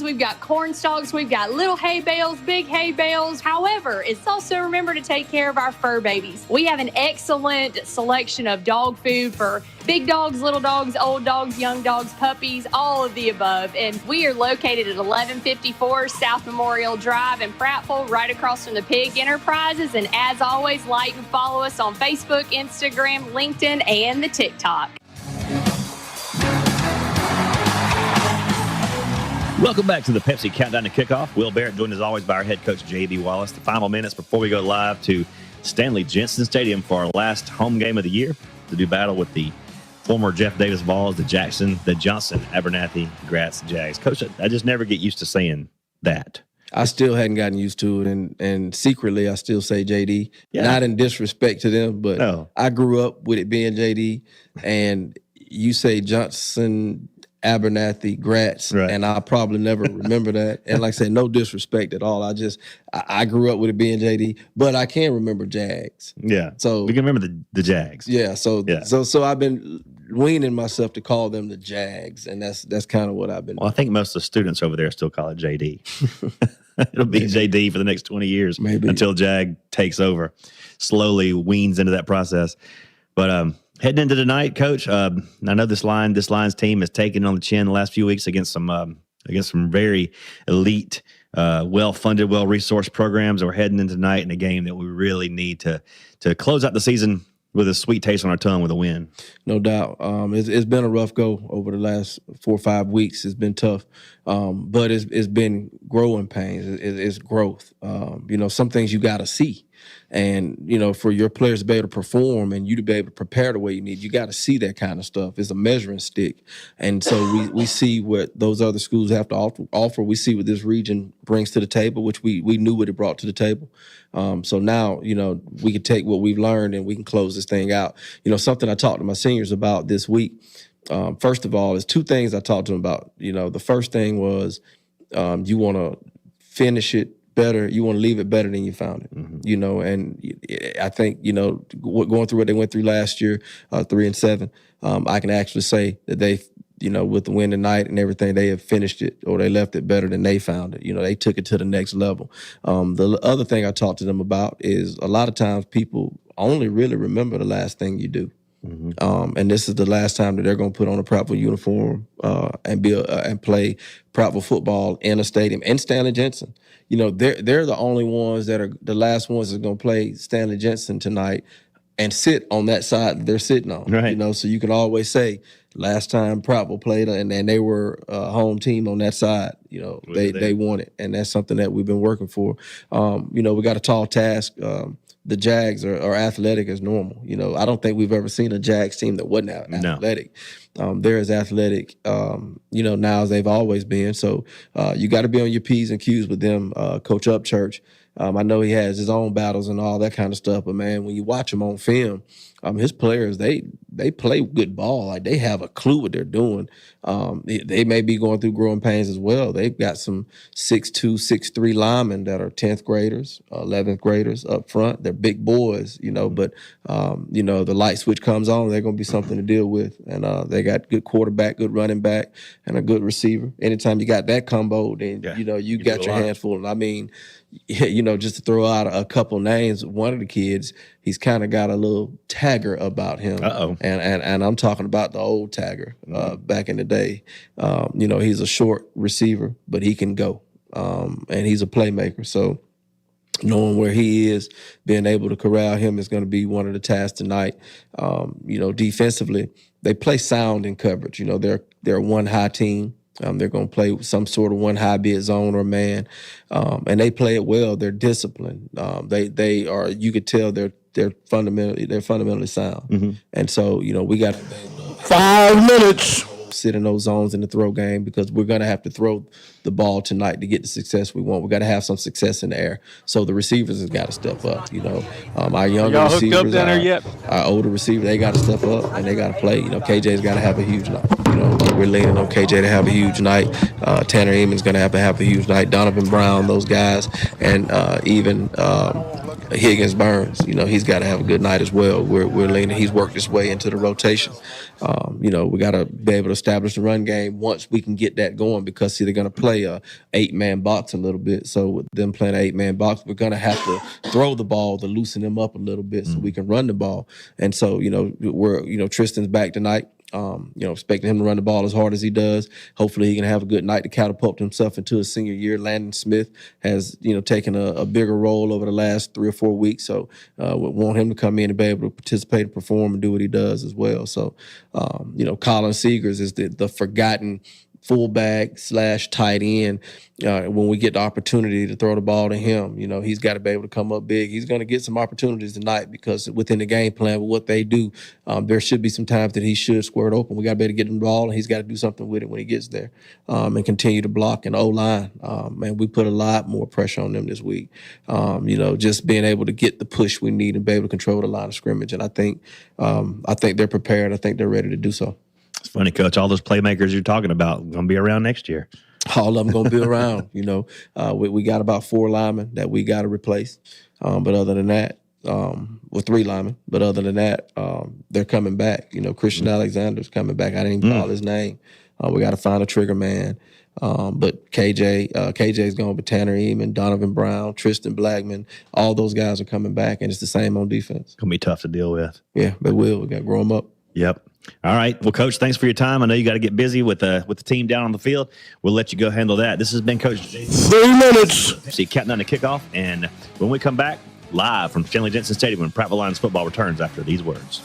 we've got corn stalks, we've got little hay bales, big hay bales. However, it's also remember to take care of our fur babies. We have an excellent selection of dog food for big dogs, little dogs, old dogs, young dogs, puppies, all of the above. And we are located at 1154 South Memorial Drive in Prattville, right across from the Pig Enterprises. And as always, like and follow us on Facebook, Instagram, LinkedIn, and the TikTok. Welcome back to the Pepsi Countdown to Kickoff. Will Barrett joined as always by our head coach, J.B. Wallace. The final minutes before we go live to Stanley Jensen Stadium for our last home game of the year to do battle with the former Jeff Davis Vols, the Johnson, Abernathy, Gratz, Jags. Coach, I just never get used to saying that. I still hadn't gotten used to it, and secretly I still say JD. Yeah. Not in disrespect to them, but no. I grew up with it being JD, and you say Johnson, Abernathy, Gratz, right. And I'll probably never remember that. And like I said, no disrespect at all. I grew up with it being JD, but I can remember Jags. Yeah. So we can remember the Jags. Yeah. So I've been weaning myself to call them the Jags, and that's kind of what I've been. Well, I think most of the students over there still call it JD. It'll be JD for the next 20 years, maybe, until JAG takes over, slowly weans into that process. But heading into tonight, Coach, I know this Lions team has taken on the chin the last few weeks against some very elite, well-funded, well-resourced programs. And we're heading into tonight in a game that we really need to close out the season with a sweet taste on our tongue with a win. No doubt. It's been a rough go over the last 4 or 5 weeks. It's been tough, but it's been growing pains. It's growth. Some things you got to see. And, for your players to be able to perform and you to be able to prepare the way you need, you got to see that kind of stuff. It's a measuring stick. And so we see what those other schools have to offer. We see what this region brings to the table, which we knew what it brought to the table. So now, we can take what we've learned and we can close this thing out. Something I talked to my seniors about this week, first of all, is 2 things I talked to them about. The first thing was you want to finish it better. You want to leave it better than you found it, and I think, going through what they went through last year, 3-7, I can actually say that they, with the win tonight and everything, they have finished it or they left it better than they found it. They took it to the next level. The other thing I talked to them about is a lot of times people only really remember the last thing you do. Mm-hmm. And this is the last time that they're going to put on a Prattville uniform and play Prattville football in a stadium. And Stanley Jensen, they're the only ones that are the last ones that are going to play Stanley Jensen tonight and sit on that side that they're sitting on. Right. So you can always say last time Prattville played and they were a home team on that side. They won it, and that's something that we've been working for. We got a tall task. The Jags are athletic as normal. I don't think we've ever seen a Jags team that wasn't athletic. No. They're as athletic, now as they've always been. So you got to be on your P's and Q's with them. Coach Upchurch, I know he has his own battles and all that kind of stuff, but man, when you watch him on film, his players, they play good ball. Like, they have a clue what they're doing. They may be going through growing pains as well. They've got some 6'2", 6'3" linemen that are 10th graders, 11th graders up front. They're big boys, but the light switch comes on, they're going to be something to deal with. And they got good quarterback, good running back, and a good receiver. Anytime you got that combo, then, you got your hands full. And I mean, just to throw out a couple names, one of the kids, he's kind of got a little tagger about him. Uh-oh. And I'm talking about the old tagger back in the day. He's a short receiver, but he can go. And he's a playmaker. So knowing where he is, being able to corral him is going to be one of the tasks tonight. Defensively, they play sound in coverage. They're a one high team. They're going to play some sort of one high, be it zone or man, and they play it well. They're disciplined. They are. You could tell they're fundamentally sound. Mm-hmm. And so we got 5 minutes. Sit in those zones in the throw game, because we're going to have to throw the ball tonight to get the success we want. We got to have some success in the air. So the receivers have got to step up. Our younger receivers, our older receivers, they got to step up and they got to play. KJ's got to have a huge night. We're leaning on KJ to have a huge night. Tanner Eamon's going to have a huge night. Donovan Brown, those guys, and even Higgins Burns, he's got to have a good night as well. We're leaning. He's worked his way into the rotation. We got to be able to establish the run game once we can get that going, because they're going to play a 8-man box a little bit. So with them playing an 8-man box, we're going to have to throw the ball to loosen them up a little bit so we can run the ball. And so, Tristan's back tonight. Expecting him to run the ball as hard as he does. Hopefully he can have a good night to catapult himself into his senior year. Landon Smith has, taken a bigger role over the last 3 or 4 weeks. So we want him to come in and be able to participate and perform and do what he does as well. So, Colin Seegers is the forgotten fullback / tight end. When we get the opportunity to throw the ball to him, he's got to be able to come up big. He's going to get some opportunities tonight, because within the game plan with what they do, there should be some times that he should squirt open. We got to be able to get him the ball, and he's got to do something with it when he gets there, and continue to block. And O-line, man, we put a lot more pressure on them this week. Just being able to get the push we need and be able to control the line of scrimmage. And I think they're prepared. I think they're ready to do so. It's funny, Coach. All those playmakers you're talking about going to be around next year. All of them going to be around. We got about 4 linemen that we got to replace. But other than that, 3 linemen. But other than that, they're coming back. Christian Alexander's coming back. I didn't even call his name. We got to find a trigger man. But KJ's going, but Tanner Eamon, Donovan Brown, Tristan Blackman, all those guys are coming back, and it's the same on defense. It's going to be tough to deal with. Yeah, they will. We got to grow them up. Yep. All right. Well, Coach, thanks for your time. I know you got to get busy with the team down on the field. We'll let you go handle that. This has been Coach Jason. 3 minutes. See, counting down the kickoff. And when we come back, live from Stanley Jensen Stadium, when Prattville Lions football returns after these words.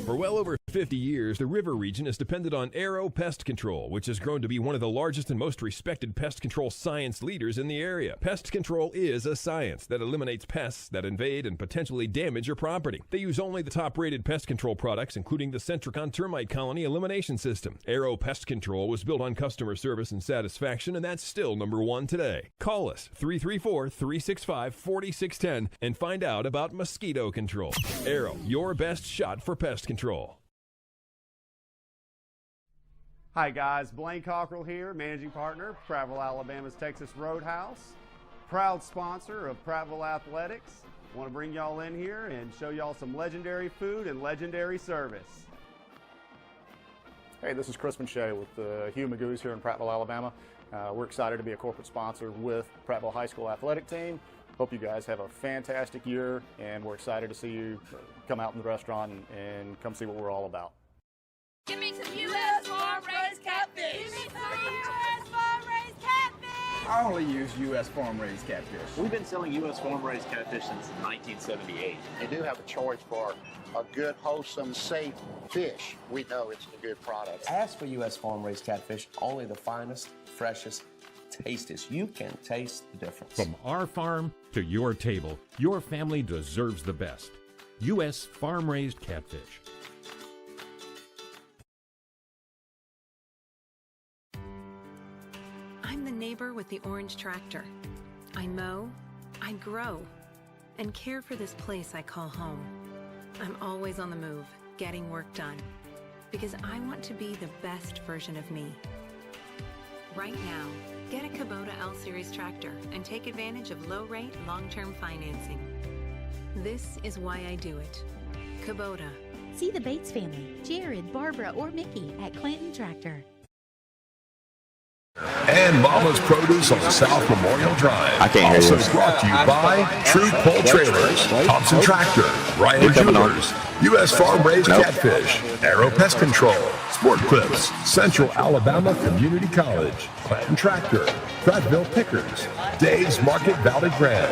For well over 50 years, the river region has depended on Arrow Pest Control, which has grown to be one of the largest and most respected pest control science leaders in the area. Pest control is a science that eliminates pests that invade and potentially damage your property. They use only the top-rated pest control products, including the Centricon Termite Colony Elimination System. Arrow Pest Control was built on customer service and satisfaction, and that's still #1 today. Call us, 334-365-4610, and find out about mosquito control. Arrow, your best shot for pest control. Hi guys, Blaine Cockrell here, managing partner, Prattville, Alabama's Texas Roadhouse, proud sponsor of Prattville Athletics. Want to bring y'all in here and show y'all some legendary food and legendary service. Hey, this is Chris Manchet with the Hugh Magoo's here in Prattville, Alabama. We're excited to be a corporate sponsor with Prattville High School Athletic Team. Hope you guys have a fantastic year, and we're excited to see you come out in the restaurant and come see what we're all about. Give me some U.S. farm-raised catfish. Give me some U.S. farm-raised catfish. I only use U.S. farm-raised catfish. We've been selling U.S. farm-raised catfish since 1978. They do have a choice for a good, wholesome, safe fish. We know it's a good product. Ask for U.S. farm-raised catfish, only the finest, freshest, tastiest. You can taste the difference. From our farm to your table, your family deserves the best. U.S. farm-raised catfish. I'm the neighbor with the orange tractor. I mow, I grow, and care for this place I call home. I'm always on the move, getting work done, because I want to be the best version of me. Right now, get a Kubota L-Series tractor and take advantage of low-rate, long-term financing. This is why I do it. Kubota. See the Bates family, Jared, Barbara, or Mickey at Clinton Tractor. And Mama's Produce on South Memorial Drive. I can't hear you. Also brought to you by True Pull Trailers, Thompson Tractor, Ryan Jewelers, U.S. Farm Raised Catfish, Arrow Pest Control, Sport Clips, Central Alabama Community College, Clanton Tractor, Prattville Pickers, Dave's Market Valley Grand,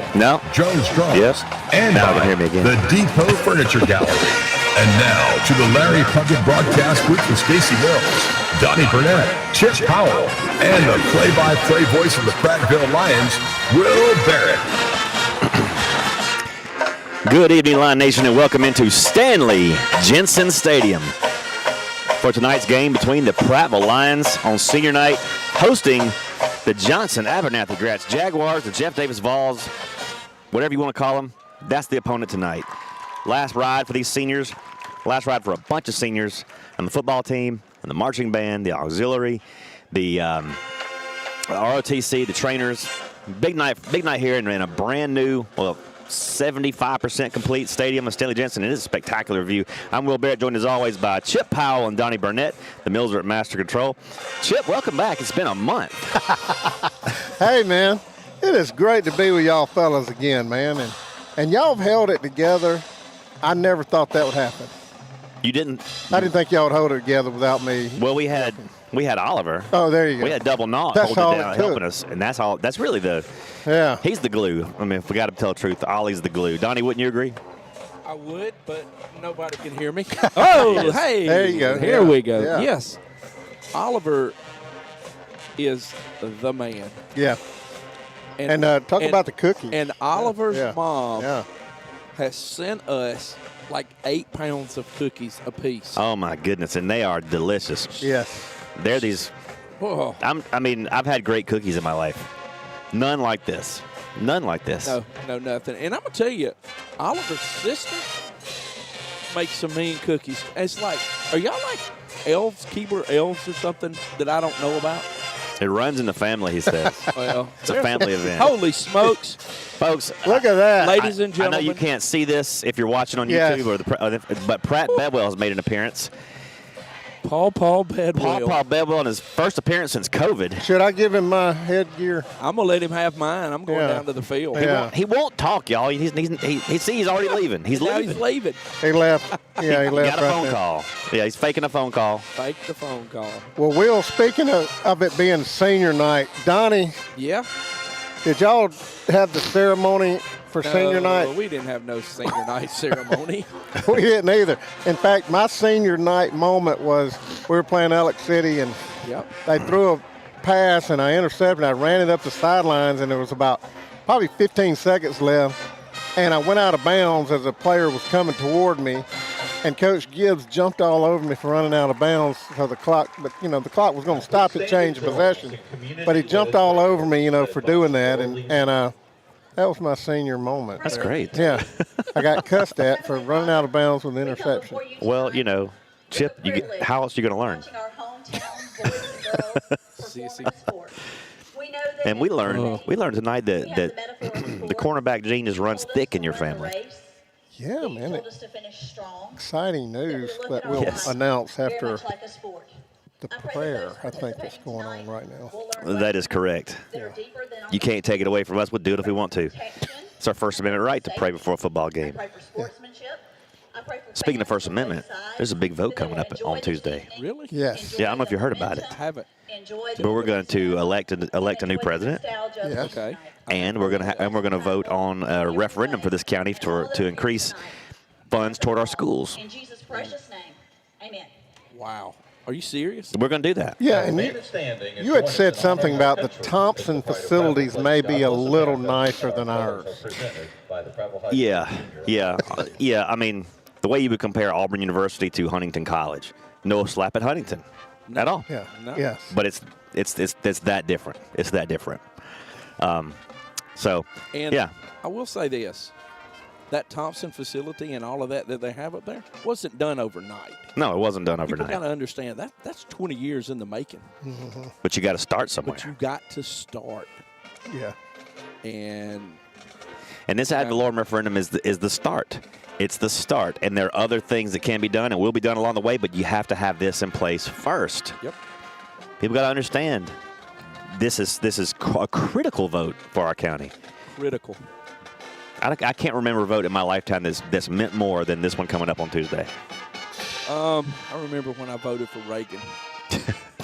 Jones Drums, and by the Depot Furniture Gallery. And now to the Larry Puckett broadcast booth with Stacey Mills, Donnie Burnett, Chip Powell, and the play-by-play voice of the Prattville Lions, Will Barrett. Good evening, Lion Nation, and welcome into Stanley Jensen Stadium for tonight's game between the Prattville Lions on senior night, hosting the Johnson Abernathy Grats Jaguars, the Jeff Davis Vols, whatever you want to call them. That's the opponent tonight. Last ride for these seniors, last ride for a bunch of seniors on the football team, and the marching band, the auxiliary, the ROTC, the trainers, big night here in a brand new, 75% complete stadium of Stanley Jensen. It is a spectacular view. I'm Will Barrett, joined as always by Chip Powell and Donnie Burnett. The Mills are at Master Control. Chip, welcome back. It's been a month. Hey, man. It is great to be with y'all fellas again, man. And y'all have held it together. I never thought that would happen. You didn't? I didn't think y'all would hold it together without me. Well, we had Oliver. Oh, there you go. We had Double Knot holding it down, helping us, and that's all. That's really he's the glue. I mean, if we got to tell the truth, Ollie's the glue. Donnie, wouldn't you agree? I would, but nobody can hear me. Oh, hey. There you go. Here we go. Yeah. Yes. Oliver is the man. Yeah. And talk about the cookies. And Oliver's mom has sent us like 8 pounds of cookies apiece. Oh, my goodness. And they are delicious. Yes. They're these. Whoa. I've had great cookies in my life. None like this. None like this. No, nothing. And I'm going to tell you, Oliver's sister makes some mean cookies. And it's like, are y'all like elves, keyboard elves or something that I don't know about? It runs in the family, he says. Well, it's a family event. Holy smokes. Folks, look at that. Ladies and gentlemen. I know you can't see this if you're watching on YouTube, but Pratt Bedwell has made an appearance. Paul Bedwell. Paul Bedwell in his first appearance since COVID. Should I give him my headgear? I'm going to let him have mine. I'm going down to the field. He won't talk, y'all. He's already leaving. He's leaving. He left. Yeah, he left. Got a phone call. Yeah, he's faking a phone call. Fake the phone call. Well, Will, speaking of it being senior night, Donnie. Yeah? Did y'all have the ceremony for senior night? We didn't have no senior night ceremony. We didn't either. In fact, my senior night moment was we were playing Alex City, and they threw a pass, and I intercepted. I ran it up the sidelines, and there was about probably 15 seconds left, and I went out of bounds as a player was coming toward me, and Coach Gibbs jumped all over me for running out of bounds. So the clock was going to stop the change of possession, but he jumped all over me, for doing that, and that was my senior moment. That's great. Yeah. I got cussed at for running out of bounds with an interception. Well, Chip, how else are you going to learn? And we learned tonight that the cornerback gene just runs thick in your family. Yeah, man. Exciting news that we'll announce after the prayer, I think, that's going on right now. That is correct. Yeah. You can't take it away from us. We'll do it if we want to. It's our First Amendment right to pray before a football game. Yeah. Speaking of First Amendment, there's a big vote coming up on Tuesday. Really? Yes. Yeah, I don't know if you heard about it. I haven't. But we're going to elect a new president. Yes. Okay. And we're going to vote on a referendum for this county to increase funds toward our schools. In Jesus' precious name, amen. Wow. Are you serious? We're going to do that. Yeah, and you had said something about the Thompson facilities may be a little nicer than ours. Yeah. I mean, the way you would compare Auburn University to Huntington College, no slap at Huntington at all. Yeah. No. Yes. But it's that different. It's that different. I will say this. That Thompson facility and all of that they have up there wasn't done overnight. No, it wasn't done overnight. People got to understand that's 20 years in the making. Mm-hmm. But you got to start somewhere. But you got to start. Yeah. And this ad valorem referendum is the start. It's the start. And there are other things that can be done and will be done along the way, but you have to have this in place first. Yep. People got to understand this is a critical vote for our county. Critical. I can't remember a vote in my lifetime that's meant more than this one coming up on Tuesday. I remember when I voted for Reagan.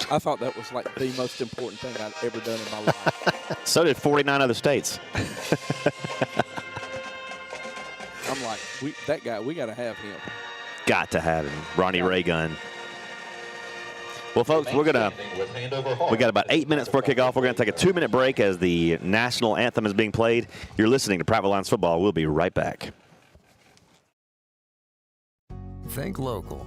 I thought that was like the most important thing I'd ever done in my life. So did 49 other states. I'm like, that guy, we got to have him. Got to have him. Ronnie Reagan. Well, folks, we got about 8 minutes for kickoff. We're going to take a 2-minute break as the national anthem is being played. You're listening to Prattville Lions Football. We'll be right back. Think local.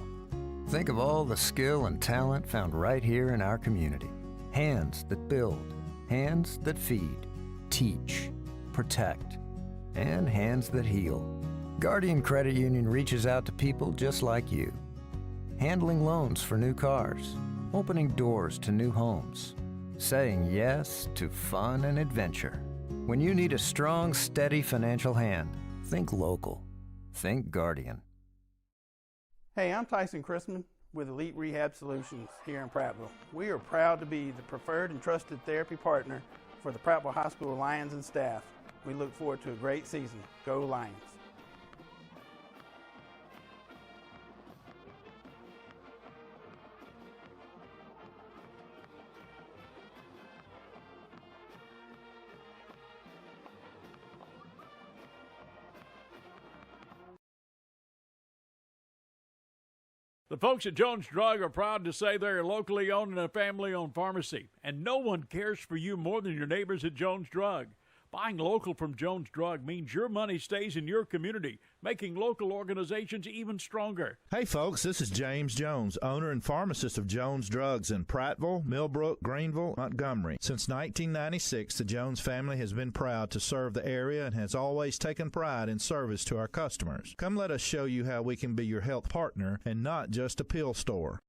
Think of all the skill and talent found right here in our community. Hands that build, hands that feed, teach, protect, and hands that heal. Guardian Credit Union reaches out to people just like you. Handling loans for new cars, opening doors to new homes, saying yes to fun and adventure. When you need a strong, steady financial hand, think local. Think Guardian. Hey, I'm Tyson Chrisman with Elite Rehab Solutions here in Prattville. We are proud to be the preferred and trusted therapy partner for the Prattville High School Lions and staff. We look forward to a great season. Go Lions! The folks at Jones Drug are proud to say they're locally owned and a family-owned pharmacy, and no one cares for you more than your neighbors at Jones Drug. Buying local from Jones Drug means your money stays in your community, making local organizations even stronger. Hey folks, this is James Jones, owner and pharmacist of Jones Drugs in Prattville, Millbrook, Greenville, Montgomery. Since 1996, the Jones family has been proud to serve the area and has always taken pride in service to our customers. Come let us show you how we can be your health partner and not just a pill store.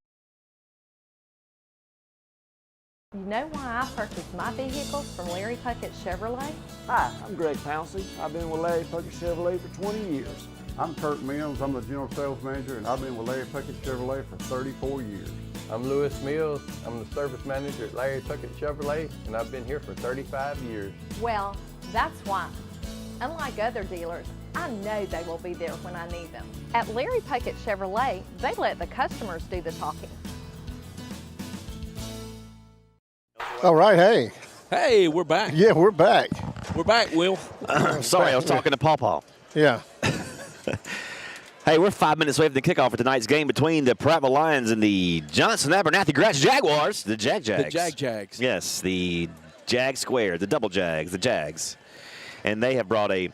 You know why I purchased my vehicles from Larry Puckett Chevrolet? Hi, I'm Greg Pouncey. I've been with Larry Puckett Chevrolet for 20 years. I'm Kurt Mills. I'm the General Sales Manager, and I've been with Larry Puckett Chevrolet for 34 years. I'm Lewis Mills. I'm the Service Manager at Larry Puckett Chevrolet, and I've been here for 35 years. Well, that's why. Unlike other dealers, I know they will be there when I need them. At Larry Puckett Chevrolet, they let the customers do the talking. All right, hey. Hey, we're back. Yeah, we're back. We're back, Will. Sorry, I was talking to Paw. Yeah. Hey, we're 5 minutes away from the kickoff of tonight's game between the Prattville Lions and the Johnson Abernathy Gratz Jaguars, the JAG Jags. The JAG Jags. Yes, the JAG Square, the double Jags, the Jags. And they have brought a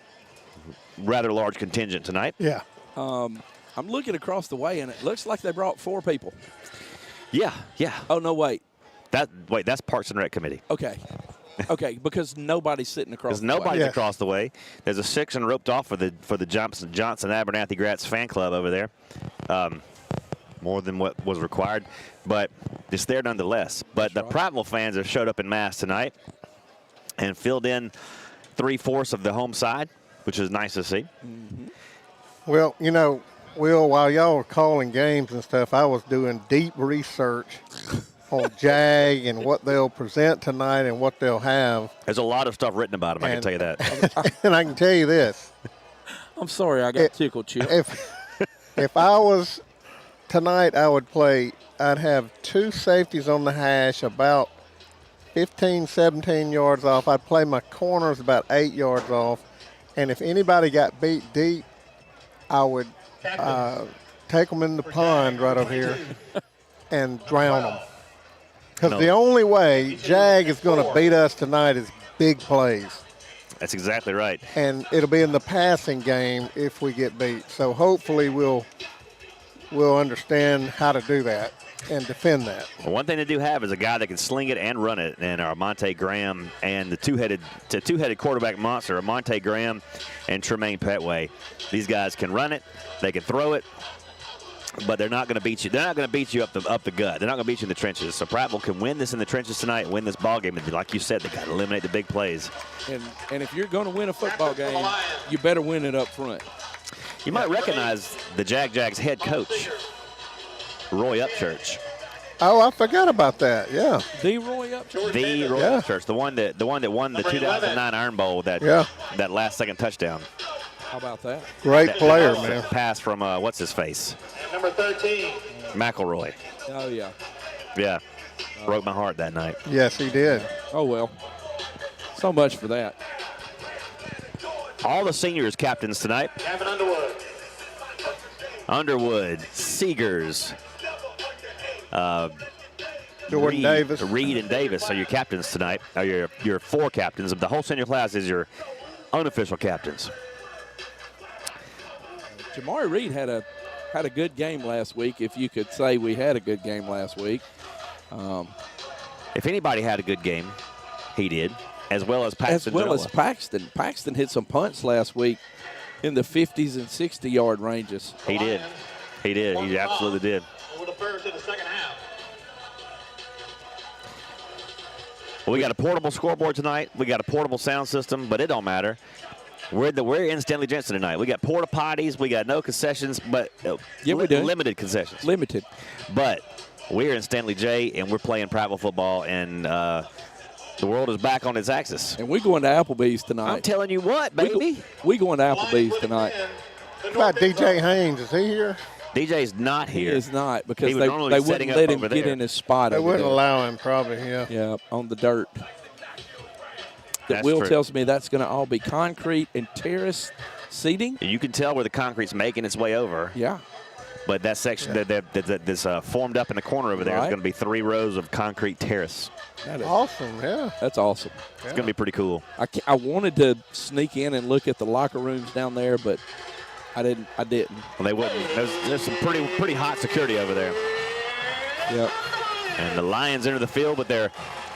rather large contingent tonight. Yeah. I'm looking across the way, and it looks like they brought 4 people. Yeah. Oh, no, wait. That's Parks and Rec Committee. Okay. Okay, because nobody's sitting across the way. Because nobody's across the way. There's a section roped off for the Johnson Abernathy Gratz fan club over there. More than what was required, but it's there nonetheless. But the Prattville fans have showed up in mass tonight and filled in 3/4 of the home side, which is nice to see. Mm-hmm. Well, you know, Will, while y'all were calling games and stuff, I was doing deep research on JAG and what they'll present tonight and what they'll have. There's a lot of stuff written about them, I can tell you that. And I can tell you this. I'm sorry, I got tickled, Chip. If I was tonight, I'd have 2 safeties on the hash about 15, 17 yards off. I'd play my corners about 8 yards off. And if anybody got beat deep, I would take them in the pond right over here and drown them. Because the only way JAG is going to beat us tonight is big plays. That's exactly right. And it'll be in the passing game if we get beat. So hopefully we'll understand how to do that and defend that. Well, one thing they do have is a guy that can sling it and run it, and our Monte Graham and the two-headed quarterback monster, Monte Graham and Tremaine Petway. These guys can run it, they can throw it, but they're not going to beat you. They're not going to beat you up the gut. They're not going to beat you in the trenches. So Prattville can win this in the trenches tonight, win this ball game. And like you said, they got to eliminate the big plays. And if you're going to win a football game, you better win it up front. You might recognize the Jags head coach, Roy Upchurch. Oh, I forgot about that. Yeah. The Roy Upchurch. The Roy Upchurch, the one that won the 2009 Iron Bowl, that last second touchdown. How about that? Great player, man. Pass from what's his face? Number 13. McElroy. Oh yeah. Yeah. Broke my heart that night. Yes, he did. Oh well. So much for that. All the seniors captains tonight. Gavin Underwood, Seegers, Jordan Davis. Reed and Davis are your captains tonight. Are your 4 captains. The whole senior class is your unofficial captains. Jamari Reed had a good game last week, if you could say we had a good game last week. If anybody had a good game, he did, as well as Paxton. Paxton hit some punts last week in the 50s and 60-yard ranges. He did. He absolutely did. We'll defer to the second half. Well, we got a portable scoreboard tonight. We got a portable sound system, but it don't matter. We're in Stanley Jensen tonight. We got porta potties. We got no concessions, but limited concessions. Limited. But we're in Stanley J, and we're playing Prattville football, and the world is back on its axis. And we're going to Applebee's tonight. I'm telling you what, baby. We going to Applebee's tonight. What about DJ Haynes? Is he here? DJ's not here. He is not because they wouldn't setting up let him over get there. in his spot. They over wouldn't there. allow him, probably, yeah. Yeah, on the dirt. That's Will true. tells me that's going to all be concrete and terrace seating. You can tell where the concrete's making its way over. Yeah. But that section that's formed up in the corner over there is Right. going to be 3 rows of concrete terrace. That is Awesome, yeah. That's awesome. It's going to be pretty cool. I wanted to sneak in and look at the locker rooms down there, but I didn't. Well, they wouldn't. There's some pretty hot security over there. Yep. And the Lions enter the field with their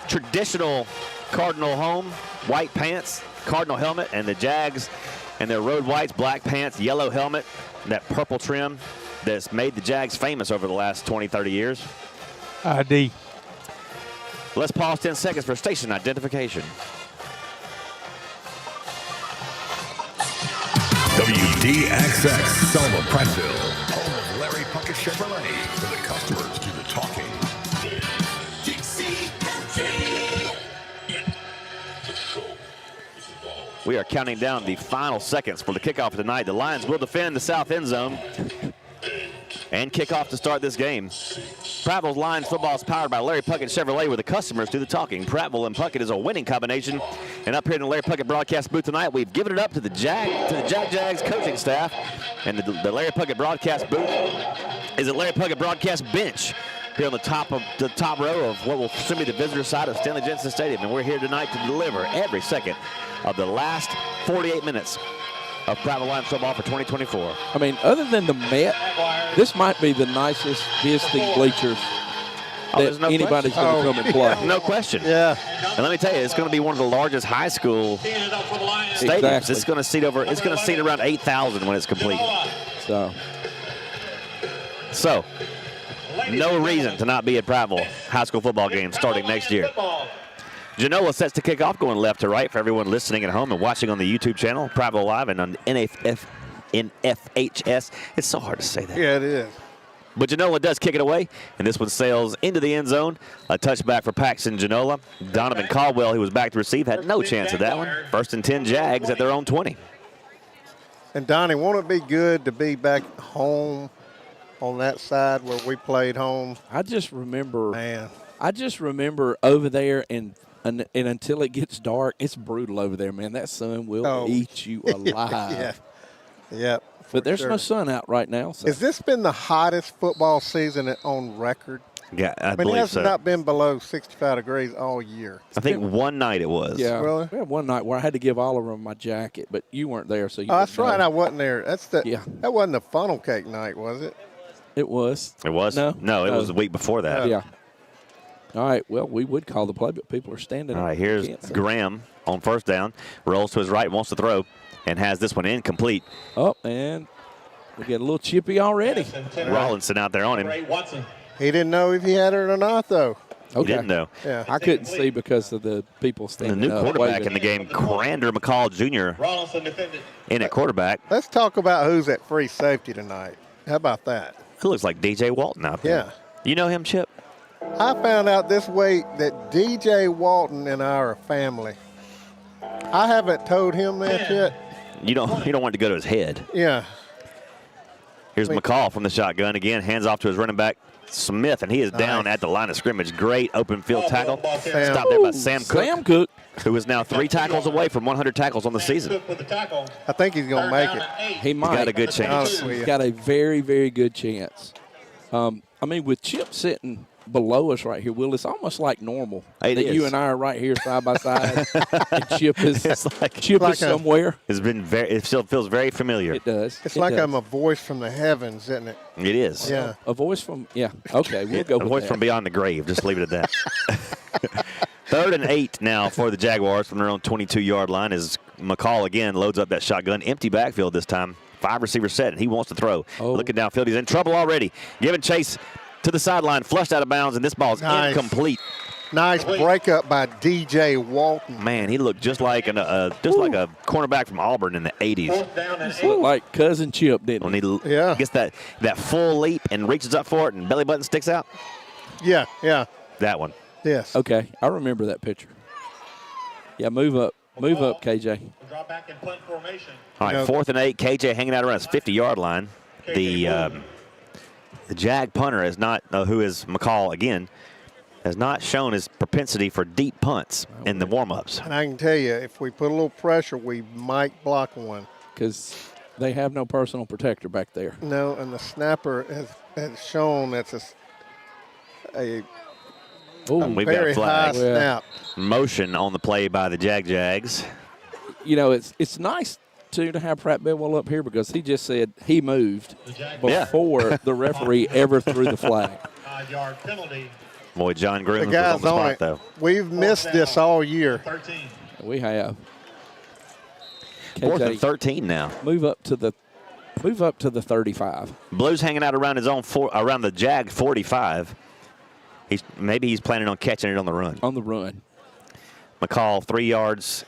traditional Cardinal home, white pants, Cardinal helmet, and the Jags and their road whites, black pants, yellow helmet, that purple trim that's made the Jags famous over the last 20, 30 years. ID. Let's pause 10 seconds for station identification. WDXX, Selma, Prattville, home of Larry Puckett Chevrolet, for the customers do the talking. We are counting down the final seconds for the kickoff of tonight. The Lions will defend the south end zone and kick off to start this game. Prattville's Lions football is powered by Larry Puckett Chevrolet, where the customers do the talking. Prattville and Puckett is a winning combination. And up here in the Larry Puckett broadcast booth tonight, we've given it up to the Jags coaching staff. And the Larry Puckett broadcast booth is the Larry Puckett broadcast bench here on the top row of what will soon be the visitor side of Stanley Jensen Stadium. And we're here tonight to deliver every second of the last 48 minutes of Prattville Lions football for 2024. I mean, other than the Met, this might be the nicest visiting bleachers that no anybody's going to come and play. No question. Yeah. And let me tell you, it's going to be one of the largest high school stadiums. Exactly. It's going to seat around 8,000 when it's complete. So, no reason to not be at Prattville high school football games starting next year. Genoa sets to kick off, going left to right for everyone listening at home and watching on the YouTube channel, Prattville Live, and on NFHS. It's so hard to say that. Yeah, it is. But Genoa does kick it away, and this one sails into the end zone. A touchback for Paxton Genoa. Donovan Caldwell, who was back to receive, had no chance at that one. 1st and 10 Jags at their own 20. And Donnie, won't it be good to be back home on that side where we played home? I just remember, man. I just remember over there, and until it gets dark, it's brutal over there, man. That sun will eat you alive. Yeah. Yep. But there's no sun out right now. So. Has this been the hottest football season on record? Yeah, I mean, it has so. not been below 65 degrees all year. I think one night it was. Yeah. Really? We had one night where I had to give Oliver my jacket, but you weren't there, so you Oh, that's didn't know. right. I wasn't there. That wasn't the funnel cake night, was it? It was. It was? No, it was the week before that. Yeah. All right, well, we would call the play, but people are standing All up. right, here's Graham on 1st down. Rolls to his right, wants to throw, and has this one incomplete. Oh, and we get a little chippy already. Rollinson out there on him. He didn't know if he had it or not, though. He didn't know. Yeah. I couldn't see because of the people The standing new up. quarterback waving. in the game, Crander McCall Jr., in at quarterback. Let's talk about who's at free safety tonight. How about that? It looks like DJ Walton out there. Yeah. You know him, Chip? I found out this week that DJ Walton and I are family. I haven't told him that yet. You don't want it to go to his head. Yeah. Here's McCall from the shotgun again, hands off to his running back Smith, and he is down at the line of scrimmage. Great open field tackle. Stopped there by Sam Cook. Sam Cook, who is now 3 tackles away from 100 tackles on the season. I think he's going to make it. He might. He's got a good chance. He's got a very, very good chance. I mean, with Chip sitting below us right here, Will, it's almost like normal that you and I are right here side by side, and Chip is somewhere. It still feels very familiar. It does. It's like I'm a voice from the heavens, isn't it? It is. Yeah. A voice from, okay, we'll go a with voice that. from beyond the grave. Just leave it at that. 3rd and 8 now for the Jaguars from their own 22-yard line as McCall again loads up that shotgun. Empty backfield this time. 5 receivers set, and he wants to throw. Looking downfield, he's in trouble already. Giving chase to the sideline, flushed out of bounds, and this ball is incomplete. Nice breakup by DJ Walton. Man, he looked just like a cornerback from Auburn in the 80s. Looked like Cousin Chip, didn't When he? he gets that full leap and reaches up for it and belly button sticks out. Yeah. That one. Yes. Okay, I remember that picture. Yeah, move up, KJ. Drop back and punt formation. All right, 4th and 8. KJ hanging out around his 50-yard line. The JAG punter is not, who is McCall again, has not shown his propensity for deep punts in the warm-ups. And I can tell you, if we put a little pressure, we might block one. Because they have no personal protector back there. No, and the snapper has shown that's a we've very got high flag. snap. Motion on the play by the Jags. You know, it's nice to have Prattville up here because he just said he moved before the referee ever threw the flag. 5-yard penalty. Boy, John Grimm The was guys on the spot, though. We've missed this all year. 13. We have. 4th and 13 now. Move up to the 35. Blues hanging out around his own around the Jag 45. Maybe he's planning on catching it on the run. On the run. McCall 3 yards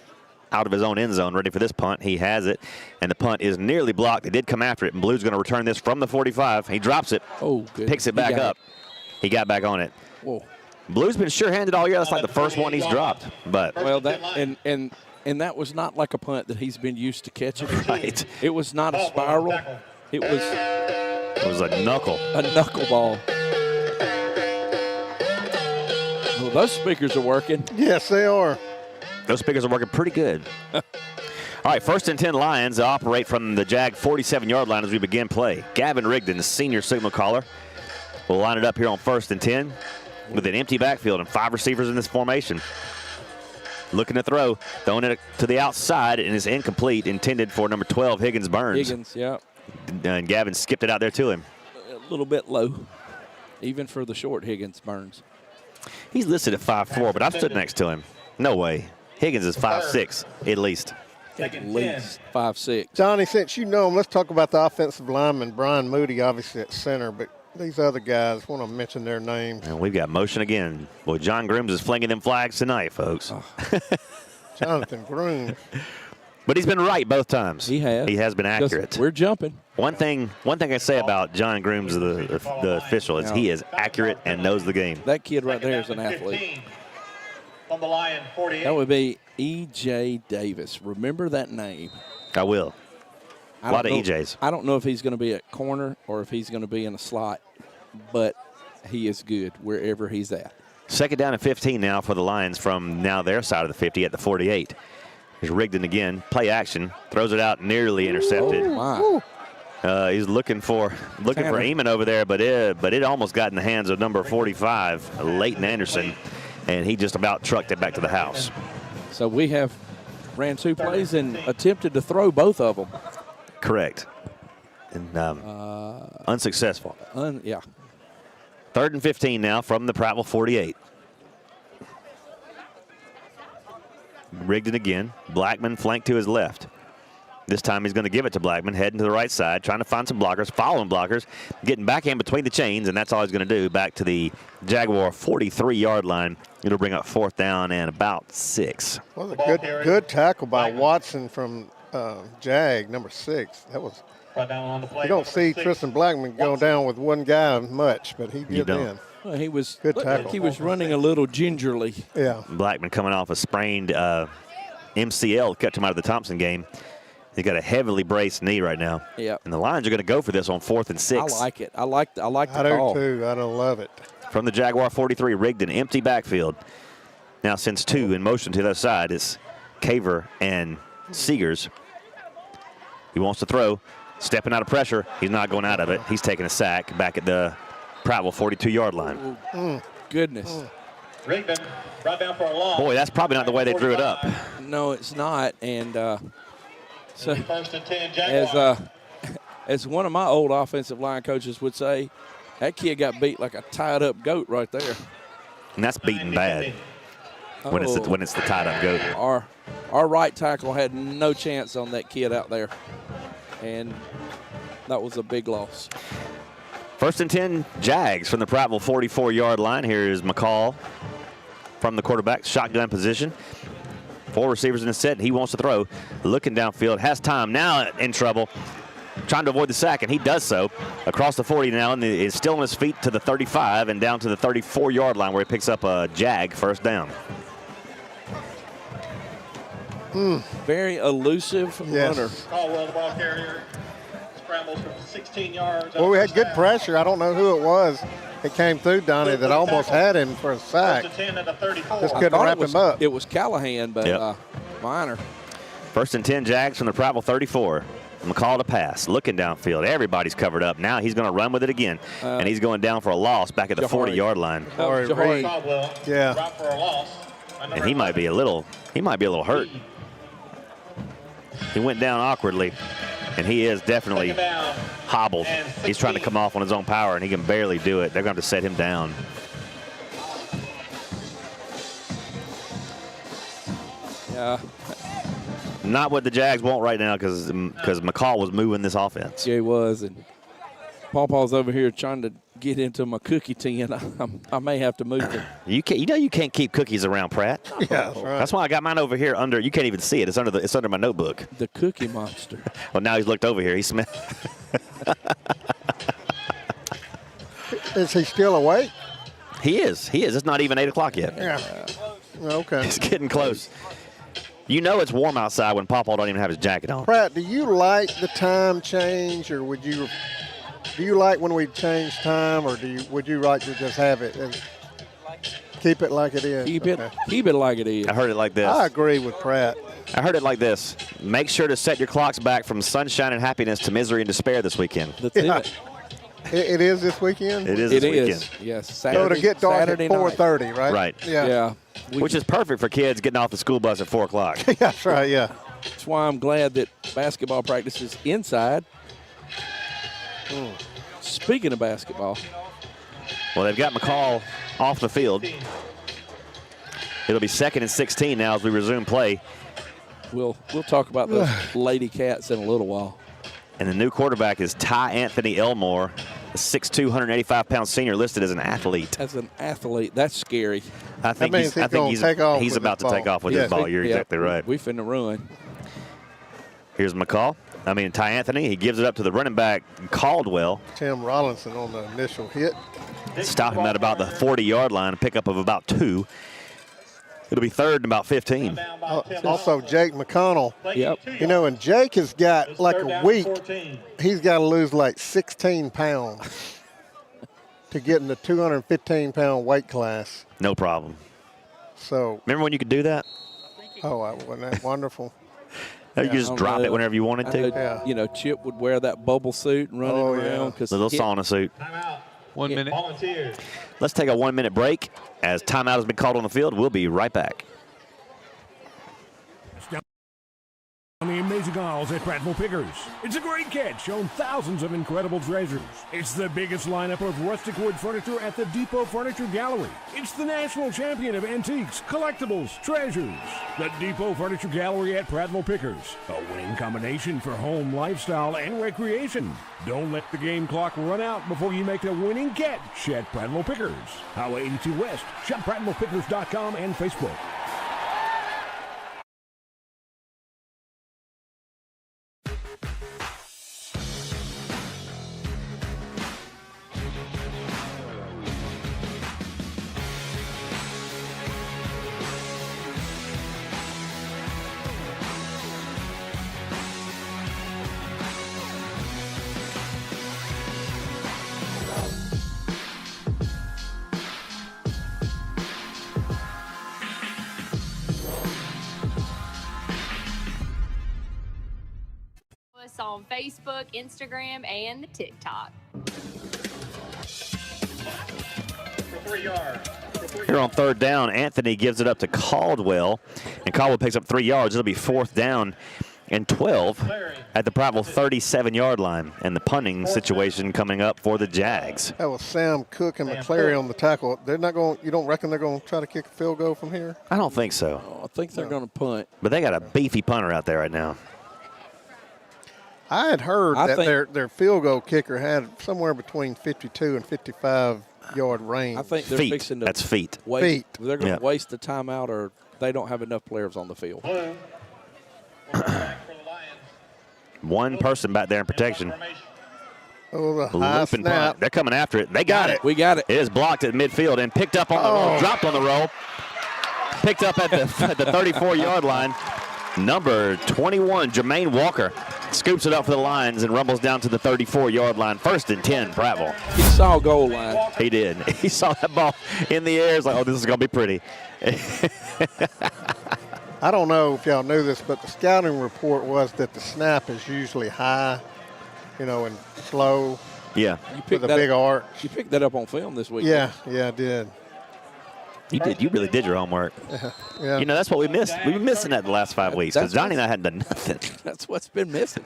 out of his own end zone, ready for this punt. He has it, and the punt is nearly blocked. They did come after it, and Blues going to return this from the 45. He drops it. Oh, good. Picks it back up. He got back on it. Whoa. Blues been sure-handed all year. That's like the first one he's dropped. But that and that was not like a punt that he's been used to catching. Right. It was not a spiral. It was a knuckle. A knuckleball. Well, those speakers are working. Yes, they are. Those speakers are working pretty good. All right, 1st and 10 Lions operate from the Jag 47-yard line as we begin play. Gavin Rigdon, the senior signal caller, will line it up here on 1st and 10 with an empty backfield and 5 receivers in this formation. Looking to throw, throwing it to the outside, and is incomplete, intended for number 12, Higgins Burns. Higgins, yeah. And Gavin skipped it out there to him. A little bit low, even for the short Higgins Burns. He's listed at 5'4", but I've stood next to him. No way. Higgins is 5'6", at least. At least 5'6". Johnny, since you know him, let's talk about the offensive lineman. Brian Moody, obviously at center, but these other guys, want to mention their names. And we've got motion again. Boy, John Grooms is flinging them flags tonight, folks. Oh. Jonathan Grooms. But he's been right both times. He has. He has been accurate. We're jumping. One thing I say about John Grooms, the official, is he is accurate and knows the game. That kid right there is an athlete. On the Lion 48. That would be E.J. Davis. Remember that name. I will. A lot of EJs. I don't know if he's going to be at corner or if he's going to be in a slot, but he is good wherever he's at. 2nd down and 15 now for the Lions from now their side of the 50 at the 48. Here's Rigdon again. Play action. Throws it out, nearly intercepted. Oh, my. He's looking for Eamon over there, but it almost got in the hands of number 45, Leighton Anderson, and he just about trucked it back to the house. So we have ran 2 plays and attempted to throw both of them. Correct. And unsuccessful. Yeah. 3rd and 15 now from the Prattville 48. Rigdon again. Blackman flanked to his left. This time he's going to give it to Blackman, heading to the right side, trying to find some blockers, following blockers, getting back in between the chains, and that's all he's going to do. Back to the Jaguar 43-yard line. It'll bring up 4th down and about 6. Well, a good tackle by Watson from JAG, number 6. That was. You don't see Tristan Blackman go down with one guy much, but he did then. Well, he was good tackle. Like he was running a little gingerly. Yeah. Blackman coming off a sprained MCL, kept him out of the Thompson game. He's got a heavily braced knee right now. Yeah. And the Lions are going to go for this on 4th and 6. I like it. I like the call. I do too. I don't love it. From the Jaguar 43, Rigdon, empty backfield. Now since 2 in motion to the other side is Caver and Seegers. He wants to throw. Stepping out of pressure. He's not going out of it. He's taking a sack back at the Prattville 42-yard line. Goodness. Rigdon, right down for a loss. Boy, that's probably not the way they drew it up. No, it's not. And so 1st and 10 Jaguars. as one of my old offensive line coaches would say, that kid got beat like a tied-up goat right there. And that's beaten bad when it's the tied-up goat. Our right tackle had no chance on that kid out there. And that was a big loss. 1st and 10, Jags from the Prattville 44-yard line. Here is McCall from the quarterback, shotgun position. 4 receivers in the set, and he wants to throw. Looking downfield, has time, now in trouble. Trying to avoid the sack, and he does so. Across the 40 now, and is still on his feet to the 35 and down to the 34-yard line where he picks up a JAG first down. Very elusive runner. Caldwell, the ball carrier, scrambles for 16 yards. Well, we had good pressure. I don't know who it was. It came through, Donnie, that almost had him for a sack. Just couldn't wrap him up. It was Callahan, but minor. First and 10 JAGs from the Prattville 34. McCall to pass, looking downfield. Everybody's covered up. Now he's going to run with it again, and he's going down for a loss back at the 40-yard line. Yeah. And he might be a little hurt. He went down awkwardly, and he is definitely hobbled. He's trying to come off on his own power, and he can barely do it. They're going to have to set him down. Yeah. Not what the Jags want right now because McCall was moving this offense. Yeah, he was. And Pawpaw's over here trying to get into my cookie tin. I may have to move it. You can't keep cookies around, Pratt. Yeah, that's right. That's why I got mine over here under. You can't even see it. It's under my notebook. The Cookie Monster. Well, now he's looked over here. He smelled. Is he still awake? He is. It's not even 8 o'clock yet. Yeah. Okay. It's getting close. You know it's warm outside when Pawpaw don't even have his jacket on. Pratt, do you like the time change, or do you like when we change time, or would you like to just have it and keep it like it is? Keep it like it is. I heard it like this. I agree with Pratt. I heard it like this. Make sure to set your clocks back from sunshine and happiness to misery and despair this weekend. That's it. It is this weekend? It is this weekend. Yes. So to get dark at 4:30, right? Right. Yeah. Which is perfect for kids getting off the school bus at 4 o'clock. That's right, yeah. That's why I'm glad that basketball practice is inside. Speaking of basketball. Well, they've got McCall off the field. It'll be 2nd and 16 now as we resume play. We'll talk about those Lady Cats in a little while. And the new quarterback is Ty Anthony Elmore, a 6'2", 185-pound senior listed as an athlete. As an athlete, that's scary. I think he's about to take off with his ball. You're exactly right. We finna run. Here's Ty Anthony. He gives it up to the running back, Caldwell. Tim Rollinson on the initial hit. Stop him at about the 40-yard line, a pickup of about 2. It'll be 3rd and about 15. Also, Jake McConnell. Yep. You know, and Jake has got like a week. He's got to lose like 16 pounds to get in the 215-pound weight class. No problem. So. Remember when you could do that? Oh, wasn't that wonderful? You could just drop it whenever you wanted to. You know, Chip would wear that bubble suit and run it around. A little sauna suit. 1 minute. Let's take a 1-minute break as timeout has been called on the field. We'll be right back. On the amazing aisles at Prattville Pickers. It's a great catch, shown thousands of incredible treasures. It's the biggest lineup of rustic wood furniture at the Depot Furniture Gallery. It's the national champion of antiques, collectibles, treasures. The Depot Furniture Gallery at Prattville Pickers. A winning combination for home, lifestyle, and recreation. Don't let the game clock run out before you make a winning catch at Prattville Pickers. Highway 82 West. Shop PrattvillePickers.com and Facebook. Us on Facebook, Instagram, and the TikTok. For 3 yards. Here on 3rd down, Anthony gives it up to Caldwell, and Caldwell picks up 3 yards. It'll be 4th down and 12 at the Prattville 37-yard line, and the punting situation coming up for the Jags. That was Sam Cook and McClary on the tackle. They're not going. You don't reckon they're going to try to kick a field goal from here? I don't think so. I think they're going to punt. But they got a beefy punter out there right now. I had heard that their field goal kicker had somewhere between 52 and 55 yard range. I think they're feet. fixing to That's feet. Feet. They're going to Yeah. waste the timeout, or they don't have enough players on the field. One person back there in protection. Oh, the high Loop and snap. punt. They're coming after it. They got it. We got it. It is blocked at midfield and picked up on the roll. Dropped on the roll. Picked up at the 34-yard line. Number 21, Jermaine Walker, scoops it up for the Lions and rumbles down to the 34-yard line. 1st and 10, Prattville. He saw goal line. He did. He saw that ball in the air. He's like, oh, this is going to be pretty. I don't know if y'all knew this, but the scouting report was that the snap is usually high, and slow. Yeah. With a big arch. You picked that up on film this week. Yeah, I did. You did. You really did your homework. Yeah. That's what we missed. We've been missing that the last 5 weeks because Johnny and I hadn't done nothing. That's what's been missing.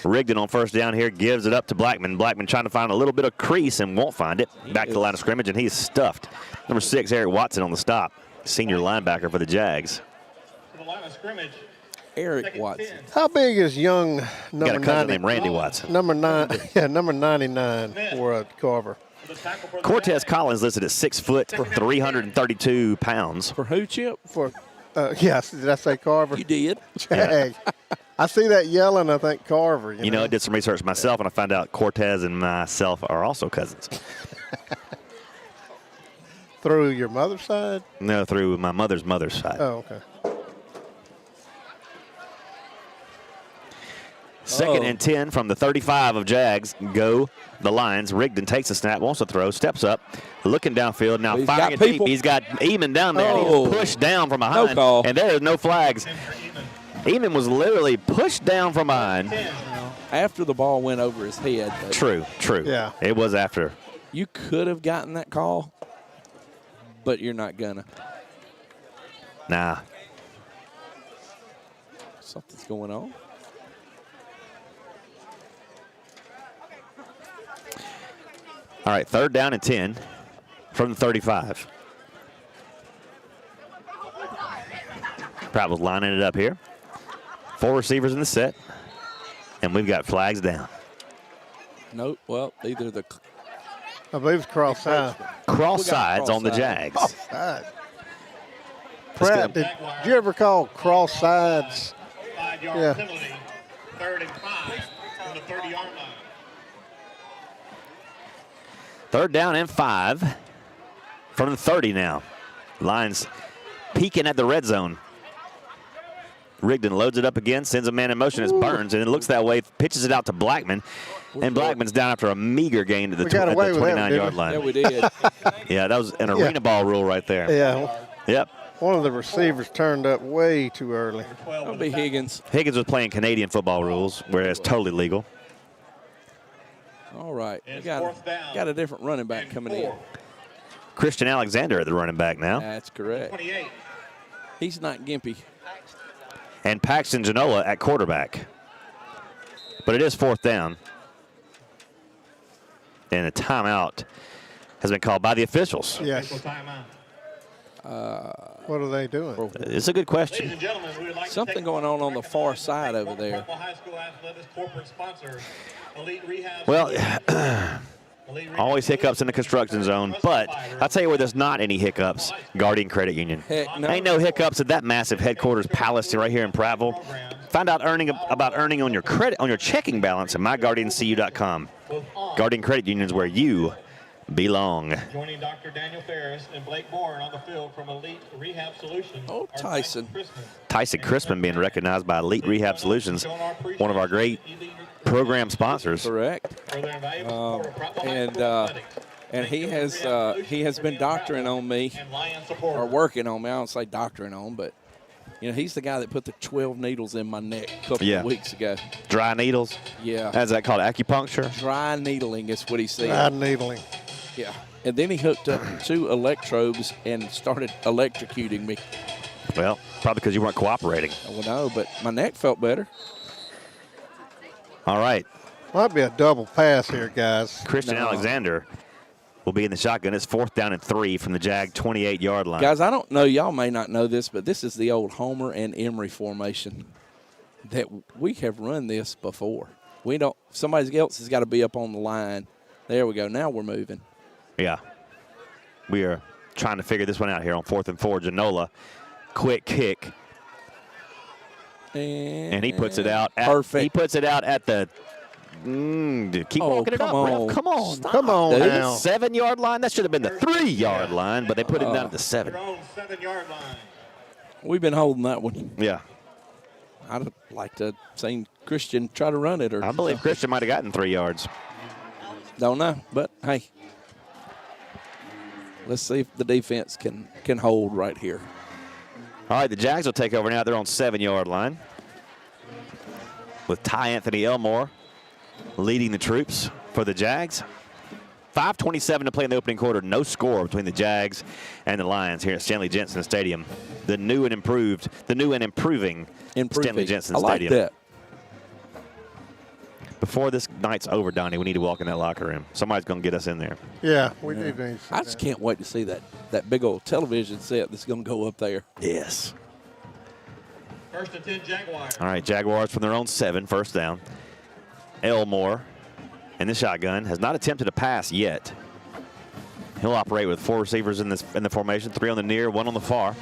Rigdon on 1st down here gives it up to Blackman. Blackman trying to find a little bit of crease and won't find it. Back to the line of scrimmage, and he's stuffed. Number 6, Eric Watson on the stop. Senior linebacker for the Jags. To the line of scrimmage, Eric Watson. How big is young number Got a cousin 90? named Randy Watson. Number 99 for Carver. Cortez Collins listed at 6 foot, 332 pounds. For who, Chip? For yes, did I say Carver? You did. Jag. I see that yelling. I think Carver. You know, I did some research myself, and I found out Cortez and myself are also cousins. Through your mother's side? No, through my mother's side. Oh, okay. 2nd and 10 from the 35 of Jags. Go the Lions. Rigdon takes a snap, wants to throw, steps up, looking downfield. Now firing it deep. He's got Eamon down there. Oh. He's pushed down from behind. No call. And there is no flags. Eamon was literally pushed down from behind. After the ball went over his head. But True. Yeah. It was after. you could have gotten that call, but you're not gonna. Nah. Something's going on. All right, 3rd down and 10 from the 35. Prattville's lining it up here. 4 receivers in the set, and we've got flags down. Nope. Well, either the. I believe it's cross side. Cross sides on the Jags. Cross side. Pratt, did you ever call cross sides? 5-yard penalty, 3rd and 5 from the 30-yard line. 3rd down and 5 from the 30 now. Lions peeking at the red zone. Rigdon loads it up again, sends a man in motion. It's Burns, and it looks that way, pitches it out to Blackman. And Blackman's down after a meager gain to the 29-yard line. Yeah, we did. Yeah, that was an arena ball rule right there. Yeah. Yep. One of the receivers turned up way too early. That'll be Higgins. Higgins was playing Canadian football rules, where it's totally legal. All right. We got a different running back coming in. Christian Alexander at the running back now. That's correct. He's not gimpy. And Paxton Genola at quarterback. But it is 4th down. And a timeout has been called by the officials. Yes. What are they doing? It's a good question. Something going on the far side over there. Well, always hiccups in the construction zone, but I'll tell you where there's not any hiccups, Guardian Credit Union. Heck no. Ain't no hiccups at that massive headquarters palace right here in Prattville. Find out about earning on your credit on your checking balance at myguardiancu.com. Guardian Credit Union is where you belong. Joining Dr. Daniel Ferris and Blake Bourne on the field from Elite Rehab Solutions. Oh, Tyson. Tyson Crispin being recognized by Elite Rehab Solutions, one of our great program sponsors. Correct. And he has been doctoring on me, or working on me. I don't say doctoring on, but he's the guy that put the 12 needles in my neck a couple of weeks ago. Dry needles? Yeah. How's that called? Acupuncture? Dry needling is what he said. Dry needling. Yeah. And then he hooked up 2 electrodes and started electrocuting me. Well, probably because you weren't cooperating. Well, no, but my neck felt better. All right. Might be a double pass here, guys. Christian Alexander will be in the shotgun. It's 4th down and 3 from the Jag 28-yard line. Guys, I don't know. Y'all may not know this, but this is the old Homer and Emery formation that we have run this before. We don't. Somebody else has got to be up on the line. There we go. Now we're moving. Yeah. We are trying to figure this one out here on 4th and 4. Janola, quick kick. And he puts it out. Perfect. He puts it out at the keep walking it up. On. Come on. Stop, come on dude. now. 7-yard line. That should have been the 3-yard line, but they put it down at the 7. Your own 7-yard line. We've been holding that one. Yeah. I'd like to see Christian try to run it. Or I believe Christian might have gotten 3 yards. Don't know, but hey. Let's see if the defense can hold right here. All right, the Jags will take over now. They're on 7-yard line with Ty Anthony Elmore leading the troops for the Jags. 5:27 to play in the opening quarter. No score between the Jags and the Lions here at Stanley Jensen Stadium. The new and improving Stanley Jensen I like Stadium. that. Before this night's over, Donnie, we need to walk in that locker room. Somebody's going to get us in there. Yeah, we need to. I just can't wait to see that big old television set that's going to go up there. Yes. 1st and 10 Jaguars. All right, Jaguars from their own 7, first down. Elmore in the shotgun has not attempted a pass yet. He'll operate with 4 receivers in the formation, 3 on the near, 1 on the far.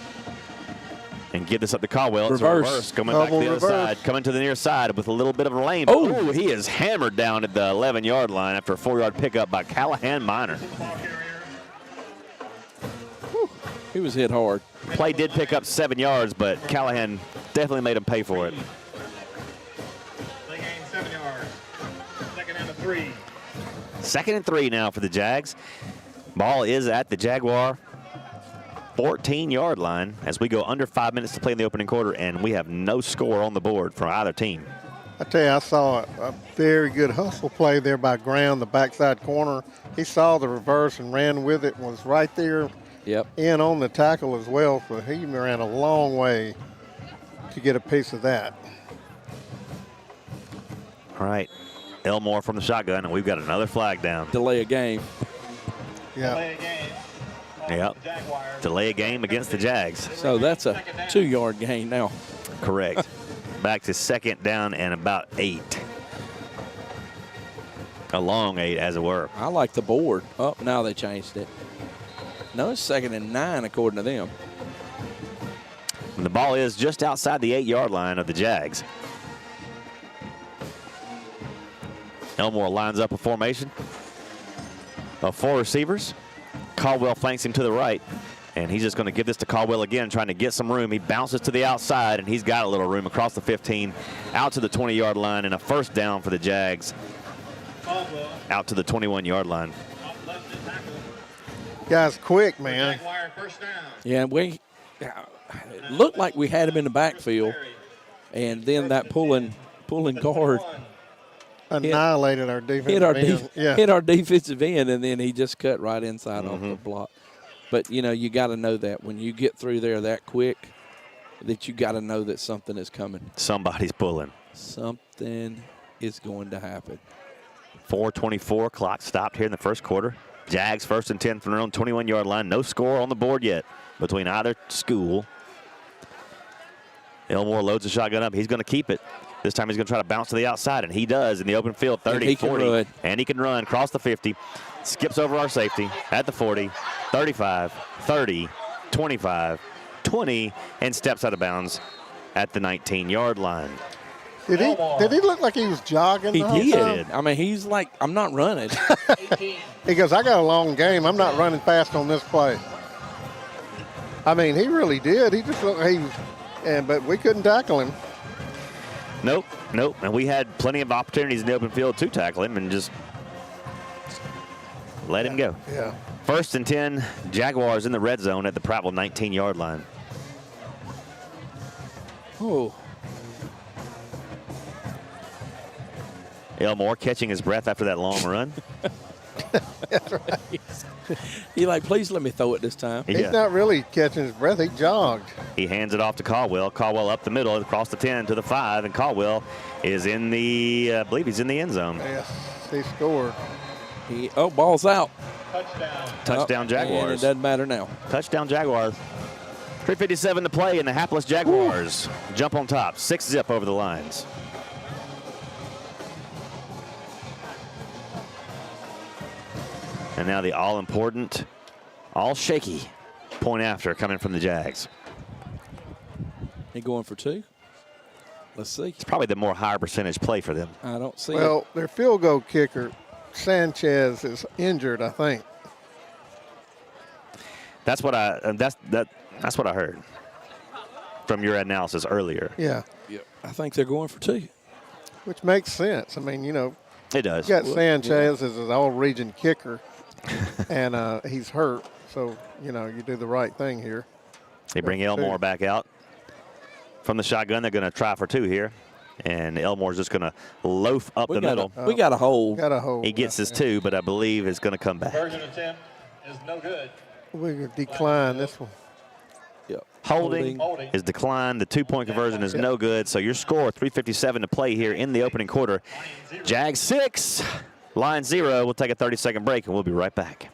And give this up to Caldwell. It's a reverse. Coming back to the other side. Coming to the near side with a little bit of a lane. Oh, he is hammered down at the 11-yard line after a 4-yard pickup by Callahan Minor. He was hit hard. Play did pick up 7 yards, but Callahan definitely made him pay for it. They gain 7 yards. 2nd and 3. 2nd and 3 now for the Jags. Ball is at the Jaguar 14-yard line as we go under 5 minutes to play in the opening quarter, and we have no score on the board for either team. I tell you, I saw a very good hustle play there by Graham, the backside corner. He saw the reverse and ran with it, was right there in on the tackle as well, so he ran a long way to get a piece of that. All right, Elmore from the shotgun, and we've got another flag down. Delay a game. Yeah. Delay a game. Yep. Delay a game against the Jags. So that's a 2-yard gain now. Correct. Back to 2nd down and about 8. A long 8, as it were. I like the board. Oh, now they changed it. No, it's 2nd and 9 according to them. And the ball is just outside the 8-yard line of the Jags. Elmore lines up a formation of 4 receivers. Caldwell flanks him to the right, and he's just going to give this to Caldwell again, trying to get some room. He bounces to the outside, and he's got a little room across the 15, out to the 20-yard line, and a first down for the Jags out to the 21-yard line. Guy's quick, man. Yeah, it looked like we had him in the backfield, and then that pulling guard annihilated our defensive end. Hit our defensive end, and then he just cut right inside off the block. But, you got to know that when you get through there that quick, that you got to know that something is coming. Somebody's pulling. Something is going to happen. 4:24, clock stopped here in the first quarter. Jags 1st and 10 from their own 21-yard line. No score on the board yet between either school. Elmore loads the shotgun up. He's going to keep it. This time he's going to try to bounce to the outside, and he does in the open field, 30, 40. And he can run across the 50, skips over our safety at the 40, 35, 30, 25, 20, and steps out of bounds at the 19-yard line. Did he look like he was jogging? He did. I mean, he's like, I'm not running. He goes, I got a long game. I'm not running fast on this play. I mean, he really did. He just looked like he was, but we couldn't tackle him. Nope. And we had plenty of opportunities in the open field to tackle him and just let him go. Yeah. 1st and 10, Jaguars in the red zone at the Prattville 19-yard line. Oh. Elmore catching his breath after that long run. That's right. He please let me throw it this time. He's not really catching his breath. He jogged. He hands it off to Caldwell. Caldwell up the middle, across the 10 to the 5, and Caldwell is in the, I believe he's in the end zone. Yes, he scored. Ball's out. Touchdown Jaguars. And it doesn't matter now. Touchdown Jaguars. 3:57 to play, and the hapless Jaguars jump on top. 6-zip over the lines. And now the all-important, all-shaky point after coming from the Jags. He going for 2? Let's see. It's probably the more higher percentage play for them. I don't see Well, their field goal kicker, Sanchez, is injured, I think. That's what that's what I heard from your analysis earlier. Yeah. Yep. I think they're going for 2. Which makes sense. I mean, you know. It does. You got Sanchez as an all-region kicker, and he's hurt. So, you know, you do the right thing here. They bring Elmore back out from the shotgun. They're going to try for 2 here. And Elmore's just going to loaf up the middle. We got a hole. Got a hole. He gets his 2, but I believe it's going to come back. Conversion attempt is no good. We're going to decline this one. Yep. Holding is declined. The 2-point conversion is no good. So your score, 3:57 to play here in the opening quarter. Jags 6, Lions 0. We'll take a 30-second break, and we'll be right back.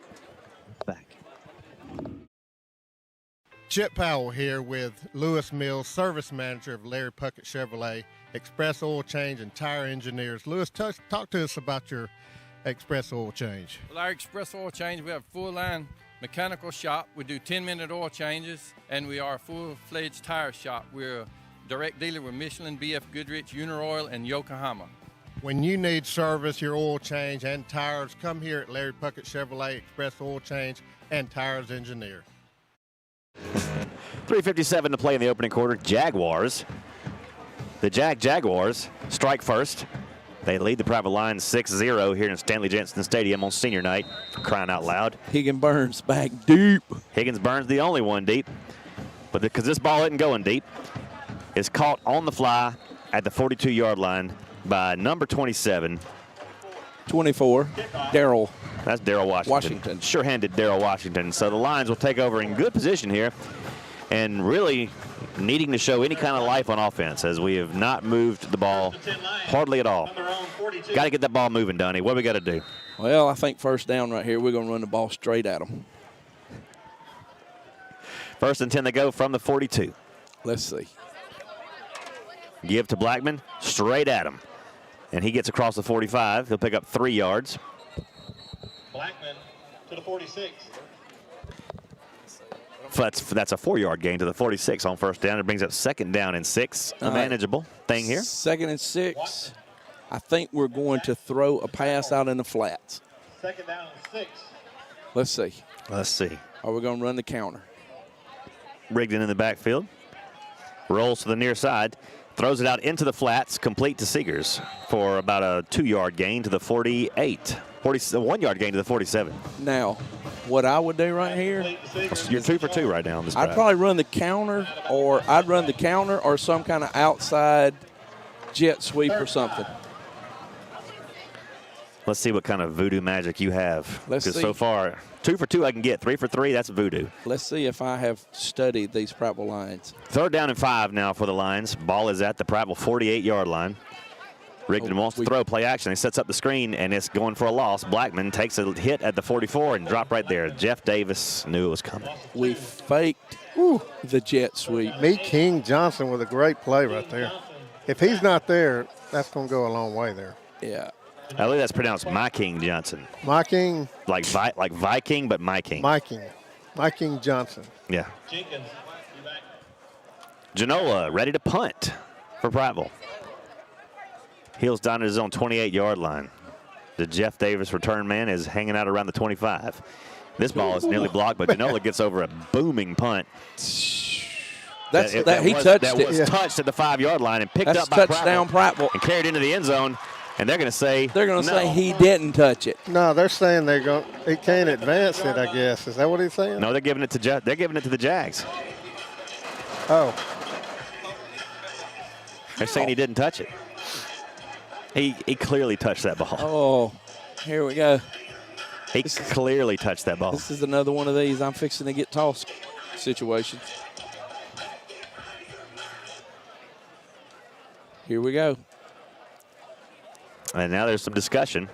Chip Powell here with Lewis Mills, service manager of Larry Puckett Chevrolet, Express Oil Change and Tire Engineers. Lewis, talk to us about your Express Oil Change. Well, our Express Oil Change, we have a full-line mechanical shop. We do 10-minute oil changes, and we are a full-fledged tire shop. We're a direct dealer with Michelin, BF Goodrich, Uniroyal, and Yokohama. When you need service, your oil change and tires, come here at Larry Puckett Chevrolet, Express Oil Change and Tires Engineer. 3:57 to play in the opening quarter. Jaguars. The Jaguars strike first. They lead the Prattville Lions 6-0 here in Stanley Jensen Stadium on senior night. Crying out loud. Higgins Burns back deep. Higgins Burns the only one deep. But because this ball isn't going deep, is caught on the fly at the 42-yard line by number 27. 24, Daryl. That's Daryl Washington. Sure-handed Daryl Washington. So the Lions will take over in good position here and really needing to show any kind of life on offense, as we have not moved the ball hardly at all. Got to get that ball moving, Donnie. What do we got to do? Well, I think first down right here, we're going to run the ball straight at them. 1st and 10 they go from the 42. Let's see. Give to Blackman, straight at him. And he gets across the 45. He'll pick up 3 yards. Blackman to the 46. That's a 4-yard gain to the 46 on first down. It brings up 2nd down and 6. A manageable thing here. 2nd and 6. I think we're going to throw a pass out in the flats. 2nd down and 6. Let's see. Let's see. Are we going to run the counter? Rigdon in the backfield. Rolls to the near side. Throws it out into the flats, complete to Seegers for about a 2-yard gain to the 48. 1-yard gain to the 47. Now, what I would do right here. You're 2 for 2 right now on this drive. I'd probably run the counter, or some kind of outside jet sweep or something. Let's see what kind of voodoo magic you have. Let's see. Because so far, 2 for 2 I can get. 3 for 3, that's voodoo. Let's see if I have studied these Prattville Lions. 3rd down and 5 now for the Lions. Ball is at the Prattville 48-yard line. Rigdon wants to throw play action. He sets up the screen, and it's going for a loss. Blackman takes a hit at the 44 and drop right there. Jeff Davis knew it was coming. We faked the jet sweep. Me King Johnson with a great play right there. If he's not there, that's going to go a long way there. Yeah. I believe that's pronounced My King Johnson. My King. Like Viking, but My King. My King. My King Johnson. Yeah. Genola ready to punt for Prattville. Heels down at his own 28-yard line. The Jeff Davis return man is hanging out around the 25. This ball is nearly blocked, but Genola gets over a booming punt. He touched it. That was touched at the 5-yard line and picked up by touchdown Prattville and carried into the end zone. And they're going to say say he didn't touch it. No, they're saying he can't advance it, I guess. Is that what he's saying? No, they're giving it to the Jags. Oh. They're saying he didn't touch it. He clearly touched that ball. Oh, here we go. He clearly touched that ball. This is another one of these I'm fixing to get tossed situations. Here we go. And now there's some discussion.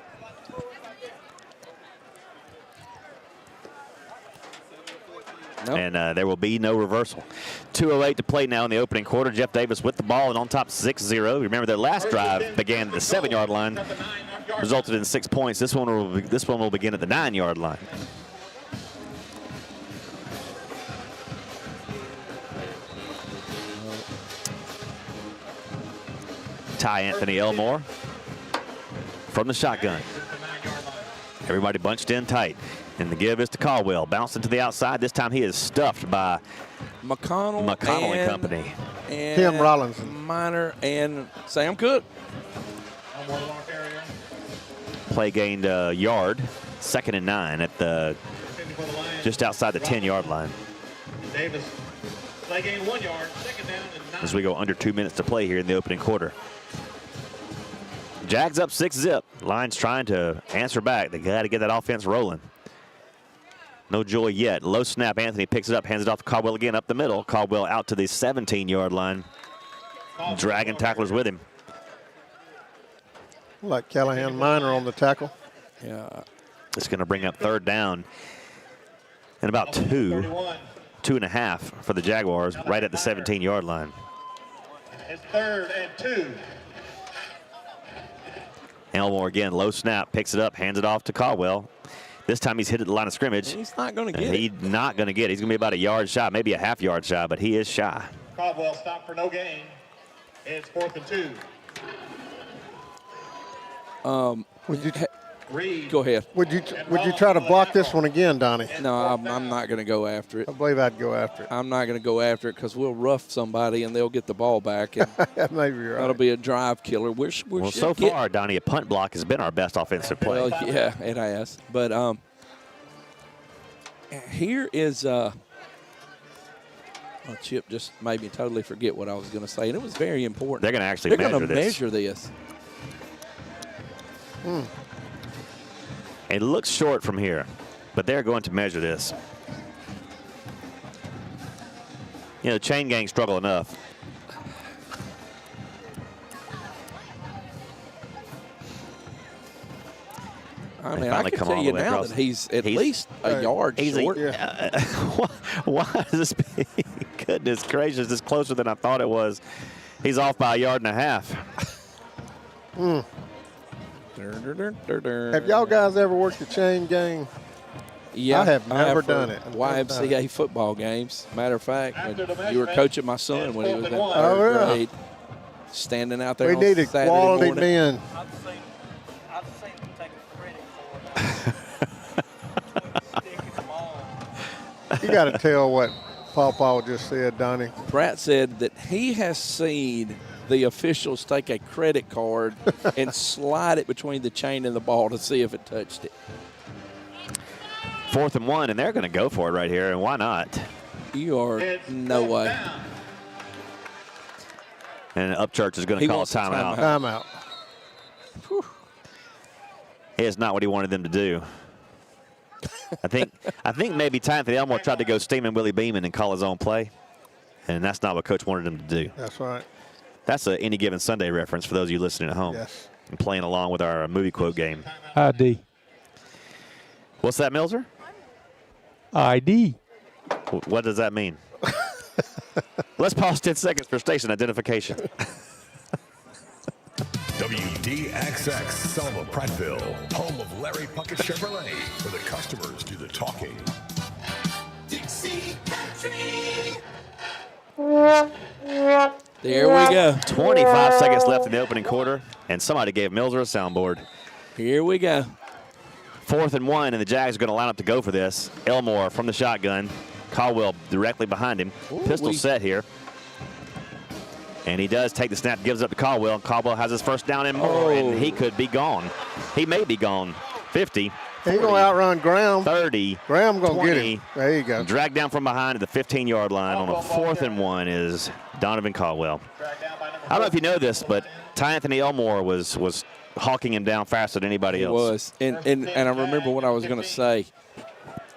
Nope. And there will be no reversal. 2:08 to play now in the opening quarter. Jeff Davis with the ball and on top 6-0. Remember their last drive began at the 7-yard line. resulted in 6 points. This one will begin at the 9-yard line. Ty Anthony Elmore from the shotgun. Everybody bunched in tight. And the give is to Caldwell. Bouncing to the outside. This time he is stuffed by McConnell and company. And Tim Rollins. Miner and Sam Cook. Play gained a yard. 2nd and 9 at the just outside the 10-yard line. Davis, play gain 1 yard, 2nd down and 9. As we go under 2 minutes to play here in the opening quarter. Jags up 6-zip. Lions trying to answer back. They got to get that offense rolling. No joy yet. Low snap. Anthony picks it up, hands it off to Caldwell again up the middle. Caldwell out to the 17-yard line. Dragging tacklers with him. Like Callahan Minor on the tackle. Yeah. It's going to bring up 3rd down and about 2.5 for the Jaguars right at the 17-yard line. It's 3rd and 2. Elmore again, low snap, picks it up, hands it off to Caldwell. This time he's hit at the line of scrimmage. He's not going to get it. He's not going to get it. He's going to be about a yard shy, maybe a half-yard shy, but he is shy. Caldwell stopped for no gain. It's 4th and 2. Would you go ahead? Would you try to block this one again, Donnie? No, I'm not going to go after it. I believe I'd go after it. I'm not going to go after it because we'll rough somebody and they'll get the ball back. And maybe you're right. That'll be a drive killer. Well, so far, Donnie, a punt block has been our best offensive play. Well, yeah, it has. But here is Chip just made me totally forget what I was going to say, and it was very important. They're going to actually measure this. It looks short from here, but they're going to measure this. You know, the chain gang struggle enough. I mean, I can tell you now that he's at least a yard short. Why is this being, goodness gracious, this closer than I thought it was. He's off by a yard and a half. Have y'all guys ever worked the chain gang? Yeah, I have never done it. YMCA football games. Matter of fact, you were coaching my son when he was in 3rd grade, standing out there. We needed Saturday quality morning. men. I've seen them take credit for it. You got to tell what Paul just said, Donnie. Pratt said that he has seen the officials take a credit card and slide it between the chain and the ball to see if it touched it. 4th and 1, and they're going to go for it right here, and why not? You are no way. And Upchurch is going to call a timeout. Timeout. It's not what he wanted them to do. I think maybe Anthony Elmore tried to go steaming Willie Beeman and call his own play, and that's not what Coach wanted him to do. That's right. That's a Any Given Sunday reference for those of you listening at home. Yes. And playing along with our movie quote game. ID. What's that, Milzer? ID. What does that mean? Let's pause 10 seconds for station identification. WDXX Selma Prattville, home of Larry Puckett Chevrolet, where the customers do the talking. Dixie Country. There we go. 25 seconds left in the opening quarter, and somebody gave Milzer a soundboard. Here we go. 4th and 1, and the Jags are going to line up to go for this. Elmore from the shotgun. Caldwell directly behind him. Pistol set here. And he does take the snap, gives up to Caldwell. Caldwell has his first down and more, and he could be gone. He may be gone. 50. He's going to outrun Graham. 30. Graham going to get him. There you go. Dragged down from behind at the 15-yard line on a 4th and 1 is Donovan Caldwell. I don't know if you know this, but Ty Anthony Elmore was hawking him down faster than anybody else. Was. And I remember what I was going to say.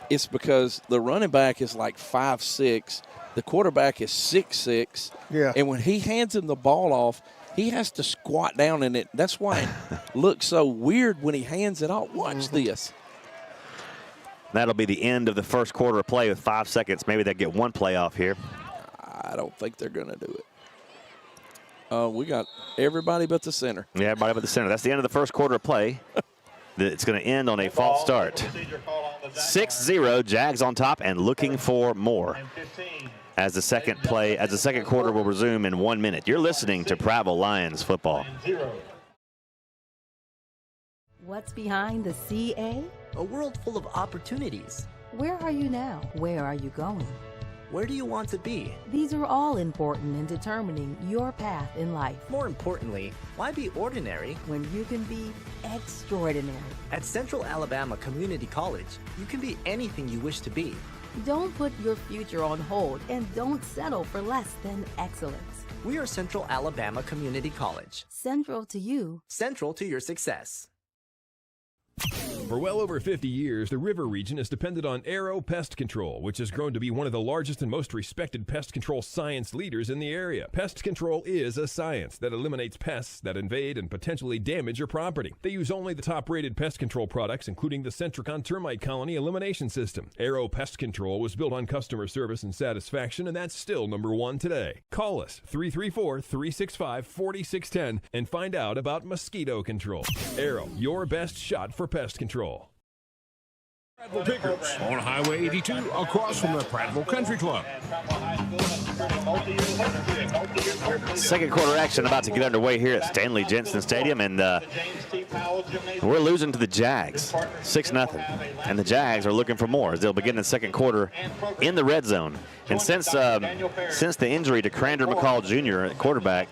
It's because the running back is like 5'6". The quarterback is 6'6". Yeah. And when he hands him the ball off, he has to squat down in it. That's why it looks so weird when he hands it off. Watch this. That'll be the end of the first quarter of play with 5 seconds. Maybe they get one play off here. I don't think they're going to do it. We got everybody but the center. Yeah, everybody but the center. That's the end of the first quarter of play. It's going to end on a false start. 6-0, Jags on top and looking for more. As the second quarter will resume in 1 minute. You're listening to Prattville Lions football. What's behind the CA? A world full of opportunities. Where are you now? Where are you going? Where do you want to be? These are all important in determining your path in life. More importantly, why be ordinary when you can be extraordinary? At Central Alabama Community College, you can be anything you wish to be. Don't put your future on hold and don't settle for less than excellence. We are Central Alabama Community College. Central to you. Central to your success. For well over 50 years, the river region has depended on Arrow Pest Control, which has grown to be one of the largest and most respected pest control science leaders in the area. Pest control is a science that eliminates pests that invade and potentially damage your property. They use only the top-rated pest control products, including the Centricon Termite Colony Elimination System. Arrow Pest Control was built on customer service and satisfaction, and that's still #1 today. Call us, 334-365-4610, and find out about mosquito control. Arrow, your best shot for pest control. Prattville Pickers on Highway 82 across from the Prattville Country Club. Second quarter action about to get underway here at Stanley Jensen Stadium, and we're losing to the Jags 6-0, and the Jags are looking for more as they'll begin the second quarter in the red zone. And since the injury to Crander McCall Jr. at quarterback,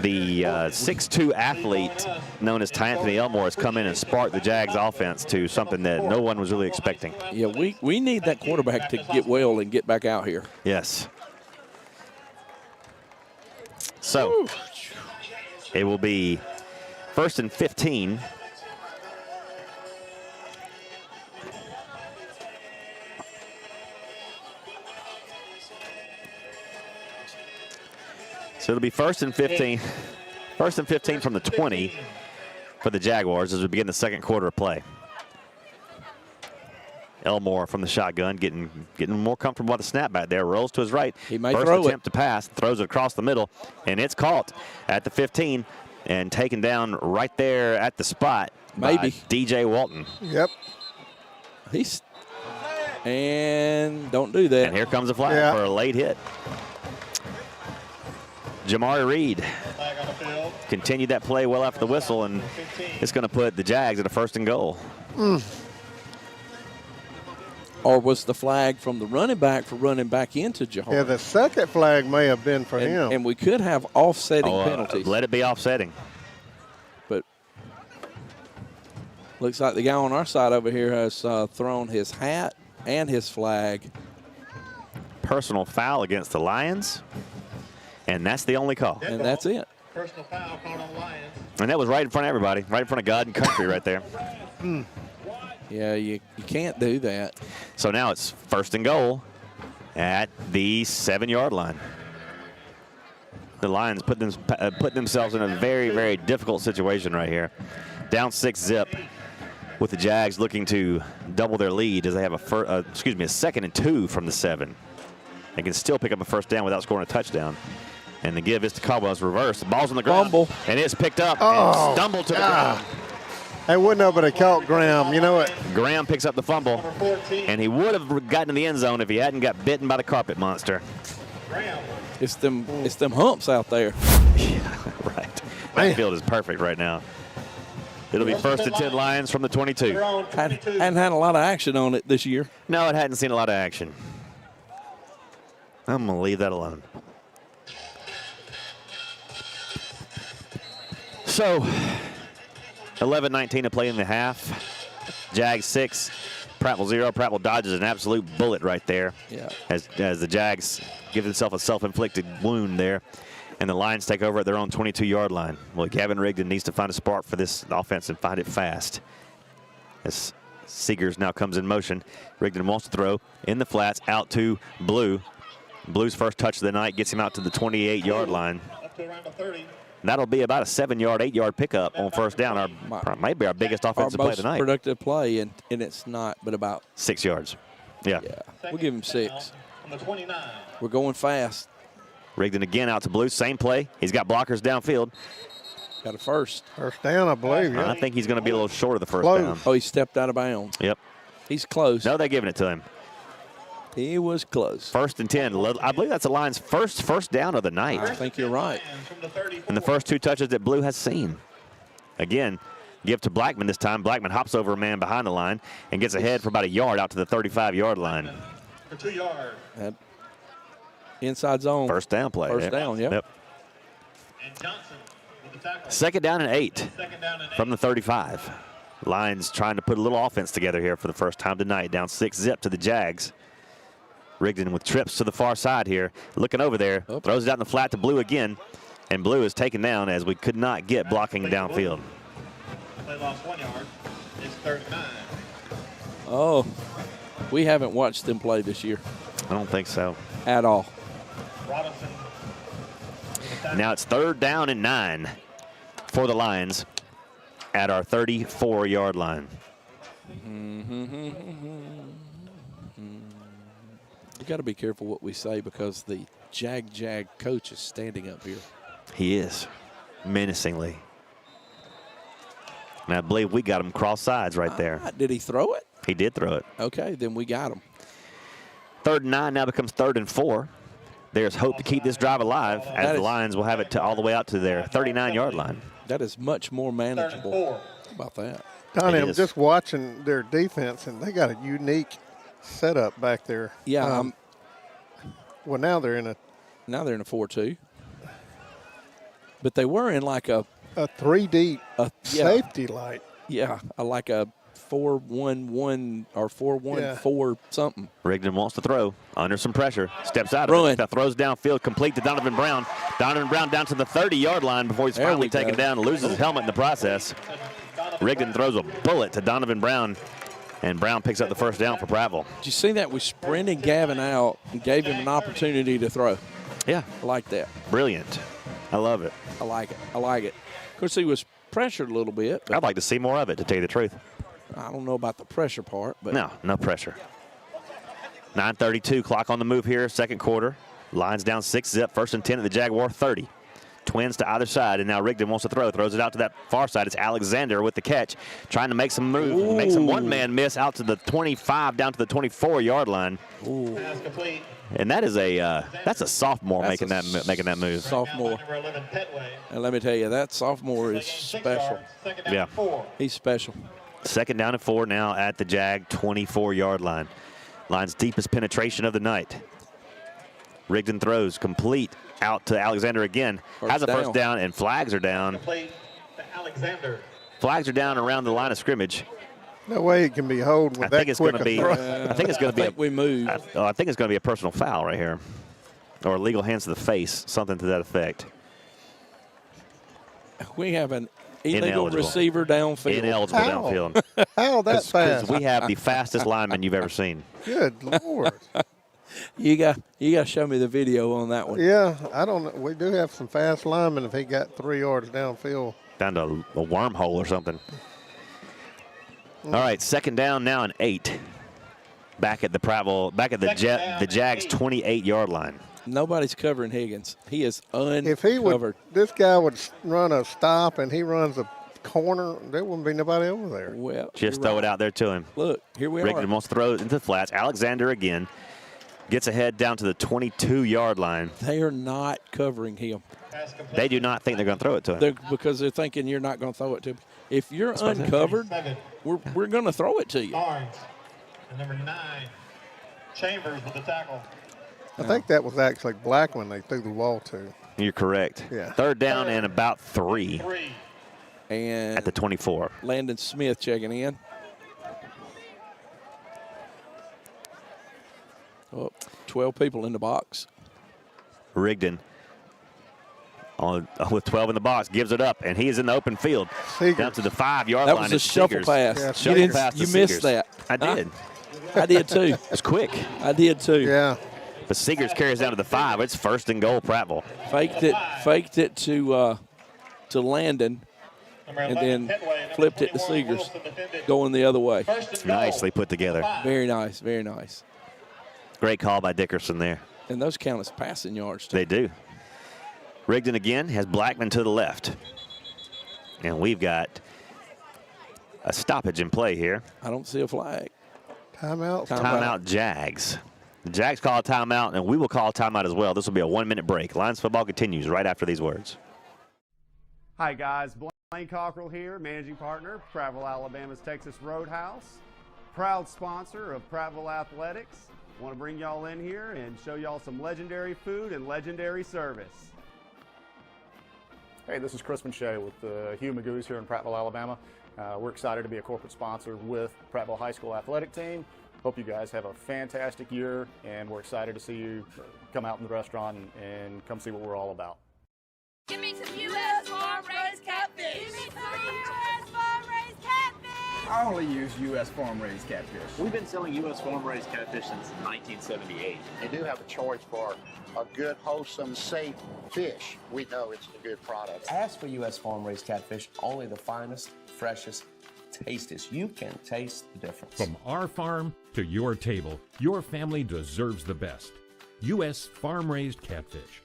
the 6'2" athlete known as T'Anthony Elmore has come in and sparked the Jags offense to something that no one was really expecting. Yeah, we need that quarterback to get well and get back out here. Yes. So it will be 1st and 15. So it'll be 1st and 15. 1st and 15 from the 20 for the Jaguars as we begin the second quarter of play. Elmore from the shotgun, getting more comfortable with the snap back there. Rolls to his right. He might First throw attempt to pass, throws it across the middle, and it's caught at the 15 and taken down right there at the spot. Maybe by DJ Walton. Yep. And don't do that. And here comes a flag for a late hit. Jamari Reed continued that play well after the whistle, and it's going to put the Jags at a 1st and goal. Or was the flag from the running back for running back into Jahar? Yeah, the second flag may have been for him. And we could have offsetting penalties. Let it be offsetting. But looks like the guy on our side over here has thrown his hat and his flag. Personal foul against the Lions. And that's the only call. And that's it. Personal foul called on Lions. And that was right in front of everybody, right in front of God and country right there. Yeah, you can't do that. So now it's 1st and goal at the 7-yard line. The Lions put themselves in a very, very difficult situation right here. Down 6-zip with the Jags looking to double their lead as they have a 2nd and 2 from the 7. They can still pick up a 1st down without scoring a touchdown. And the give is to Caldwell's reverse. The ball's on the ground. Fumble. And it's picked up and stumbled to the ground. They wouldn't have but caught Graham. You know what? Graham picks up the fumble, and he would have gotten in the end zone if he hadn't got bitten by the carpet monster. It's them humps out there. Yeah, right. That field is perfect right now. It'll be 1st and 10 Lions from the 22. Hadn't had a lot of action on it this year. No, it hadn't seen a lot of action. I'm going to leave that alone. So, 11:19 to play in the half. Jags 6, Prattville 0. Prattville dodges an absolute bullet right there. Yeah. As the Jags give themselves a self-inflicted wound there. And the Lions take over at their own 22-yard line. Well, Gavin Rigdon needs to find a spark for this offense and find it fast. As Seegers now comes in motion. Rigdon wants to throw in the flats out to Blue. Blue's first touch of the night gets him out to the 28-yard line. Up to around the 30. That'll be about a 7-yard, 8-yard pickup on 1st down. Maybe our biggest offensive play tonight. Our most productive play, and it's not, but about 6 yards. Yeah. We'll give him 6. On the 29. We're going fast. Rigdon again out to Blue. Same play. He's got blockers downfield. Got a first. First down, I believe. Yeah. I think he's going to be a little short of the first Close. down. Oh, he stepped out of bounds. Yep. He's close. No, they're giving it to him. He was close. 1st and 10. I believe that's the Lions' first down of the night. I think you're right. And the first 2 touches that Blue has seen. Again, give to Blackman this time. Blackman hops over a man behind the line and gets ahead for about a yard out to the 35-yard line. For 2 yards. Inside zone. First down play. First down, yep. And Johnson with the tackle. 2nd down and 8 Second down and 8. from the 35. Lions trying to put a little offense together here for the first time tonight. Down 6-zip to the Jags. Rigdon with trips to the far side here. Looking over there. Throws it out in the flat to Blue again. And Blue is taken down as we could not get blocking downfield. They lost 1 yard. It's 3rd and 9. Oh, we haven't watched them play this year. I don't think so. At all. Robinson. Now it's 3rd down and 9 for the Lions at our 34-yard line. We got to be careful what we say because the JAG coach is standing up here. He is, menacingly. And I believe we got him cross sides right there. Did he throw it? He did throw it. Okay, then we got him. 3rd and 9 now becomes 3rd and 4. There's hope to keep this drive alive as the Lions will have it all the way out to their 39-yard line. That is much more manageable. How about that? Donnie, I'm just watching their defense, and they got a unique setup back there. Yeah. Well, now they're in a 4-2. But they were in like a 3D safety light. Yeah, like a 4-1-1 or 4-1-4 something. Rigdon wants to throw under some pressure. Steps out Run. of it. Throws downfield complete to Donovan Brown. Donovan Brown down to the 30-yard line before he's finally taken down and loses his helmet in the process. Rigdon throws a bullet to Donovan Brown, and Brown picks up the first down for Prattville. Did you see that? We sprinted Gavin out and gave him an opportunity to throw. Yeah. I like that. Brilliant. I love it. I like it. I like it. Of course, he was pressured a little bit. I'd like to see more of it, to tell you the truth. I don't know about the pressure part. But No pressure. 9:32 clock on the move here, 2nd quarter. Lions down 6-zip, 1st and 10 at the Jaguar 30. Twins to either side, and now Rigdon wants to throw. Throws it out to that far side. It's Alexander with the catch, trying to make some move. Ooh. Make some one-man miss out to the 25, down to the 24-yard line. Ooh. And that is that's a sophomore making that move. Sophomore. And let me tell you, that sophomore is special. Yeah. He's special. 2nd down and 4 now at the Jag 24-yard line. Line's deepest penetration of the night. Rigdon throws complete out to Alexander again. Has a first down, and flags are down. Flags are down around the line of scrimmage. No way it can be holding with that quick. I think it's going to be. we moved. I think it's going to be a personal foul right here, or illegal hands to the face, something to that effect. We have an illegal receiver downfield. Ineligible downfield. How that fast? We have the fastest lineman you've ever seen. Good Lord. You got to show me the video on that one. Yeah, I don't know. We do have some fast linemen if he got 3 yards downfield. Down to a wormhole or something. All right, 2nd down now and 8. Back at the Prattville, back at the Jags 28-yard line. Nobody's covering Higgins. He is uncovered. If he would, this guy would run a stop and he runs a corner, there wouldn't be nobody over there. Well, just throw it out there to him. Look, here we Rigdon wants to throw it into the flats. Alexander again gets ahead down to the 22-yard line. They are not covering him. They do not think they're going to throw it to him. Because they're thinking you're not going to throw it to him. If you're uncovered, we're going to throw it to you. Starns, and number 9, Chambers with the tackle. I think that was actually Blackman they threw the ball to. You're correct. Yeah. 3rd down and about 3. And at the 24. Landon Smith checking in. Oh, 12 people in the box. Rigdon with 12 in the box, gives it up, and he is in the open field. Down to the 5-yard line. That was a shuffle pass. You missed that. I did. I did too. It's quick. I did too. Yeah. But Seegers carries down to the 5. It's 1st and goal, Prattville. Faked it to Landon, and then flipped it to Seegers, going the other way. Nicely put together. Very nice, very nice. Great call by Dickerson there. And those count as passing yards, too. They do. Rigdon again has Blackman to the left. And we've got a stoppage in play here. I don't see a flag. Timeout. Timeout Jags. The Jags call a timeout, and we will call a timeout as well. This will be a 1-minute break. Lions football continues right after these words. Hi, guys. Blaine Cockrell here, managing partner, Prattville, Alabama's Texas Roadhouse. Proud sponsor of Prattville Athletics. Want to bring y'all in here and show y'all some legendary food and legendary service. Hey, this is Chris Manchet with the Hugh Magoo's here in Prattville, Alabama. We're excited to be a corporate sponsor with Prattville High School athletic team. Hope you guys have a fantastic year, and we're excited to see you come out in the restaurant and come see what we're all about. Give me some U.S. farm-raised catfish. Give me some U.S. farm-raised catfish. I only use U.S. farm-raised catfish. We've been selling U.S. farm-raised catfish since 1978. They do have a choice for a good, wholesome, safe fish. We know it's a good product. Ask for U.S. farm-raised catfish, only the finest, freshest, tastiest. You can taste the difference. From our farm to your table, your family deserves the best. U.S. farm-raised catfish.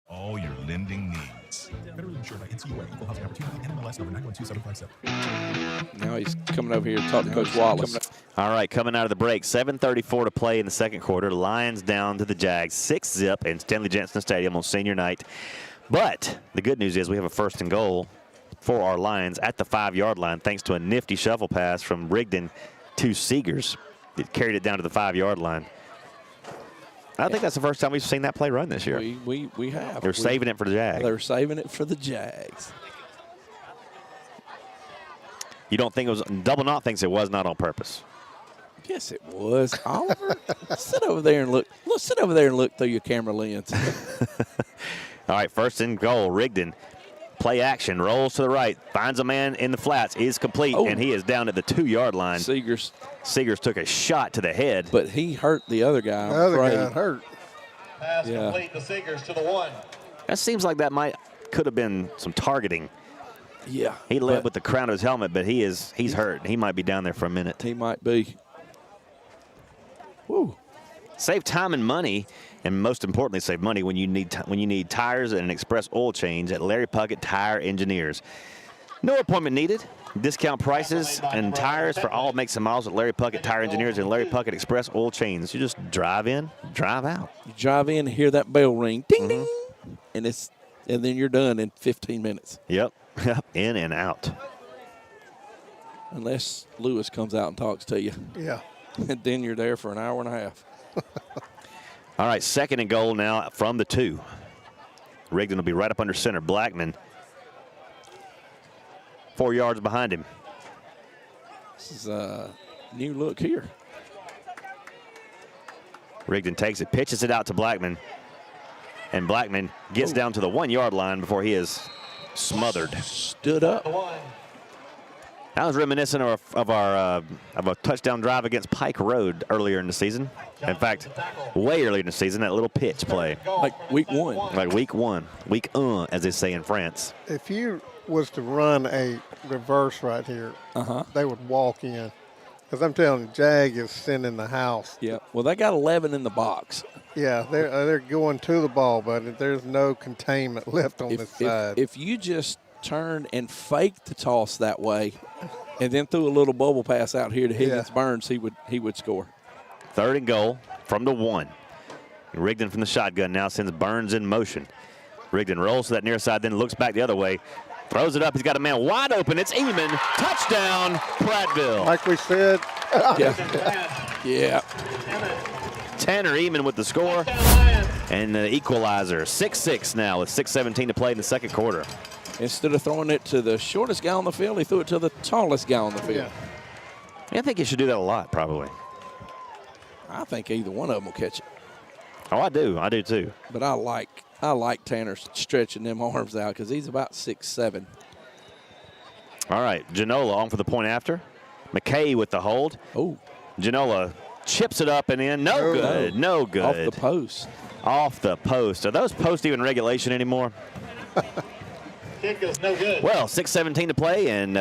All your lending needs. Federally insured by NCUA, Equal Housing Opportunity, NMLS number 912757. Now he's coming over here to talk to Coach Wallace. All right, coming out of the break, 7:34 to play in the second quarter. Lions down to the Jags, 6-0 in Stanley Jensen Stadium on senior night. But the good news is we have a 1st and goal for our Lions at the 5-yard line, thanks to a nifty shuffle pass from Rigdon to Seegers. It carried it down to the 5-yard line. I think that's the first time we've seen that play run this year. We have. They're saving it for the Jags. They're saving it for the Jags. You don't think it was? Double Knot thinks it was not on purpose. Yes, it was. Oliver, sit over there and look. Sit over there and look through your camera lens. All right, 1st and goal. Rigdon. Play action, rolls to the right, finds a man in the flats, is complete, and he is down at the 2-yard line. Seegers took a shot to the head. But he hurt the other guy. The other guy hurt. Pass complete to Seegers to the 1. That seems like that could have been some targeting. Yeah. He led with the crown of his helmet, but he's hurt. He might be down there for a minute. He might be. Woo. Save time and money, and most importantly, save money when you need tires and an express oil change at Larry Puckett Tire Engineers. No appointment needed. Discount prices and tires for all makes and models at Larry Puckett Tire Engineers and Larry Puckett Express Oil Change. You just drive in, drive out. You drive in, hear that bell ring, ding ding, and then you're done in 15 minutes. Yep, in and out. Unless Lewis comes out and talks to you. Yeah. And then you're there for an hour and a half. All right, 2nd and goal now from the 2. Rigdon will be right up under center. Blackman 4 yards behind him. This is a new look here. Rigdon takes it, pitches it out to Blackman. And Blackman gets down to the 1-yard line before he is smothered. Stood up. That was reminiscent of a touchdown drive against Pike Road earlier in the season. In fact, way earlier in the season, that little pitch play. Like week 1. Like week 1. Week 1, as they say in France. If you was to run a reverse right here, they would walk in. Because I'm telling you, Jag is sending the house. Yeah, well, they got 11 in the box. Yeah, they're going to the ball, but there's no containment left on this side. If you just turn and fake the toss that way and then threw a little bubble pass out here to Higgins Burns, he would score. 3rd and goal from the 1. Rigdon from the shotgun now sends Burns in motion. Rigdon rolls to that near side, then looks back the other way. Throws it up. He's got a man wide open. It's Eamon. Touchdown, Prattville. Like we said. Yeah. Tanner Eamon with the score. And the equalizer. 6-6 now with 6:17 to play in the second quarter. Instead of throwing it to the shortest guy on the field, he threw it to the tallest guy on the field. Yeah, I think you should do that a lot, probably. I think either one of them will catch it. Oh, I do. I do, too. But I like Tanner stretching them arms out because he's about 6'7". All right, Genola on for the point after. McKay with the hold. Oh. Genola chips it up and in. No good. No good. Off the post. Off the post. Are those posts even regulation anymore? Kick is no good. Well, 6:17 to play, and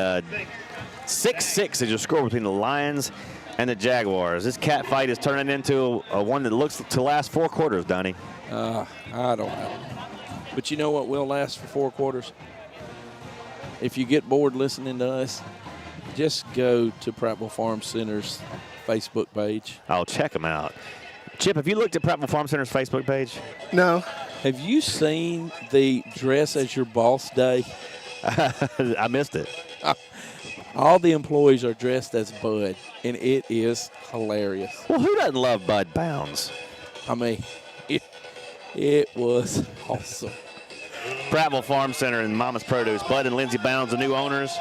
6-6 is your score between the Lions and the Jaguars. This cat fight is turning into one that looks to last 4 quarters, Donnie. I don't know. But you know what will last for 4 quarters? If you get bored listening to us, just go to Prattville Farm Center's Facebook page. I'll check them out. Chip, have you looked at Prattville Farm Center's Facebook page? No. Have you seen the Dress as Your Boss Day? I missed it. All the employees are dressed as Bud, and it is hilarious. Well, who doesn't love Bud Bounds? I mean, it was awesome. Prattville Farm Center and Mama's Produce. Bud and Lindsay Bounds, the new owners,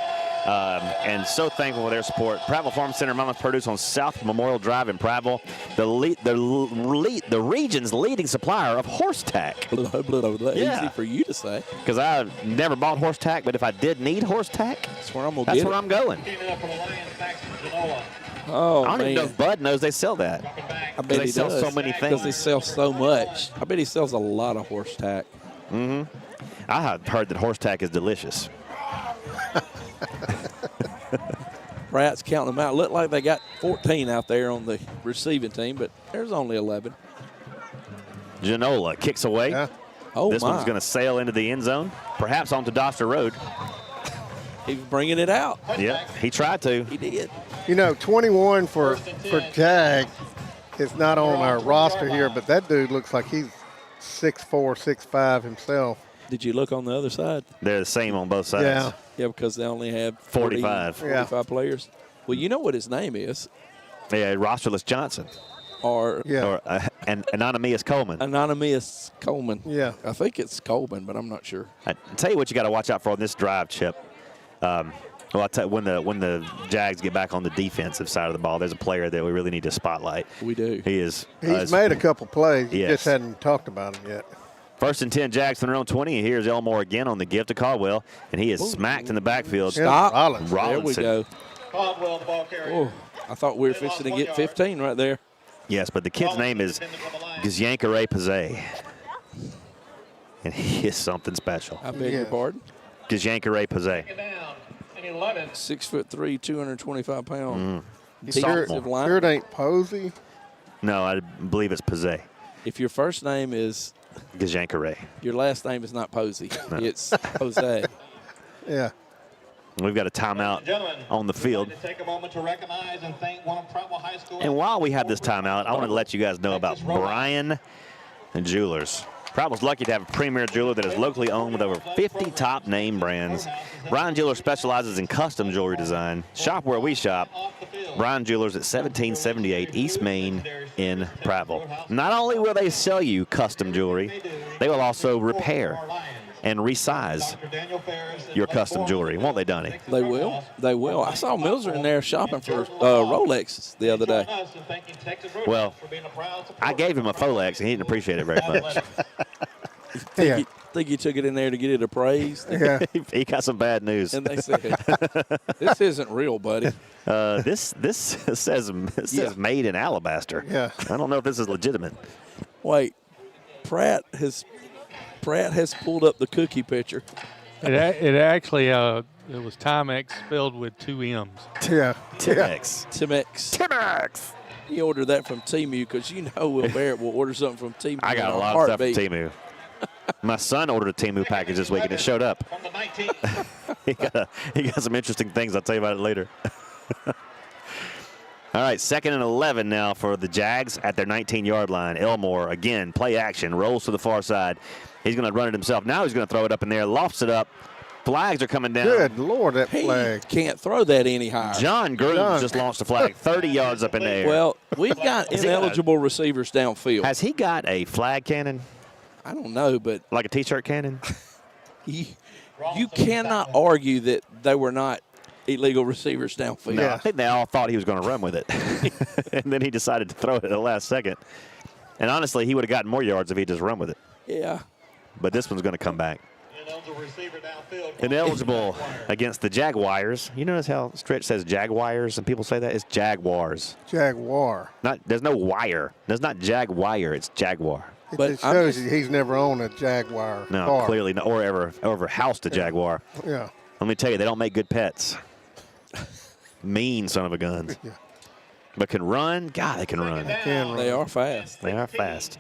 and so thankful for their support. Prattville Farm Center and Mama's Produce on South Memorial Drive in Prattville, the region's leading supplier of horse tack. Easy for you to say. Because I've never bought horse tack, but if I did need horse tack, that's where I'm going. That's where I'm going. Oh, I don't even know if Bud knows they sell that. I bet he sell does, so many things. because they sell so much. I bet he sells a lot of horse tack. Mm-hmm. I have heard that horse tack is delicious. Pratt's counting them out. Looked like they got 14 out there on the receiving team, but there's only 11. Janola kicks away. Yeah. Oh, this one's going to sail into the end zone, perhaps onto Doster Road. He's bringing it out. Yeah, he tried to. He did. You know, 21 for JAG is not on our roster here, but that dude looks like he's 6'4", 6'5" himself. Did you look on the other side? They're the same on both sides. Yeah. Yeah, because they only have 45. 45 players. Well, you know what his name is. Yeah, Rosterless Johnson. Or and Anonymous Coleman. Anonymous Coleman. Yeah. I think it's Coleman, but I'm not sure. I tell you what you got to watch out for on this drive, Chip. Well, I tell you, when the Jags get back on the defensive side of the ball, there's a player that we really need to spotlight. We do. He is. He's made a couple plays. He Yes. just hadn't talked about him yet. 1st and 10, Jags from their own 20. And here's Elmore again on the give to Caldwell, and he is smacked in the backfield. Stop. Robinson. There we go. Caldwell, the ball carrier. Oh, I thought we were fixing to get 15 right there. Yes, but the kid's name is Gazyankare Pazay. And he is something special. I beg your pardon? Gazyankare Pazay. 6'3", 225 pound. Defensive line. Sure it ain't Posey? No, I believe it's Pazay. If your first name is Gazyankare. your last name is not Posey, it's Jose. Yeah. We've got a timeout on the field. Take a moment to recognize and thank one of Prattville High School. And while we have this timeout, I want to let you guys know about Bryan Jewelers. Prattville's lucky to have a premier jeweler that is locally owned with over 50 top name brands. Bryan Jewelers specializes in custom jewelry design. Shop where we shop. Bryan Jewelers at 1778 East Main in Prattville. Not only will they sell you custom jewelry, they will also repair and resize your custom jewelry. Won't they, Donnie? They will. They will. I saw Milzer in there shopping for Rolexes the other day. Well, I gave him a Folex, and he didn't appreciate it very much. Think you took it in there to get it appraised? Yeah. He got some bad news. And they said, this isn't real, buddy. This says made in alabaster. Yeah. I don't know if this is legitimate. Wait, Pratt has pulled up the cookie picture. It actually it was Timex spelled with 2 M's. Yeah. Timex. Timex. He ordered that from Temu because you know Will Barrett will order something from Temu. I got a lot of stuff from Temu. My son ordered a Temu package this week and it showed up. he got some interesting things. I'll tell you about it later. All right, 2nd and 11 now for the Jags at their 19-yard line. Elmore, again, play action, rolls to the far side. He's going to run it himself. Now he's going to throw it up in there, lofts it up. Flags are coming down. Good Lord, that flag. Can't throw that any higher. John Grooms just launched a flag 30 yards up in the air. Well, we've got ineligible receivers downfield. Has he got a flag cannon? I don't know, but like a T-shirt cannon? You cannot argue that they were not illegal receivers downfield. No, I think they all thought he was going to run with it. And then he decided to throw it at the last second. And honestly, he would have gotten more yards if he just run with it. Yeah. But this one's going to come back. Ineligible against the Jaguars. You notice how Stretch says Jaguars and people say that? It's Jaguars. Jaguar. There's no wire. There's not Jaguar. It's Jaguar. It shows you he's never owned a Jaguar No, car. clearly not. Or ever housed a Jaguar. Yeah. Let me tell you, they don't make good pets. Mean son of a gun. Yeah. But can run? God, they can run. They can run. They are fast. They are fast.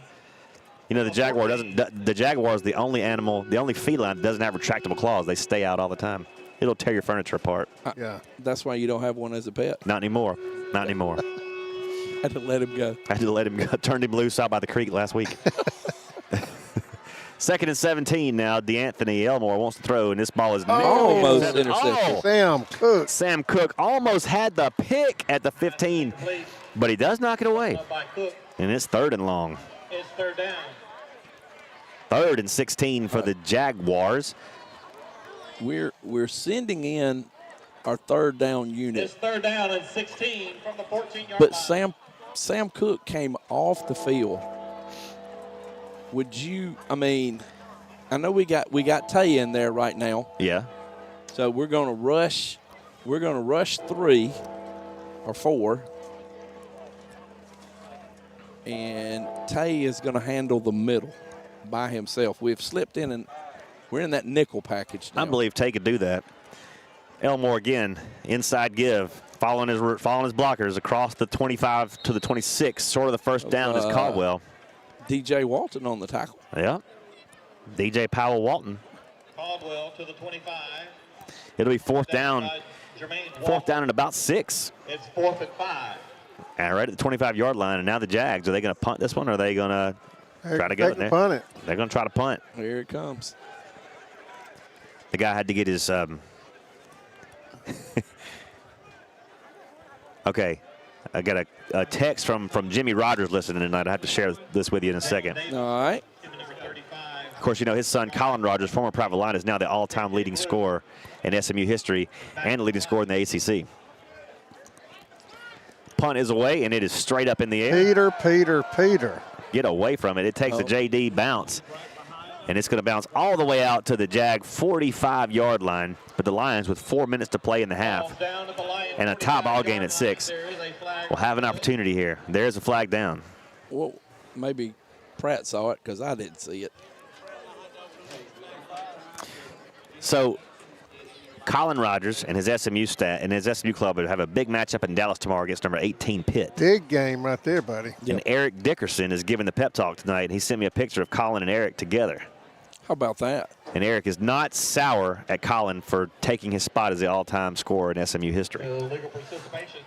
You know, the Jaguar doesn't. The Jaguar is the only animal, the only feline that doesn't have retractable claws. They stay out all the time. It'll tear your furniture apart. Yeah. That's why you don't have one as a pet. Not anymore. Not anymore. Had to let him go. I had to let him go. Turned him loose out by the creek last week. 2nd and 17 now. DeAnthony Elmore wants to throw, and this ball is almost intercepted. Sam Cook. Sam Cook almost had the pick at the 15, but he does knock it away. And it's 3rd and long. It's 3rd down. 3rd and 16 for the Jaguars. We're sending in our 3rd down unit. It's 3rd down and 16 from the 14-yard But line. Sam Cook came off the field. Would you? I mean, I know we got Tay in there right now. Yeah. So we're going to rush. We're going to rush 3 or 4, and Tay is going to handle the middle by himself. We've slipped in, and we're in that nickel package now. I believe Tay could do that. Elmore again, inside give, following his blockers across the 25 to the 26. Sort of the first down is Caldwell. DJ Walton on the tackle. Yeah. DJ Powell Walton. Caldwell to the 25. It'll be 4th down. Jermaine 4th down and about 6. It's 4th and 5. And right at the 25-yard line, and now the Jags, are they going to punt this one, or are they going to try to go in there? Punt it. They're going to try to punt. Here it comes. The guy had to get his okay. I got a text from Jimmy Rogers listening tonight. I have to share this with you in a second. All right. Of course, you know, his son, Colin Rogers, former Prattville Lion, is now the all-time leading scorer in SMU history and the leading scorer in the ACC. Punt is away, and it is straight up in the air. Peter. Get away from it. It takes a JD bounce, and it's going to bounce all the way out to the Jag 45-yard line. But the Lions, with 4 minutes to play in the half and a tie ball game at 6, will have an opportunity here. There's a flag down. Well, maybe Pratt saw it because I didn't see it. So Colin Rogers and his SMU club would have a big matchup in Dallas tomorrow against number 18 Pitt. Big game right there, buddy. And Eric Dickerson is giving the pep talk tonight. He sent me a picture of Colin and Eric together. How about that? And Eric is not sour at Colin for taking his spot as the all-time scorer in SMU history.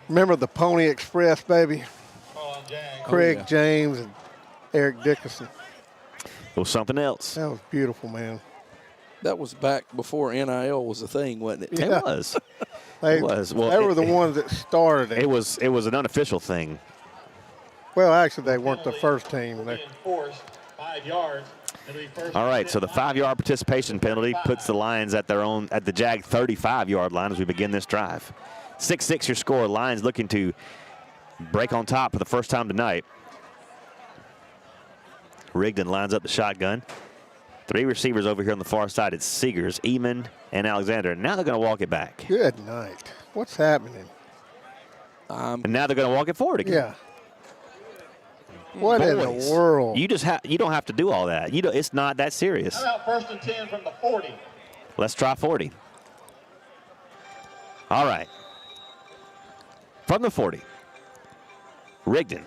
Remember the Pony Express, baby? Craig James and Eric Dickerson. It was something else. That was beautiful, man. That was back before NIL was a thing, wasn't it? Yeah. It was. It was. Well, they were the ones that started it. It was an unofficial thing. Well, actually, they weren't the first team. 5 yards. All right, so the 5-yard participation penalty puts the Lions at the Jag 35-yard line as we begin this drive. 6-6 your score. Lions looking to break on top for the first time tonight. Rigdon lines up the shotgun. 3 receivers over here on the far side. It's Seegers, Eamon, and Alexander. Now they're going to walk it back. Good night. What's happening? And now they're going to walk it forward again. Yeah. What in the world? You don't have to do all that. It's not that serious. How about 1st and 10 from the 40? Let's try 40. All right. From the 40. Rigdon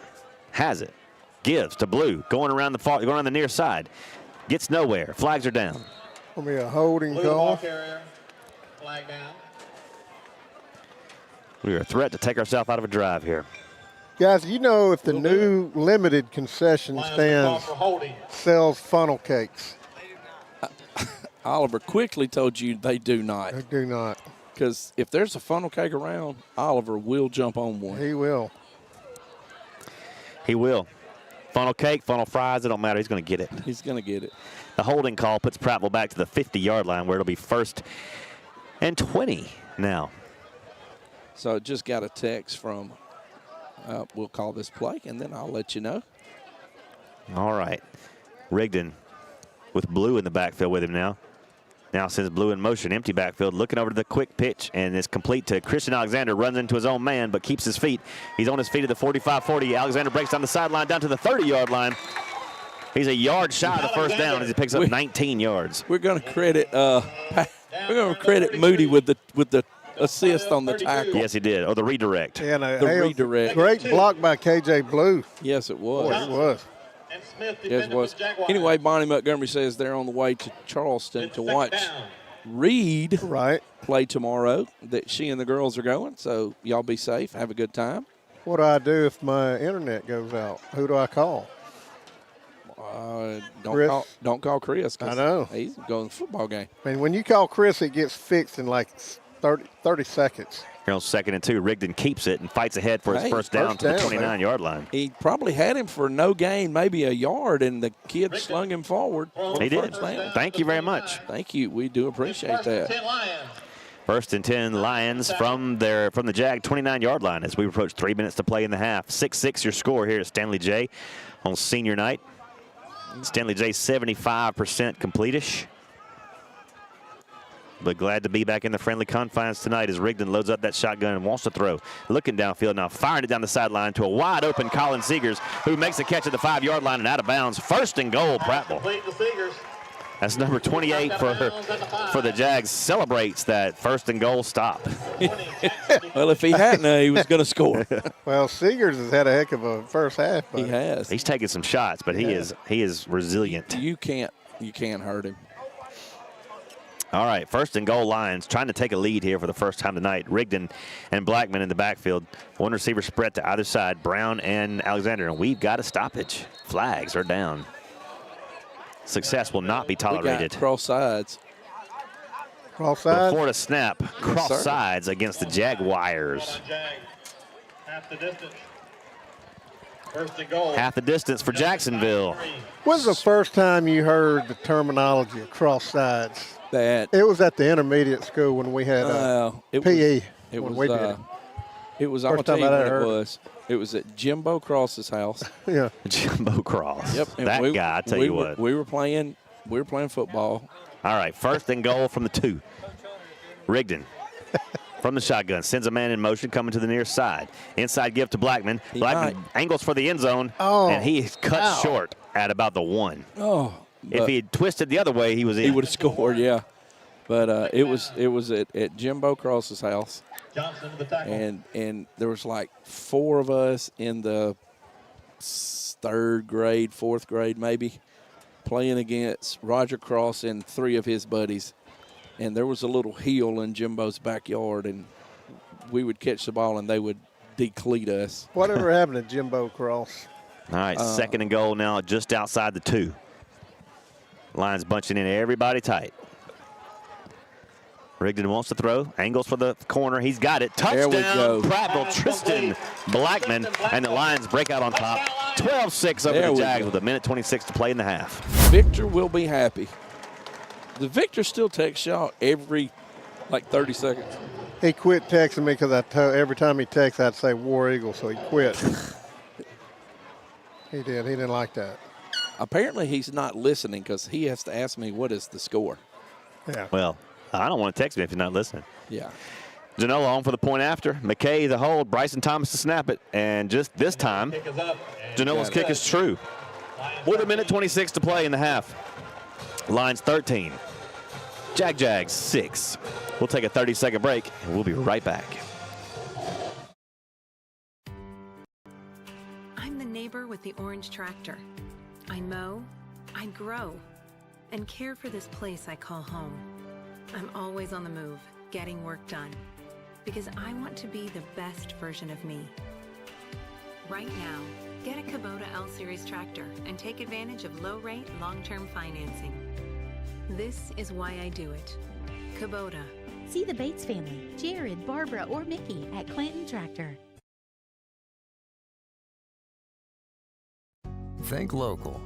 has it. Gives to Blue. Going around the near side. Gets nowhere. Flags are down. Gonna be a holding Blue call. ball carrier. Flag down. We are a threat to take ourselves out of a drive here. Guys, you know if the new limited concession stand sells funnel cakes? Oliver quickly told you they do not. They do not. Because if there's a funnel cake around, Oliver will jump on one. He will. He will. Funnel cake, funnel fries, it don't matter. He's going to get it. He's going to get it. The holding call puts Prattville back to the 50-yard line where it'll be 1st and 20 now. So just got a text from, we'll call this play, and then I'll let you know. All right. Rigdon with Blue in the backfield with him now. Now sends Blue in motion, empty backfield, looking over to the quick pitch, and it's complete to Christian Alexander. Runs into his own man, but keeps his feet. He's on his feet at the 45-40. Alexander breaks down the sideline down to the 30-yard line. He's a yard shy of the first down as he picks up 19 yards. We're going to credit Moody with the assist on the tackle. Yes, he did. Or the redirect. And the redirect. Great block by KJ Blue. Yes, it was. Boy, it was. Yes, was. Anyway, Bonnie Montgomery says they're on the way to Charleston to watch Reed play tomorrow, that she and the girls are going. So y'all be safe. Have a good time. What do I do if my internet goes out? Who do I call? Don't call Chris. I know. He's going to the football game. I mean, when you call Chris, it gets fixed in like 30 seconds. Here on 2nd and 2, Rigdon keeps it and fights ahead for his first down to the 29-yard line. He probably had him for no gain, maybe a yard, and the kid slung him forward. He did. Thank you very much. Thank you. We do appreciate that. 1st and 10 Lions from the JAG 29-yard line as we approach 3 minutes to play in the half. 6-6 your score here at Stanley J on senior night. Stanley J 75% complete-ish. But glad to be back in the friendly confines tonight as Rigdon loads up that shotgun and wants to throw. Looking downfield now, firing it down the sideline to a wide open Colin Seegers, who makes a catch at the 5-yard line and out of bounds. 1st and goal, Prattville. That's number 28 for the Jags. Celebrates that 1st and goal stop. Well, if he hadn't, he was going to score. Well, Seegers has had a heck of a first half. He has. He's taking some shots, but he is resilient. You can't hurt him. All right, 1st and goal Lions trying to take a lead here for the first time tonight. Rigdon and Blackman in the backfield. One receiver spread to either side, Brown and Alexander, and we've got a stoppage. Flags are down. Success will not be tolerated. We got cross sides. Cross sides? Before the snap, cross sides against the Jaguars. Half the distance. 1st and goal. Half the distance for Jacksonville. When's the first time you heard the terminology of cross sides? It was at the intermediate school when we had PE. It was. We did it. It was. I'm gonna tell you what it was. It was at Jimbo Cross's house. Yeah, Jimbo Cross. Yep. That guy. I tell you what. We were playing football. All right. 1st and goal from the 2. Rigdon. From the shotgun, sends a man in motion coming to the near side. Inside give to Blackman. Blackman angles for the end zone, and he is cut short at about the 1. Oh. If he had twisted the other way, he was in. He would have scored, yeah. But it was at Jimbo Cross's house. And there was like 4 of us in the 3rd grade, 4th grade maybe, playing against Roger Cross and 3 of his buddies. And there was a little hill in Jimbo's backyard, and we would catch the ball and they would decleat us. Whatever happened to Jimbo Cross? All right, 2nd and goal now just outside the 2. Lions bunching in everybody tight. Rigdon wants to throw, angles for the corner. He's got it. Touchdown, Prattville, Tristan Blackman, and the Lions break out on top. 12-6 over the Jags with 1:26 to play in the half. Victor will be happy. The Victor still takes y'all every, 30 seconds. He quit texting me because every time he texts, I'd say War Eagle, so he quit. He did. He didn't like that. Apparently, he's not listening because he has to ask me what is the score. Yeah. Well, I don't want to text me if you're not listening. Yeah. Janola on for the point after. McKay the hold. Bryson Thomas to snap it. And just this time, Janola's kick is true. With 1:26 to play in the half. Lions 13. Jags 6. We'll take a 30-second break, and we'll be right back. I'm the neighbor with the orange tractor. I mow, I grow, and care for this place I call home. I'm always on the move, getting work done, because I want to be the best version of me. Right now, get a Kubota L-Series tractor and take advantage of low-rate, long-term financing. This is why I do it. Kubota. See the Bates family, Jared, Barbara, or Mickey at Clinton Tractor. Think local.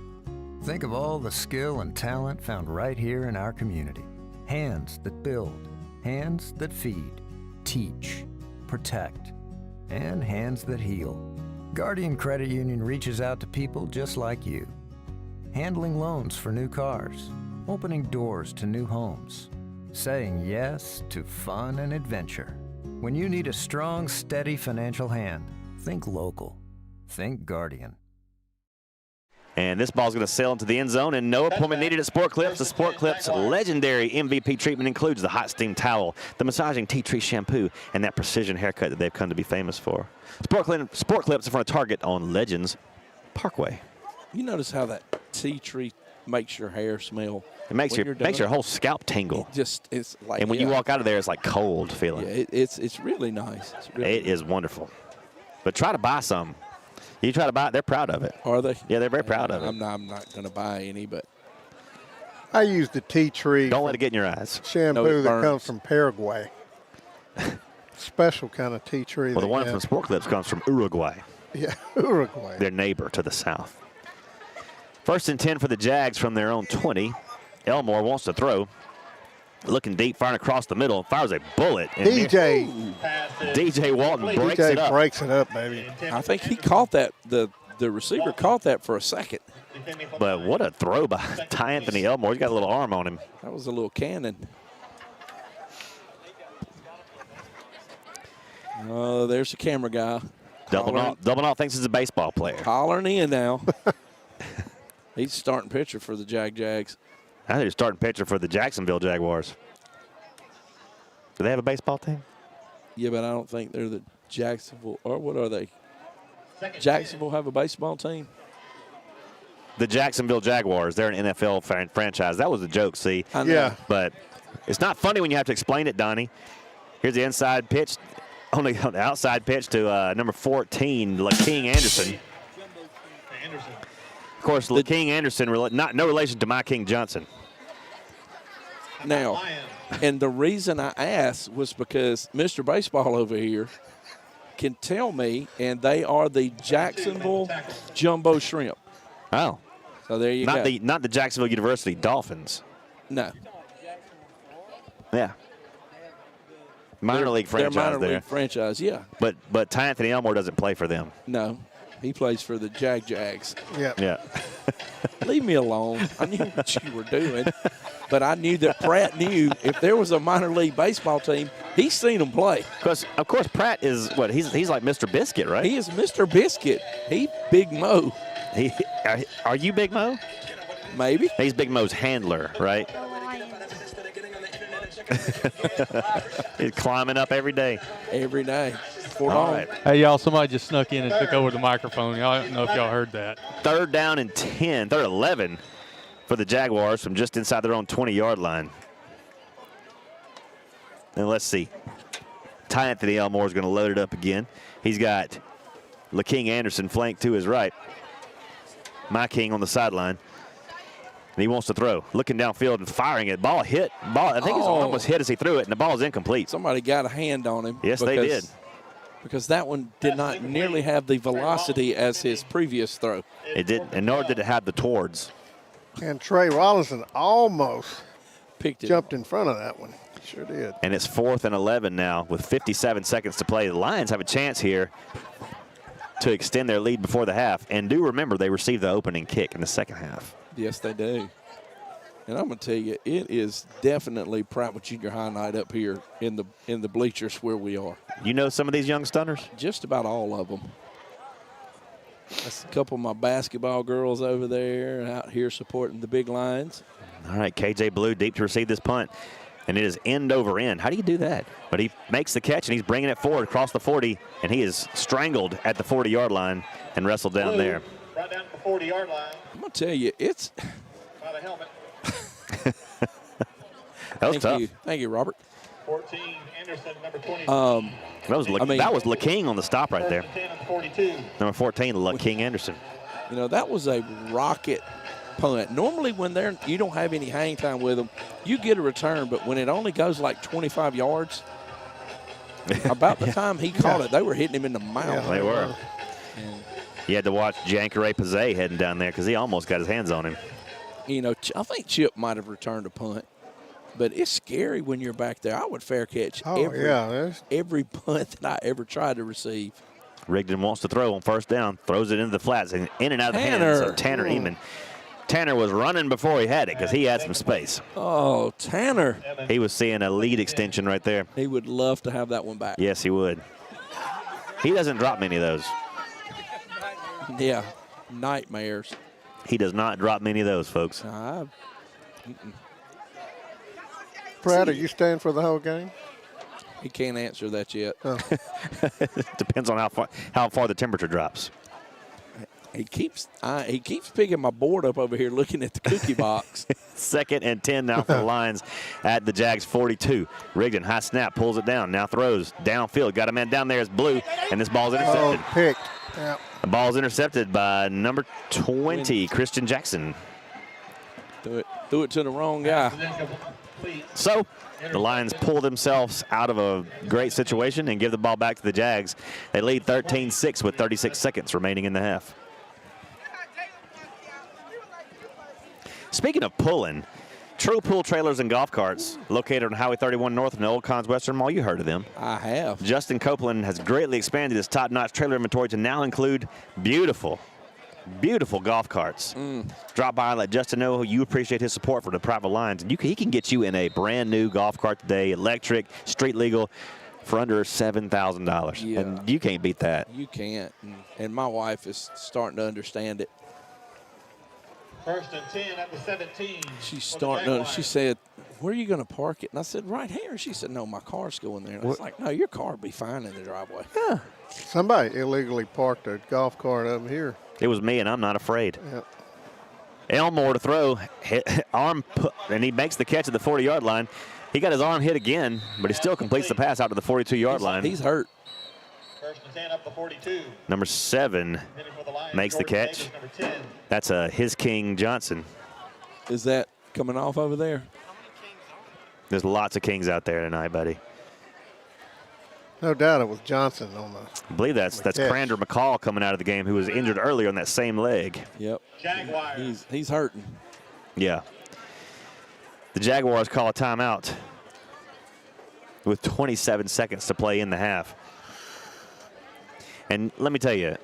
Think of all the skill and talent found right here in our community. Hands that build, hands that feed, teach, protect, and hands that heal. Guardian Credit Union reaches out to people just like you. Handling loans for new cars, opening doors to new homes, saying yes to fun and adventure. When you need a strong, steady financial hand, think local. Think Guardian. And this ball's going to sail into the end zone, and no appointment needed at Sport Clips. The Sport Clips legendary MVP treatment includes the hot steam towel, the massaging tea tree shampoo, and that precision haircut that they've come to be famous for. Sport Clips in front of Target on Legends Parkway. You notice how that tea tree makes your hair smell. It makes your whole scalp tingle. It's like, and when you walk out of there, it's like cold feeling. Yeah, it's really nice. It is wonderful. But try to buy some. You try to buy it, they're proud of it. Are they? Yeah, they're very proud of it. I'm not going to buy any, but I use the tea tree. Don't let it get in your eyes. Shampoo that comes from Paraguay. Special kind of tea tree. Well, the one from Sport Clips comes from Uruguay. Yeah, Uruguay. Their neighbor to the south. 1st and 10 for the Jags from their own 20. Elmore wants to throw. Looking deep, firing across the middle. Fires a bullet. DJ Walton breaks it up. breaks it up, baby. I think he caught that. The receiver caught that for a second. But what a throw by Ty Anthony Elmore. He's got a little arm on him. That was a little cannon. Oh, there's the camera guy. Double off thinks he's a baseball player. Hollering in now. He's starting pitcher for the Jags. I think he's starting pitcher for the Jacksonville Jaguars. Do they have a baseball team? Yeah, but I don't think they're the Jacksonville. Or what are they? Jacksonville have a baseball team? The Jacksonville Jaguars. They're an NFL franchise. That was a joke, see? I know. Yeah. But it's not funny when you have to explain it, Donnie. Here's the inside pitch. On the outside pitch to number 14, LaKing Anderson. Of course, LaKing Anderson, no relation to my King Johnson. Now, and the reason I asked was because Mr. Baseball over here can tell me, and they are the Jacksonville Jumbo Shrimp. Oh. So there you go. Not the Jacksonville University Dolphins. No. Yeah. Minor league franchise minor there. League franchise, yeah. But Ty Anthony Elmore doesn't play for them. No. He plays for the Jags. Yeah. Leave me alone. I knew what you were doing. But I knew that Pratt knew if there was a minor league baseball team, he's seen them play. Of course, Pratt is what? He's like Mr. Biscuit, right? He is Mr. Biscuit. He Big Mo. Are you Big Mo? Maybe. He's Big Mo's handler, right? He's climbing up every day. Every day. All right. Hey, y'all, somebody just snuck in and took over the microphone. I don't know if y'all heard that. 3rd down and 10, 3rd 11 for the Jaguars from just inside their own 20-yard line. And let's see. Ty Anthony Elmore is going to load it up again. He's got LaKing Anderson flanked to his right. My King on the sideline. And he wants to throw. Looking downfield and firing it. Ball hit. I think his arm was hit as he threw it, and the ball is incomplete. Somebody got a hand on him. Yes, they did. Because that one did not nearly have the velocity as his previous throw. It did, and nor did it have the towards. And Trey Rollinson almost jumped it. in front of that one. Sure did. And it's 4th and 11 now with 57 seconds to play. The Lions have a chance here to extend their lead before the half. And do remember, they received the opening kick in the second half. Yes, they do. And I'm going to tell you, it is definitely Prattville Junior High night up here in the bleachers where we are. You know some of these young stunners? Just about all of them. That's a couple of my basketball girls over there out here supporting the big Lions. All right, KJ Blue deep to receive this punt. And it is end over end. How do you do that? But he makes the catch, and he's bringing it forward across the 40, and he is strangled at the 40-yard line and wrestled down there. Right down the 40-yard line. I'm going to tell you, it's By the helmet. That was tough. Thank you, Robert. 14, Anderson, number 20. That was LaKing on the stop right there. 10 and 42. Number 14, LaKing Anderson. You know, that was a rocket punt. Normally when you don't have any hang time with them, you get a return, but when it only goes like 25 yards, about the time he caught it, they were hitting him in the mouth. Yeah, they were. You had to watch Jankere Pazay heading down there because he almost got his hands on him. You know, I think Chip might have returned a punt, but it's scary when you're back there. I would fair catch every punt that I ever tried to receive. Rigdon wants to throw on 1st down, throws it into the flats and in and out of the hands of Tanner Eamon. Tanner was running before he had it because he had some space. Oh, Tanner. He was seeing a lead extension right there. He would love to have that one back. Yes, he would. He doesn't drop many of those. Yeah, nightmares. He does not drop many of those, folks. Pratt, are you staying for the whole game? He can't answer that yet. Depends on how far the temperature drops. He keeps picking my board up over here looking at the cookie box. 2nd and 10 now for the Lions at the Jags 42. Rigdon, high snap, pulls it down, now throws downfield. Got a man down there, it's Blue, and this ball's intercepted. Oh, picked. Yep. The ball's intercepted by number 20, Christian Jackson. Threw it to the wrong guy. So the Lions pull themselves out of a great situation and give the ball back to the Jags. They lead 13-6 with 36 seconds remaining in the half. Speaking of pulling, True Pool Trailers and Golf Carts, located on Highway 31 North in the Old Cons Western Mall. You heard of them. I have. Justin Copeland has greatly expanded his top-notch trailer inventory to now include beautiful golf carts. Drop by and let Justin know you appreciate his support for the Prattville Lions. And he can get you in a brand-new golf cart today, electric, street legal, for under $7,000. Yeah. And you can't beat that. You can't. And my wife is starting to understand it. 1st and 10 at the 17. She's starting to, she said, where are you going to park it? And I said, right here. She said, no, my car's going there. And I was like, no, your car will be fine in the driveway. Yeah. Somebody illegally parked a golf cart up here. It was me, and I'm not afraid. Yep. Elmore to throw, and he makes the catch at the 40-yard line. He got his arm hit again, but he still completes the pass out to the 42-yard line. He's hurt. 1st and 10 up the 42. Number 7 makes the catch. That's His King Johnson. Is that coming off over there? There's lots of Kings out there tonight, buddy. No doubt it was Johnson on the. I believe that's Crander McCall coming out of the game, who was injured earlier on that same leg. Yep. He's hurting. Yeah. The Jaguars call a timeout with 27 seconds to play in the half. And let me tell you,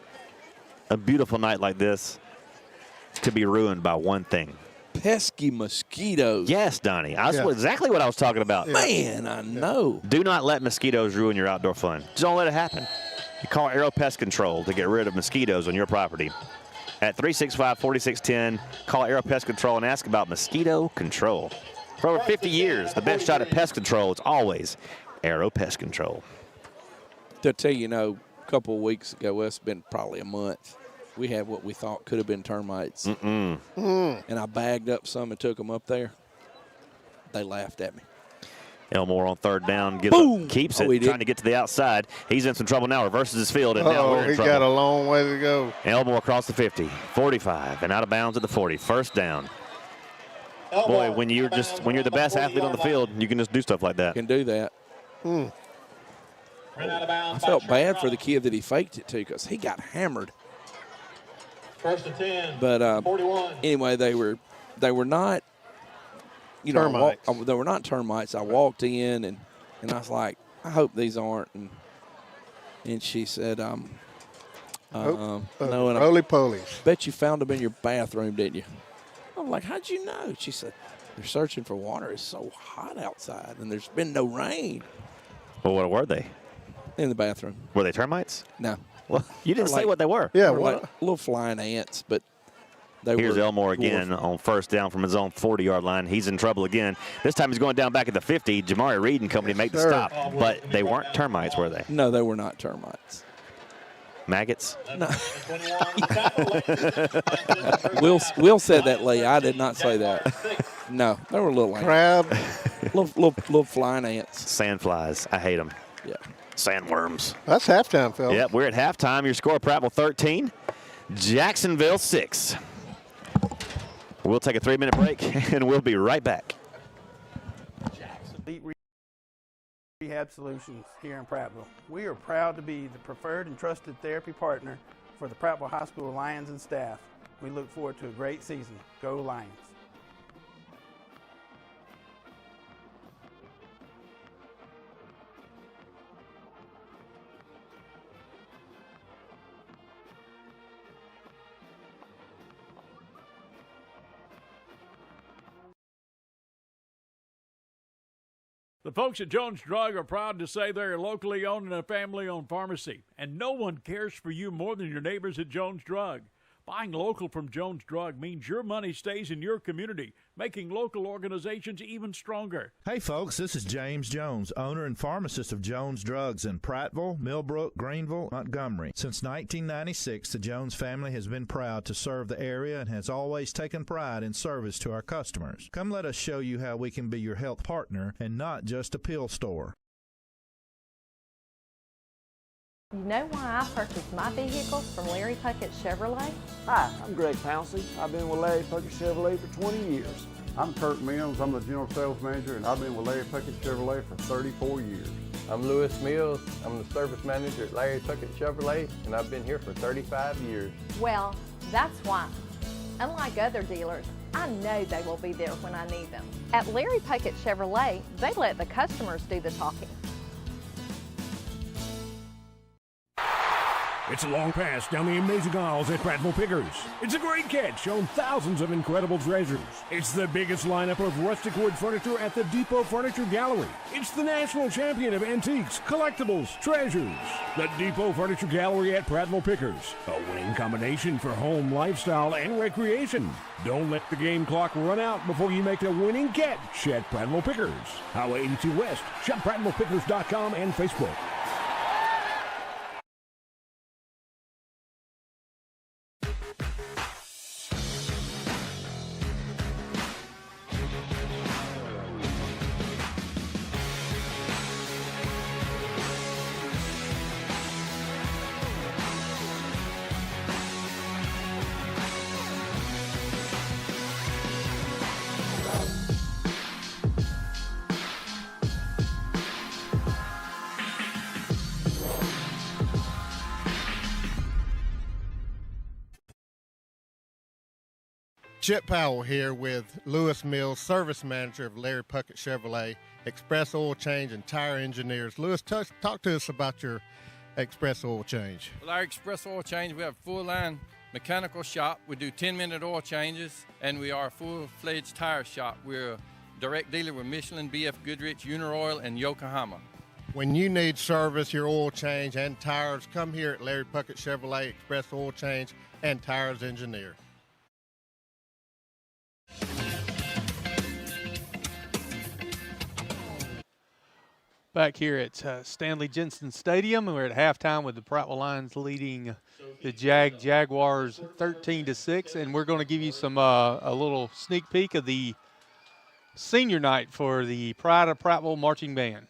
a beautiful night like this could be ruined by one thing. Pesky mosquitoes. Yes, Donnie. That's exactly what I was talking about. Man, I know. Do not let mosquitoes ruin your outdoor fun. Just don't let it happen. You call Aero Pest Control to get rid of mosquitoes on your property. At 365-4610, call Aero Pest Control and ask about mosquito control. For over 50 years, the best shot at pest control is always Aero Pest Control. To tell you, a couple of weeks ago, well, it's been probably a month, we had what we thought could have been termites. And I bagged up some and took them up there. They laughed at me. Elmore on 3rd down, keeps it, trying to get to the outside. He's in some trouble now, reverses his field, and now we're in trouble. He got a long way to go. Elmore across the 50, 45, and out of bounds at the 40. 1st down. Boy, when you're the best athlete on the field, you can just do stuff like that. Can do that. I felt bad for the kid that he faked it to because he got hammered. 1st and 10. But 41. Anyway, they were not, termites. They were not termites. I walked in and I was like, I hope these aren't. And she said, no. And roly-polies. Bet you found them in your bathroom, didn't you? I'm like, how'd you know? She said, they're searching for water. It's so hot outside, and there's been no rain. Well, what were they? In the bathroom. Were they termites? No. Well, you didn't say what they were. Yeah, like little flying ants, but Here's Elmore again on 1st down from his own 40-yard line. He's in trouble again. This time he's going down back at the 50. Jamari Reed and company make the stop, but they weren't termites, were they? No, they were not termites. Maggots? No. Will said that, Lee. I did not say that. No, they were little ants. Crab. little flying ants. Sand flies. I hate them. Yeah. Sandworms. That's halftime, Phil. Yep, we're at halftime. Your score, Prattville 13, Jacksonville 6. We'll take a 3-minute break, and we'll be right back. Rehab Solutions here in Prattville. We are proud to be the preferred and trusted therapy partner for the Prattville High School Lions and staff. We look forward to a great season. Go Lions. The folks at Jones Drug are proud to say they're a locally owned and a family-owned pharmacy, and no one cares for you more than your neighbors at Jones Drug. Buying local from Jones Drug means your money stays in your community, making local organizations even stronger. Hey folks, this is James Jones, owner and pharmacist of Jones Drugs in Prattville, Millbrook, Greenville, Montgomery. Since 1996, the Jones family has been proud to serve the area and has always taken pride in service to our customers. Come let us show you how we can be your health partner and not just a pill store. You know why I purchased my vehicles from Larry Puckett Chevrolet? Hi, I'm Greg Pouncey. I've been with Larry Puckett Chevrolet for 20 years. I'm Kurt Mills. I'm the General Sales Manager, and I've been with Larry Puckett Chevrolet for 34 years. I'm Lewis Mills. I'm the Service Manager at Larry Puckett Chevrolet, and I've been here for 35 years. Well, that's why. Unlike other dealers, I know they will be there when I need them. At Larry Puckett Chevrolet, they let the customers do the talking. It's a long pass down the amazing aisles at Prattville Pickers. It's a great catch, showing thousands of incredible treasures. It's the biggest lineup of rustic wood furniture at the Depot Furniture Gallery. It's the national champion of antiques, collectibles, treasures. The Depot Furniture Gallery at Prattville Pickers. A winning combination for home, lifestyle, and recreation. Don't let the game clock run out before you make the winning catch at Prattville Pickers. Highway 82 West. Shop PrattvillePickers.com and Facebook. Chip Powell here with Lewis Mills, Service Manager of Larry Puckett Chevrolet, Express Oil Change and Tire Engineers. Lewis, talk to us about your Express Oil Change. Well, our Express Oil Change, we have a full-line mechanical shop. We do 10-minute oil changes, and we are a full-fledged tire shop. We're a direct dealer with Michelin, BF Goodrich, Uniroyal, and Yokohama. When you need service, your oil change and tires, come here at Larry Puckett Chevrolet, Express Oil Change and Tires Engineer. Back here at Stanley Jensen Stadium, and we're at halftime with the Prattville Lions leading the Jaguars 13-6, and we're going to give you some a little sneak peek of the senior night for the Pride of Prattville Marching Band.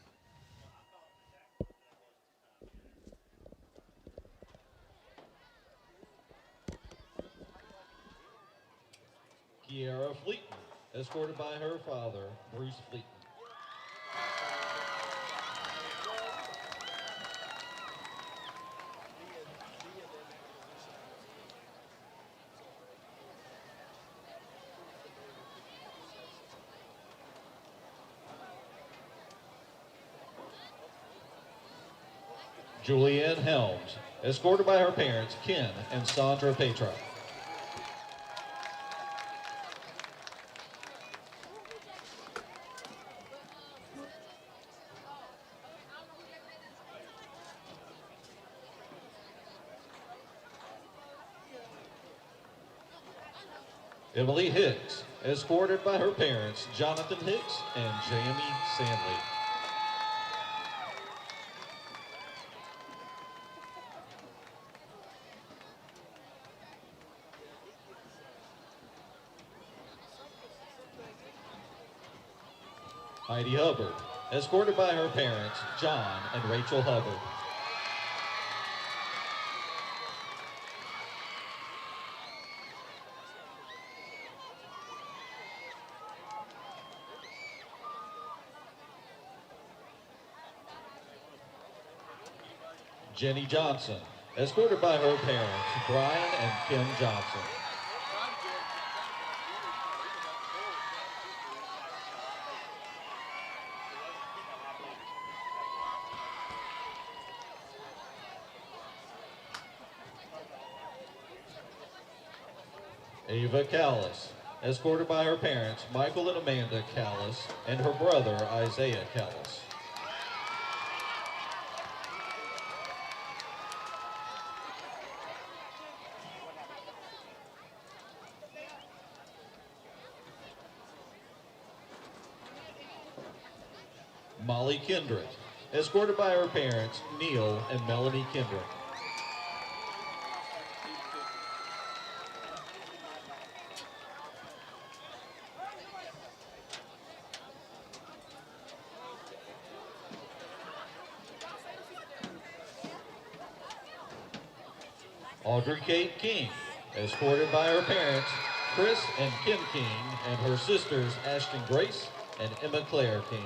Kiara Fleeton, escorted by her father, Bruce Fleeton. Julianne Helms, escorted by her parents, Ken and Sandra Petra. Emily Hicks, escorted by her parents, Jonathan Hicks and Jamie Sandley. Heidi Hubbard, escorted by her parents, John and Rachel Hubbard. Jenny Johnson, escorted by her parents, Brian and Kim Johnson. Ava Callis, escorted by her parents, Michael and Amanda Callis, and her brother, Isaiah Callis. Molly Kendrick, escorted by her parents, Neil and Melanie Kendrick. Audrey Kate King, escorted by her parents, Chris and Kim King, and her sisters, Ashton Grace and Emma Claire King.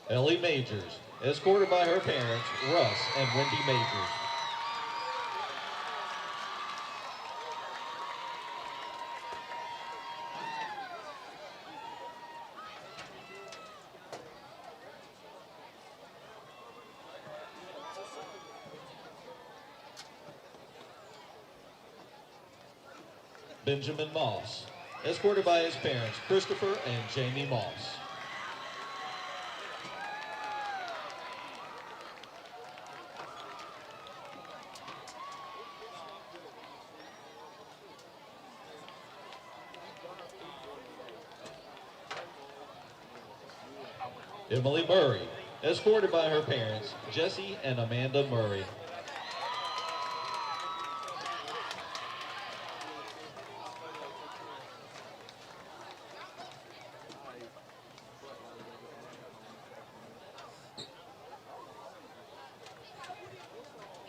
Ellie Majors, escorted by her parents, Russ and Wendy Majors. Benjamin Moss, escorted by his parents, Christopher and Jamie Moss. Emily Murray, escorted by her parents, Jesse and Amanda Murray.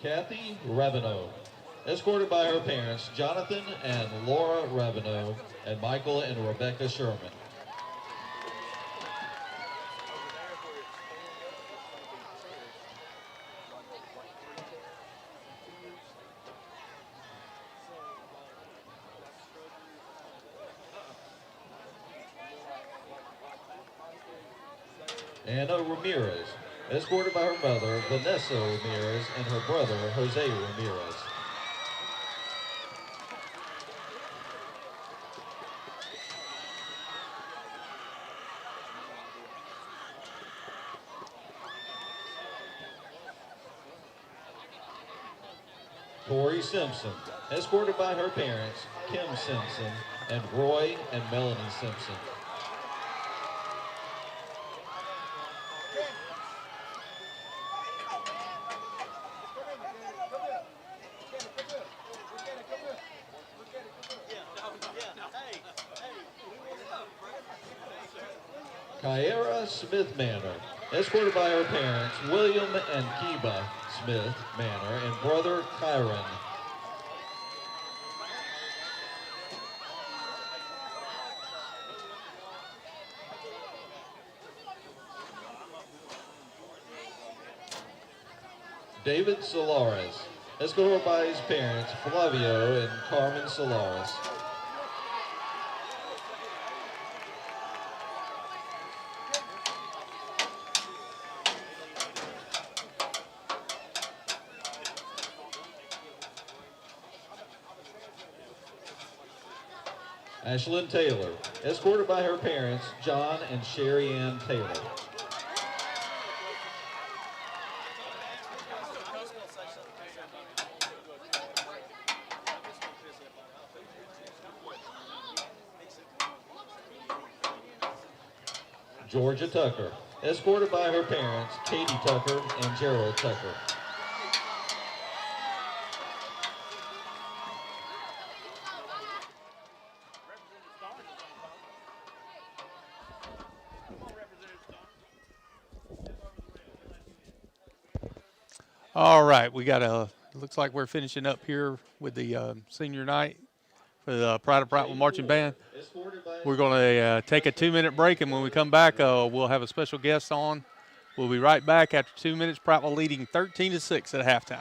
Kathy Rabineau, escorted by her parents, Jonathan and Laura Rabineau, and Michael and Rebecca Sherman. Anna Ramirez, escorted by her mother, Vanessa Ramirez, and her brother, Jose Ramirez. Tori Simpson, escorted by her parents, Kim Simpson, and Roy and Melanie Simpson. Kyara Smith Manor, escorted by her parents, William and Kiba Smith Manor, and brother Kyron. David Solares, escorted by his parents, Flavio and Carmen Solares. Ashlyn Taylor, escorted by her parents, John and Sherry Ann Taylor. Georgia Tucker, escorted by her parents, Katie Tucker and Gerald Tucker. All right, we got looks like we're finishing up here with the senior night for the Pride of Prattville Marching Band. We're going to take a 2-minute break, and when we come back, we'll have a special guest on. We'll be right back after 2 minutes. Prattville leading 13-6 at halftime.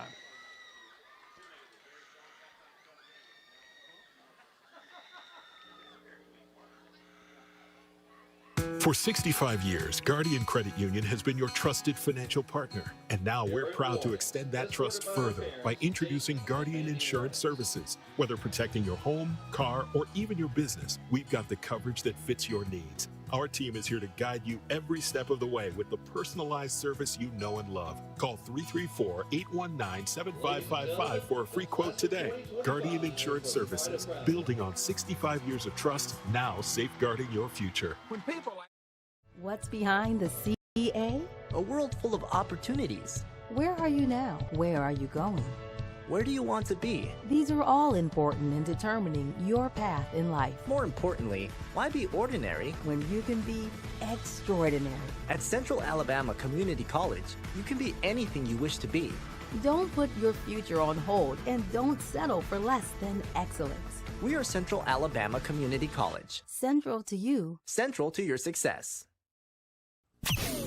For 65 years, Guardian Credit Union has been your trusted financial partner. And now we're proud to extend that trust further by introducing Guardian Insurance Services. Whether protecting your home, car, or even your business, we've got the coverage that fits your needs. Our team is here to guide you every step of the way with the personalized service you know and love. Call 334-819-7555 for a free quote today. Guardian Insurance Services, building on 65 years of trust, now safeguarding your future. What's behind the CA? A world full of opportunities. Where are you now? Where are you going? Where do you want to be? These are all important in determining your path in life. More importantly, why be ordinary when you can be extraordinary? At Central Alabama Community College, you can be anything you wish to be. Don't put your future on hold and don't settle for less than excellence. We are Central Alabama Community College. Central to you. Central to your success.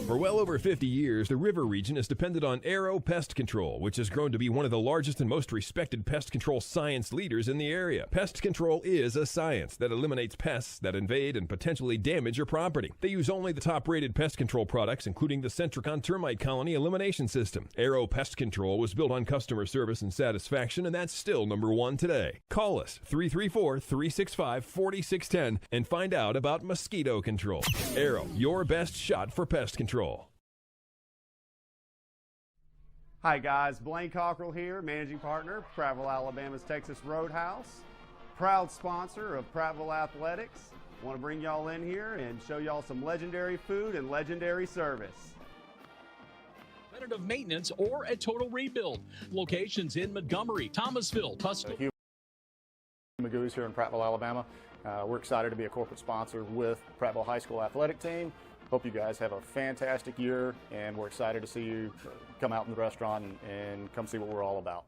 For well over 50 years, the river region has depended on Arrow Pest Control, which has grown to be one of the largest and most respected pest control science leaders in the area. Pest control is a science that eliminates pests that invade and potentially damage your property. They use only the top-rated pest control products, including the Centricon termite colony elimination system. Arrow Pest Control was built on customer service and satisfaction, and that's still #1 today. Call us 334-365-4610 and find out about mosquito control. Arrow, your best shot for pest control. Hi guys, Blaine Cockrell here, managing partner, Prattville, Alabama's Texas Roadhouse, proud sponsor of Prattville Athletics. Want to bring y'all in here and show y'all some legendary food and legendary service. Preventative maintenance or a total rebuild. Locations in Montgomery, Thomasville, Tuscaloosa. Hugh Magoo's here in Prattville, Alabama. We're excited to be a corporate sponsor with Prattville High School athletic team. Hope you guys have a fantastic year, and we're excited to see you come out in the restaurant and come see what we're all about.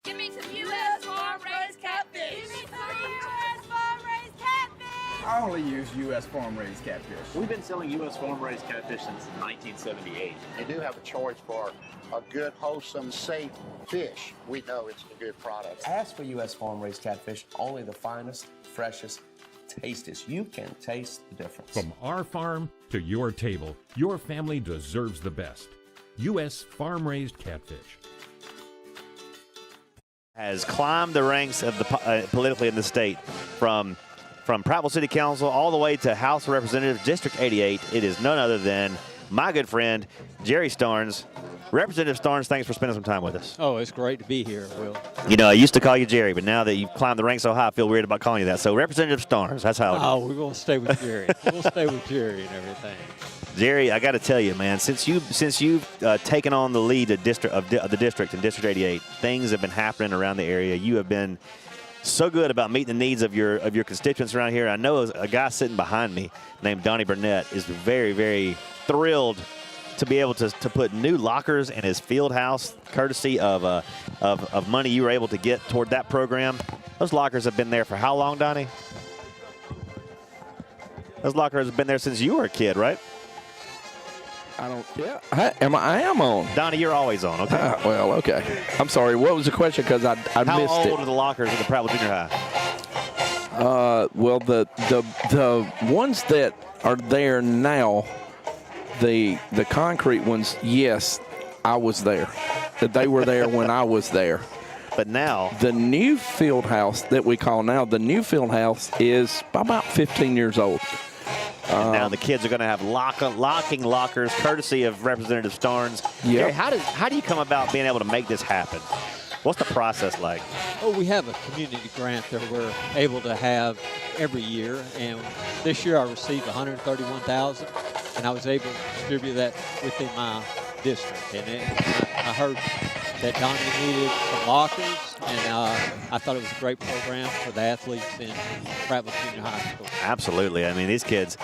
Give me some U.S. farm-raised catfish. Give me some U.S. farm-raised catfish. I only use U.S. farm-raised catfish. We've been selling U.S. farm-raised catfish since 1978. They do have a choice for a good, wholesome, safe fish. We know it's a good product. Ask for U.S. farm-raised catfish, only the finest, freshest, tastiest. You can taste the difference. From our farm to your table, your family deserves the best. U.S. farm-raised catfish. Has climbed the ranks of the politically in the state from Prattville City Council all the way to House of Representatives District 88. It is none other than my good friend Jerry Starns. Representative Starns, thanks for spending some time with us. Oh, it's great to be here, Will. You know, I used to call you Jerry, but now that you've climbed the ranks so high, I feel weird about calling you that. So Representative Starns, that's how it is. Oh, we're going to stay with Jerry. We'll stay with Jerry and everything. Jerry, I got to tell you, man, since you've taken on the lead of the district in District 88, things have been happening around the area. You have been so good about meeting the needs of your constituents around here. I know a guy sitting behind me named Donnie Burnett is very, very thrilled to be able to put new lockers in his field house, courtesy of money you were able to get toward that program. Those lockers have been there for how long, Donnie? Those lockers have been there since you were a kid, right? I don't. Yeah, I am on. Donnie, you're always on. Okay. Well, okay. I'm sorry. What was the question? Because I missed it. How old are the lockers at the Prattville Junior High? Well, the ones that are there now, the concrete ones, yes, I was there. They were there when I was there. But now the new field house that we call now, the new field house is about 15 years old. And now the kids are going to have locking lockers, courtesy of Representative Starns. Yeah. Jerry, how do you come about being able to make this happen? What's the process like? Oh, we have a community grant that we're able to have every year, and this year I received $131,000, and I was able to distribute that within my district. And I heard that Donnie needed some lockers, and I thought it was a great program for the athletes in Prattville Junior High School. Absolutely. I mean, these kids,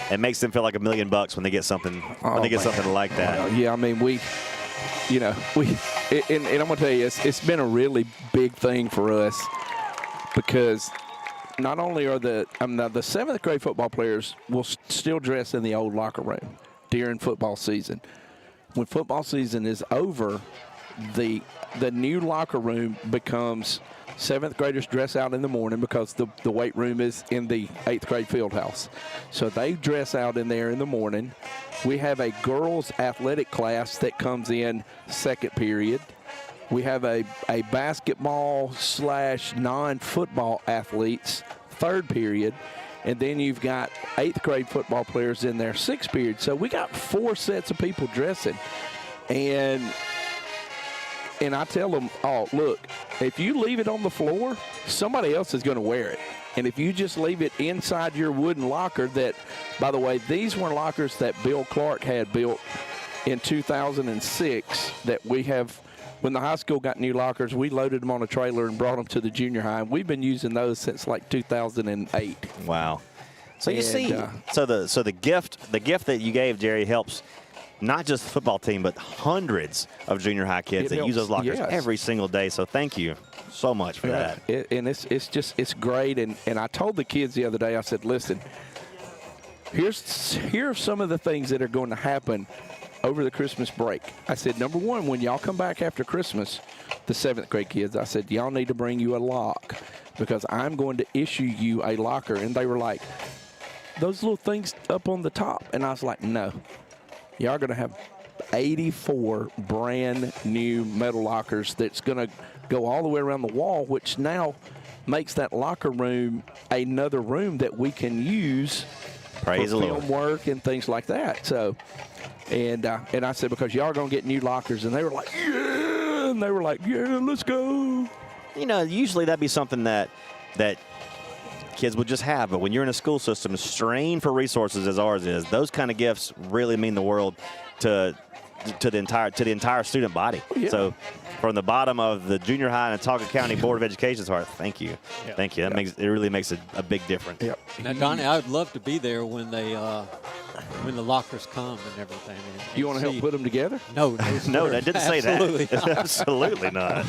it makes them feel like $1 million when they get something something like that. Yeah, I mean, and I'm going to tell you, it's been a really big thing for us, because not only are the 7th grade football players will still dress in the old locker room during football season. When football season is over, the new locker room becomes 7th graders dress out in the morning, because the weight room is in the 8th grade field house. So they dress out in there in the morning. We have a girls athletic class that comes in second period. We have a basketball / non-football athletes third period. And then you've got 8th grade football players in their 6th period. So we got 4 sets of people dressing. And I tell them, oh, look, if you leave it on the floor, somebody else is going to wear it. And if you just leave it inside your wooden locker that, by the way, these were lockers that Bill Clark had built in 2006 that we have. When the high school got new lockers, we loaded them on a trailer and brought them to the junior high. And we've been using those since like 2008. Wow. So you see, so the gift that you gave, Jerry, helps not just the football team, but hundreds of junior high kids that use those lockers every single day. So thank you so much for that. It's great. And I told the kids the other day, I said, listen, here are some of the things that are going to happen over the Christmas break. I said, number one, when y'all come back after Christmas, the 7th grade kids, I said, y'all need to bring you a lock because I'm going to issue you a locker. And they were like, those little things up on the top. And I was like, no, y'all are going to have 84 brand new metal lockers that's going to go all the way around the wall, which now makes that locker room another room that we can use for film work and things like that. So, and I said, because y'all are going to get new lockers. And they were like, yeah. And they were like, yeah, let's go. You know, usually that'd be something that kids would just have. But when you're in a school system strained for resources as ours is, those kind of gifts really mean the world to the entire student body. Yeah. So from the bottom of the junior high and Talca County Board of Education's heart, thank you. Yeah. Thank you. It really makes a big difference. Yep. Now, Donnie, I would love to be there when they when the lockers come and everything. And you want to help put them together? No, no, I didn't say that. Absolutely not. Absolutely not.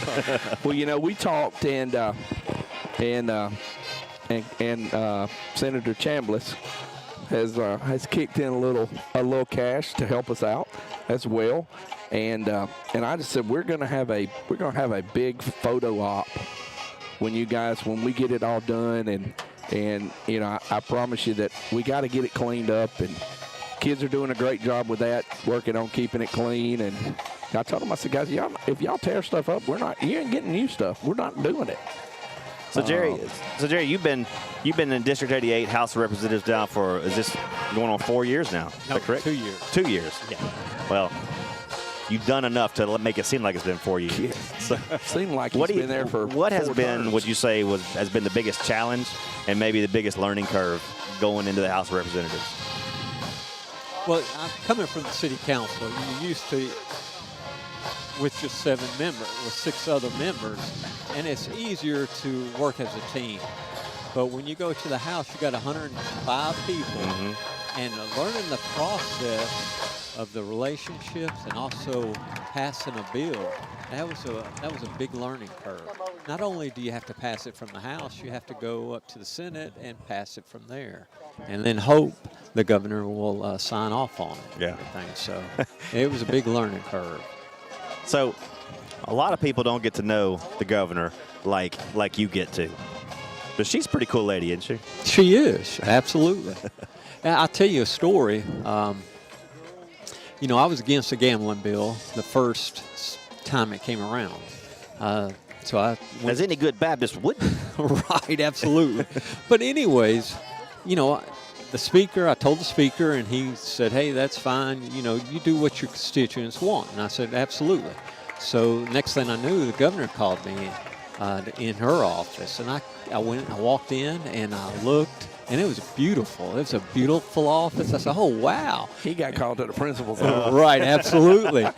Well, you know, we talked and Senator Chambliss has kicked in a little cash to help us out as well, and I just said we're gonna have a big photo op when we get it all done, and you know, I promise you that we got to get it cleaned up, and kids are doing a great job with that, working on keeping it clean. And I told them, I said, guys, if y'all tear stuff up, you ain't getting new stuff. We're not doing it. So Jerry, you've been in District 88 House of Representatives down for, is this going on 4 years now? Is that correct? 2 years. 2 years. Yeah. Well, you've done enough to make it seem like it's been 4 years. Yeah. So, seemed like he's been there for what has 4 been, terms. would you say, has been the biggest challenge and maybe the biggest learning curve going into the House of Representatives? Well, I'm coming from the city council. You're used to with just 7 members, with 6 other members, and it's easier to work as a team. But when you go to the House, you got 105 people, and learning the process of the relationships and also passing a bill, that was a big learning curve. Not only do you have to pass it from the House, you have to go up to the Senate and pass it from there, and then hope the governor will sign off on it. Yeah. So it was a big learning curve. So a lot of people don't get to know the governor like you get to. But she's a pretty cool lady, isn't she? She is, absolutely. I'll tell you a story. You know, I was against the gambling bill the first time it came around. So I went, as any good Baptist would. Right, absolutely. But anyways, you know, I told the speaker, and he said, hey, that's fine. You know, you do what your constituents want. And I said, absolutely. So next thing I knew, the governor called me in her office. And I walked in, and I looked, and it was beautiful. It was a beautiful office. I said, oh, wow. He got called to the principal's office. Right, absolutely.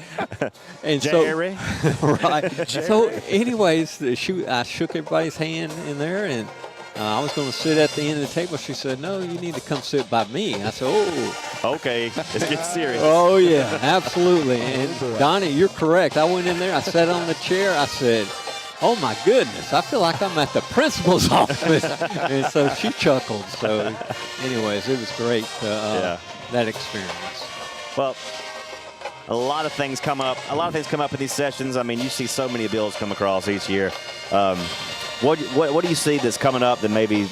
And Jerry. Right. Jerry. So anyways, I shook everybody's hand in there, and I was going to sit at the end of the table. She said, no, you need to come sit by me. I said, oh. Okay, let's get serious. Oh, yeah, absolutely. And Donnie, you're correct. I went in there. I sat on the chair. I said, oh, my goodness, I feel like I'm at the principal's office. And so she chuckled. So anyways, it was great, that experience. Well, a lot of things come up. In these sessions. I mean, you see so many bills come across each year. What do you see that's coming up that maybe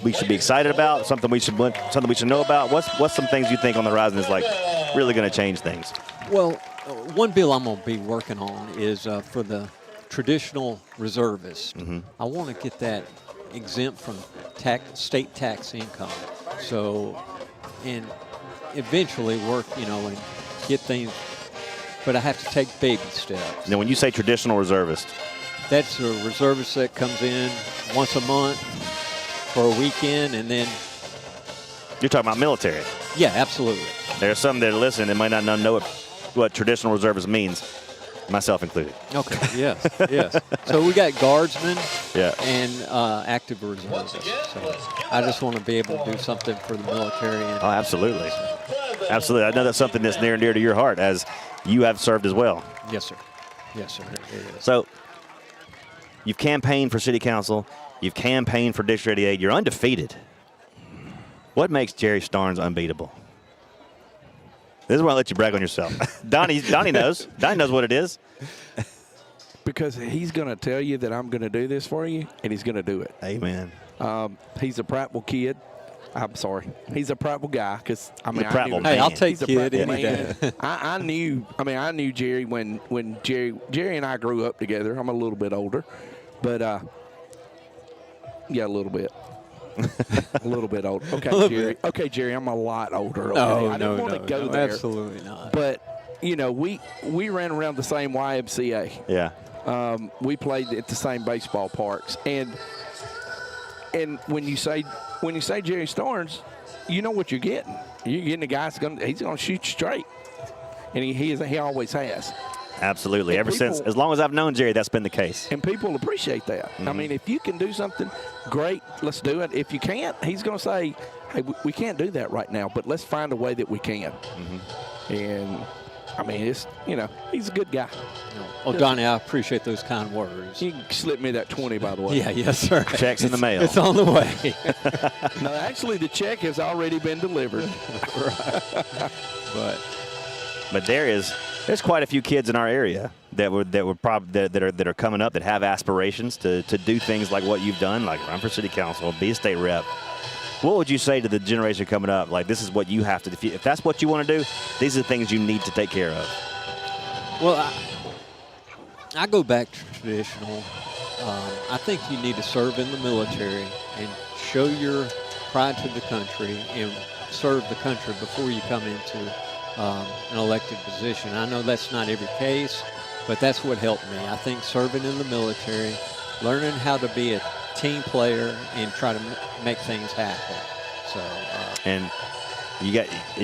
we should be excited about? Something we should know about? What's some things you think on the horizon is like really going to change things? Well, one bill I'm going to be working on is for the traditional reservists. I want to get that exempt from state tax income. So, and eventually work, and get things, but I have to take baby steps. Now, when you say traditional reservist, that's a reservist that comes in once a month for a weekend, and then you're talking about military. Yeah, absolutely. There are some that listen that might not know what traditional reservist means, myself included. Okay. Yes. Yes. So we got guardsmen. Yeah. And active reservists. So I just want to be able to do something for the military. Oh, absolutely. Absolutely. I know that's something that's near and dear to your heart, as you have served as well. Yes, sir. Yes, sir. It is. So you've campaigned for city council. You've campaigned for District 88. You're undefeated. What makes Jerry Starns unbeatable? This is where I let you brag on yourself. Donnie knows. Donnie knows what it is. Because he's going to tell you that I'm going to do this for you, and he's going to do it. Amen. He's a Prattville kid. I'm sorry. He's a Prattville guy. Because Hey, I'll take kid any day. I knew Jerry when Jerry and I grew up together. I'm a little bit older, but yeah, a little bit. A little bit older. Okay, Jerry. Okay, Jerry, I'm a lot older. Okay? I didn't want to go there. Absolutely not. But, we ran around the same YMCA. Yeah. We played at the same baseball parks. And when you say Jerry Starns, you know what you're getting. You're getting a guy he's gonna shoot you straight. And he always has. Absolutely. Ever since, as long as I've known Jerry, that's been the case. And people appreciate that. Mm-hmm. I mean, if you can do something, great, let's do it. If you can't, he's going to say, hey, we can't do that right now, but let's find a way that we can. Mm-hmm. And, I mean, it's, he's a good guy. Well, Donnie, I appreciate those kind words. You can slip me that 20, by the way. Yeah, yes, sir. Check's in the mail. It's on the way. No, actually, the check has already been delivered. But there's quite a few kids in our area that are coming up that have aspirations to do things like what you've done, like run for city council, be a state rep. What would you say to the generation coming up? Like, this is what you have to, if that's what you want to do, these are the things you need to take care of. Well, I go back to traditional. I think you need to serve in the military and show your pride to the country and serve the country before you come into an elected position. I know that's not every case, but that's what helped me. I think serving in the military, learning how to be a team player and try to make things happen. So, and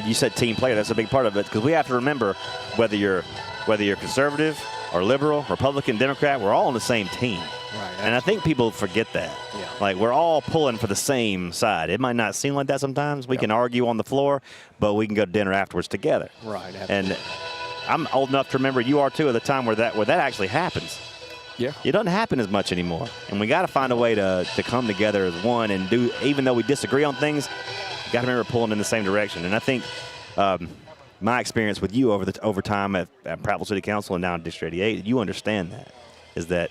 you said team player. That's a big part of it, because we have to remember whether you're conservative or liberal, Republican, Democrat, we're all on the same team. Right. And I think people forget that. Yeah. Like, we're all pulling for the same side. It might not seem like that sometimes. We can argue on the floor, but we can go to dinner afterwards together. Right. Absolutely. And I'm old enough to remember, you are too, at the time where that actually happens. Yeah. It doesn't happen as much anymore. And we got to find a way to come together as one and do, even though we disagree on things, you got to remember pulling in the same direction. And I think my experience with you over time at Prattville City Council and now in District 88, you understand that, is that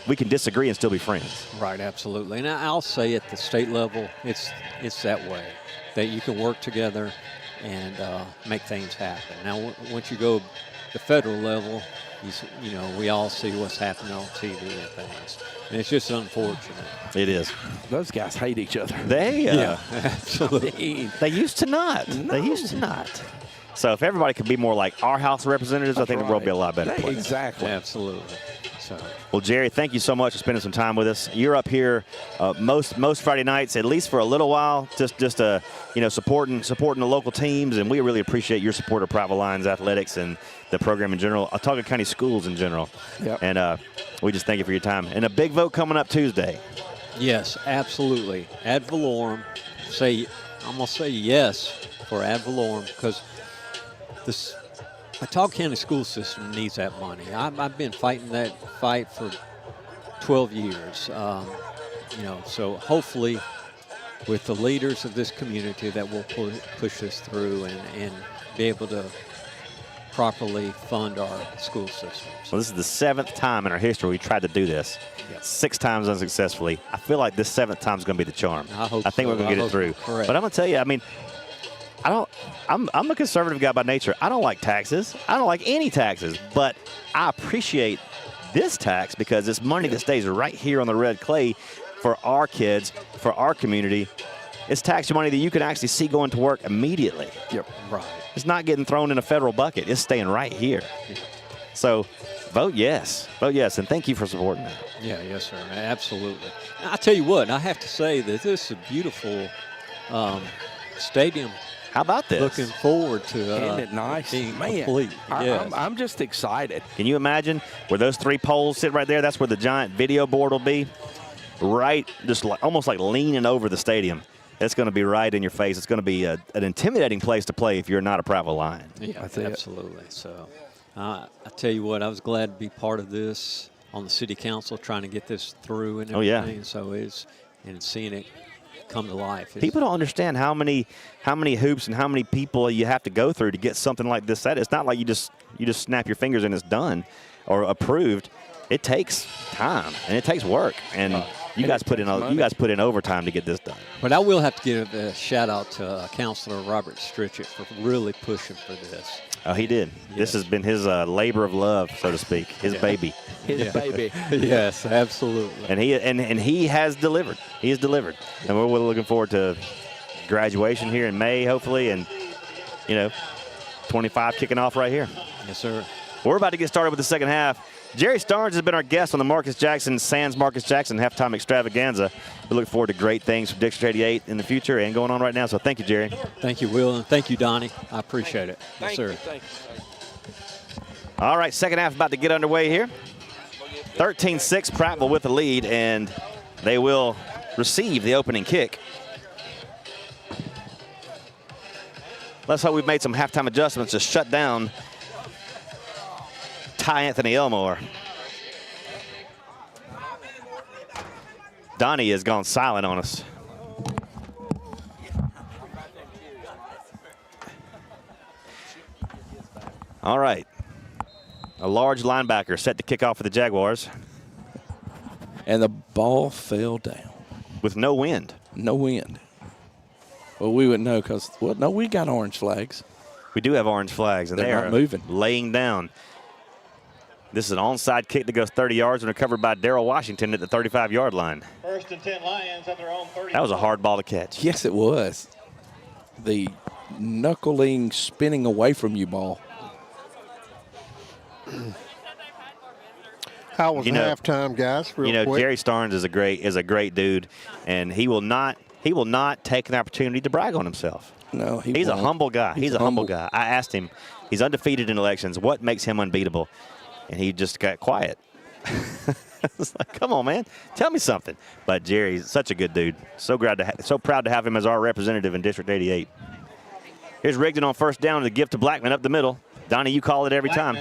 we can disagree and still be friends. Right, absolutely. And I'll say at the state level, it's that way, that you can work together and make things happen. Now, once you go the federal level, we all see what's happening on TV and things. And it's just unfortunate. It is. Those guys hate each other. Yeah, absolutely. They used to not. No. They used to not. So if everybody could be more like our House of Representatives, I think the world would be a lot better place. Exactly. Absolutely. So. Well, Jerry, thank you so much for spending some time with us. You're up here most Friday nights, at least for a little while, just supporting the local teams, and we really appreciate your support of Prattville Lions athletics and the program in general, Autauga County schools in general. Yep. And we just thank you for your time. And a big vote coming up Tuesday. Yes, absolutely. Ad valorem. I'm gonna say yes for ad valorem, because this Autauga County school system needs that money. I've been fighting that fight for 12 years. So hopefully with the leaders of this community that will push this through and be able to properly fund our school systems. Well, this is the 7th time in our history we tried to do this. Yep. 6 times unsuccessfully. I feel like this 7th time is going to be the charm. I think we're going to get it through. Correct. But I'm going to tell you, I mean, I'm a conservative guy by nature. I don't like taxes. I don't like any taxes. But I appreciate this tax because it's money that stays right here on the red clay for our kids, for our community. It's tax money that you can actually see going to work immediately. Yep. Right. It's not getting thrown in a federal bucket. It's staying right here. So vote yes. Vote yes, and thank you for supporting that. Yeah, yes, sir. Absolutely. I tell you what, I have to say that this is a beautiful stadium. How about this? Looking forward to Isn't it nice? being Man, complete. Yes. I'm just excited. Can you imagine where those 3 poles sit right there? That's where the giant video board will be. Right, just like, almost like leaning over the stadium. It's going to be right in your face. It's going to be an intimidating place to play if you're not a Prattville Lion. Yeah, absolutely. So I tell you what, I was glad to be part of this on the city council, trying to get this through and everything. Oh, yeah. So and seeing it come to life. People don't understand how many hoops and how many people you have to go through to get something like this set. It's not like you just snap your fingers and it's done or approved. It takes time and it takes work, and you guys put in overtime to get this done. But I will have to give a shout out to Councilor Robert Stritchett for really pushing for this. Oh, he did. Yes. This has been his labor of love, so to speak. His baby. His baby. Yes, absolutely. And he has delivered. He has delivered. And we're looking forward to graduation here in May, hopefully, and 25 kicking off right here. Yes, sir. We're about to get started with the second half. Jerry Starns has been our guest on the Sands Marcus Jackson halftime extravaganza. We look forward to great things from District 88 in the future and going on right now. So thank you, Jerry. Thank you, Will, and thank you, Donnie. I appreciate it. Yes, sir. Thank you. All right, second half about to get underway here. 13-6, Prattville with the lead, and they will receive the opening kick. Let's hope we've made some halftime adjustments to shut down Ty Anthony Elmore. Donnie has gone silent on us. All right. A large linebacker set to kick off for the Jaguars. And the ball fell down. With no wind. No wind. Well, we wouldn't know because, no, we got orange flags. We do have orange flags, and They're they not are moving. Laying down. This is an onside kick that goes 30 yards and recovered by Darrell Washington at the 35-yard line. 1st and 10 Lions at their own 30. That was a hard ball to catch. Yes, it was. The knuckling, spinning away from you ball. How was halftime, guys? Real quick. Jerry Starns is a great dude, and he will not take an opportunity to brag on himself. No, he's a humble guy. He's a humble guy. I asked him, he's undefeated in elections. What makes him unbeatable? And he just got quiet. It's like, come on, man, tell me something. But Jerry's such a good dude. So proud to have him as our representative in District 88. Here's Rigdon on first down to give to Blackman up the middle. Donnie, you call it every time.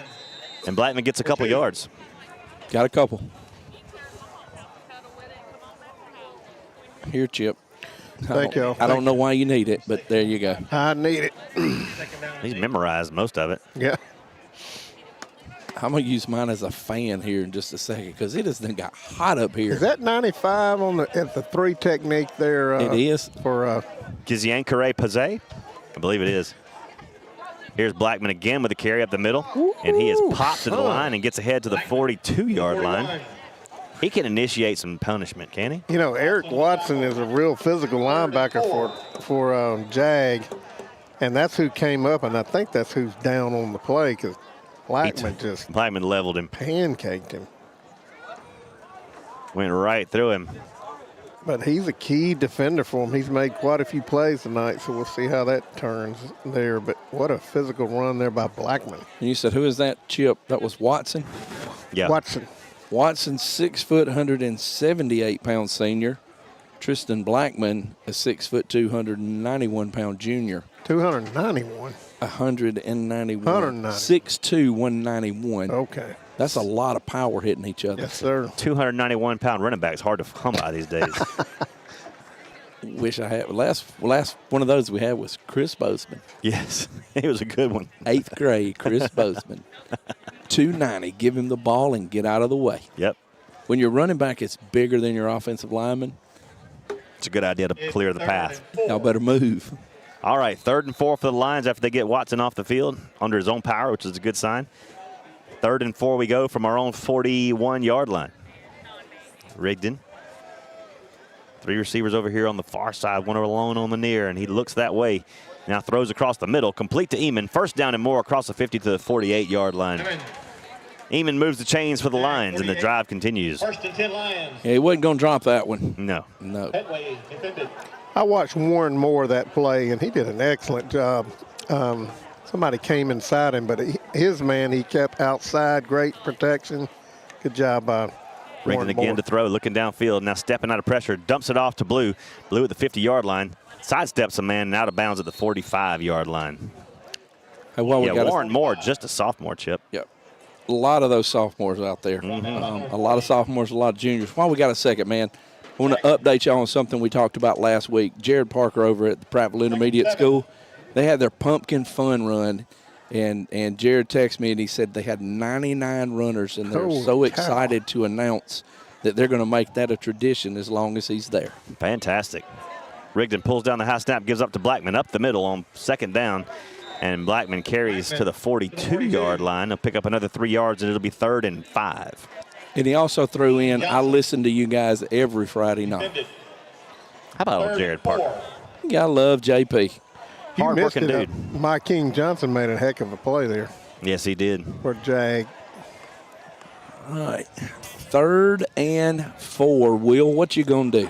And Blackman gets a couple yards. Got a couple. Here, Chip. Thank you. I don't know why you need it, but there you go. I need it. He's memorized most of it. Yeah. I'm going to use mine as a fan here in just a second because it has then got hot up here. Is that 95 at the 3 technique there? It is. For Giziankere Pazé? I believe it is. Here's Blackman again with a carry up the middle, and he has popped to the line and gets ahead to the 42-yard line. He can initiate some punishment, can he? Eric Watson is a real physical linebacker for JAG, and that's who came up, and I think that's who's down on the play because Blackman leveled him. Pancaked him. Went right through him. But he's a key defender for him. He's made quite a few plays tonight, so we'll see how that turns there. But what a physical run there by Blackman. And you said, who is that, Chip? That was Watson? Yeah. Watson, 6 foot, 178-pound senior. Tristan Blackman, a 6 foot, 291-pound junior. 291? 191. 190. 6'2", 191. Okay. That's a lot of power hitting each other. Yes, sir. 291-pound running back is hard to come by these days. Wish I had. Last one of those we had was Chris Bozeman. Yes, he was a good one. 8th grade, Chris Bozeman. 290, give him the ball and get out of the way. Yep. When your running back is bigger than your offensive lineman, it's a good idea to clear the path. Y'all better move. All right, 3rd and 4 for the Lions after they get Watson off the field under his own power, which is a good sign. 3rd and 4 we go from our own 41-yard line. Rigdon Three receivers over here on the far side, one alone on the near, and he looks that way. Now throws across the middle, complete to Eamon. First down and more across the 50 to the 48-yard line. Eamon moves the chains for the Lions, and the drive continues. First and 10 Lions. Yeah, he wasn't going to drop that one. No. Headway defended. I watched Warren Moore that play, and he did an excellent job. Somebody came inside him, but his man, he kept outside. Great protection. Good job by Rigdon again to throw, looking downfield. Now stepping out of pressure, dumps it off to Blue. Blue at the 50-yard line. Sidesteps a man and out of bounds at the 45-yard line. Hey, well, Warren Moore, just a sophomore, Chip. Yep. A lot of those sophomores out there. A lot of sophomores, a lot of juniors. While we got a second, man, I want to update you on something we talked about last week. Jared Parker over at the Prattville Intermediate School, they had their pumpkin fun run, and Jared texted me, and he said they had 99 runners, and they're so excited to announce that they're going to make that a tradition as long as he's there. Fantastic. Rigdon pulls down the high snap, gives up to Blackman up the middle on second down. And Blackman carries to the 42-yard line. He'll pick up another 3 yards, and it'll be 3rd and 5. And he also threw in, I listen to you guys every Friday night. How about old Jared Parker? Yeah, I love JP. Hard-working dude. Mike King Johnson made a heck of a play there. Yes, he did. For JAG. All right. 3rd and 4. Will, what you going to do?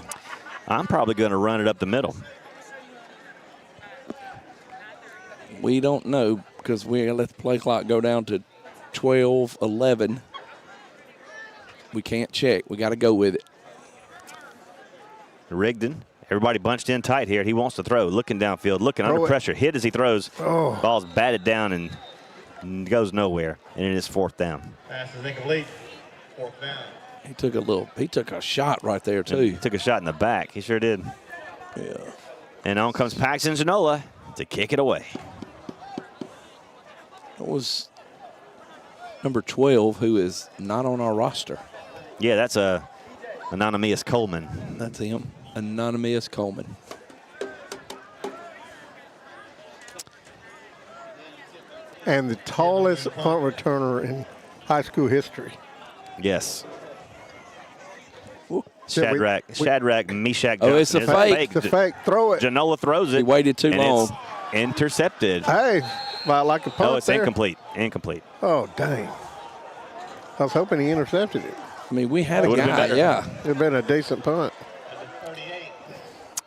I'm probably going to run it up the middle. We don't know because we let the play clock go down to 12:11. We can't check. We got to go with it. Rigdon, everybody bunched in tight here. He wants to throw, looking downfield, looking under pressure, hit as he throws. Ball's batted down and goes nowhere, and it is 4th down. Pass is incomplete. 4th down. He took a shot right there too. He took a shot in the back. He sure did. Yeah. And on comes Paxton Janola to kick it away. It was number 12, who is not on our roster. Yeah, that's Anonymous Coleman. That's him, Anonymous Coleman. And the tallest punt returner in high school history. Yes. Ooh. Shadrach Meshach Johnson. Oh, it's a fake. It's a fake. Throw it. Janola throws it. He waited too long. It's intercepted. Hey, about like a punt. No, it's incomplete. Incomplete. Oh, dang. I was hoping he intercepted it. I mean, we had a guy, yeah. It would have been a decent punt.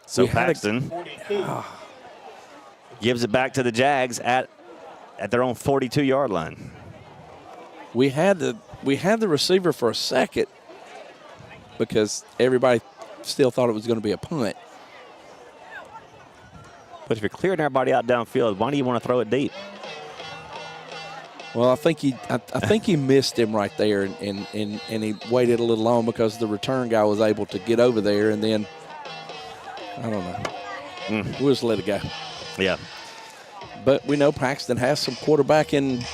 So Paxton gives it back to the Jags at their own 42-yard line. We had the receiver for a second because everybody still thought it was going to be a punt. But if you're clearing everybody out downfield, why do you want to throw it deep? Well, I think he missed him right there, and he waited a little long because the return guy was able to get over there, and then I don't know. We'll just let it go. Yeah. But we know Paxton has some quarterbacking.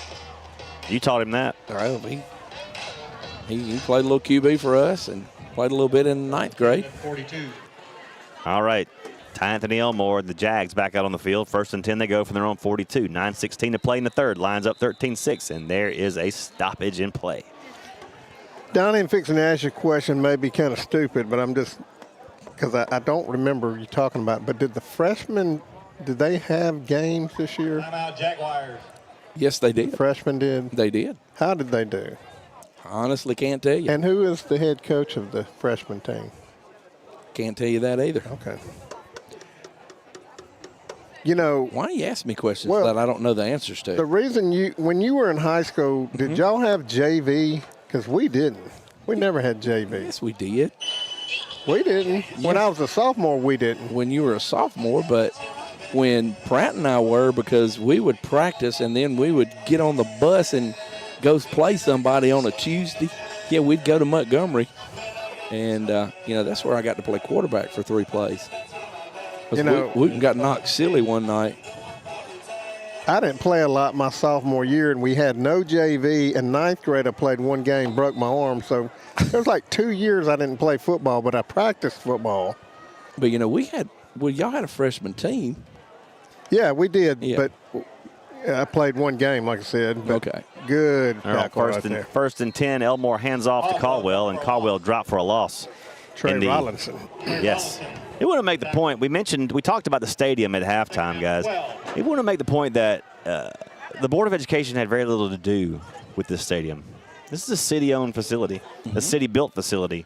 You taught him that. Well, he played a little QB for us and played a little bit in the 9th grade. 42. All right. Ty Anthony Elmore, the Jags back out on the field. 1st and 10, they go from their own 42. 9:16 to play in the 3rd. Lines up 13-6, and there is a stoppage in play. Donnie, I'm fixing to ask you a question, maybe kind of stupid, but I'm just, because I don't remember you talking about it, but did the freshmen, did they have games this year? Timeout, Jaguars. Yes, they did. Freshmen did? They did. How did they do? Honestly, can't tell you. And who is the head coach of the freshman team? Can't tell you that either. Okay. You know, why do you ask me questions that I don't know the answers to? The reason when you were in high school, did y'all have JV? Because we didn't. We never had JV. Yes, we did. We didn't. Yes. When I was a sophomore, we didn't. When you were a sophomore, but when Pratt and I were, because we would practice and then we would get on the bus and go play somebody on a Tuesday. Yeah, we'd go to Montgomery, and that's where I got to play quarterback for 3 plays. We got knocked silly one night. I didn't play a lot my sophomore year, and we had no JV. In 9th grade, I played 1 game, broke my arm. So there was like 2 years I didn't play football, but I practiced football. But, y'all had a freshman team. Yeah, we did. Yeah. But I played 1 game, like I said. Okay. Good. First and 10, Elmore hands off to Caldwell, and Caldwell dropped for a loss. Trey Rollinson. Yes. We want to make the point. We talked about the stadium at halftime, guys. We want to make the point that the Board of Education had very little to do with this stadium. This is a city-owned facility, a city-built facility.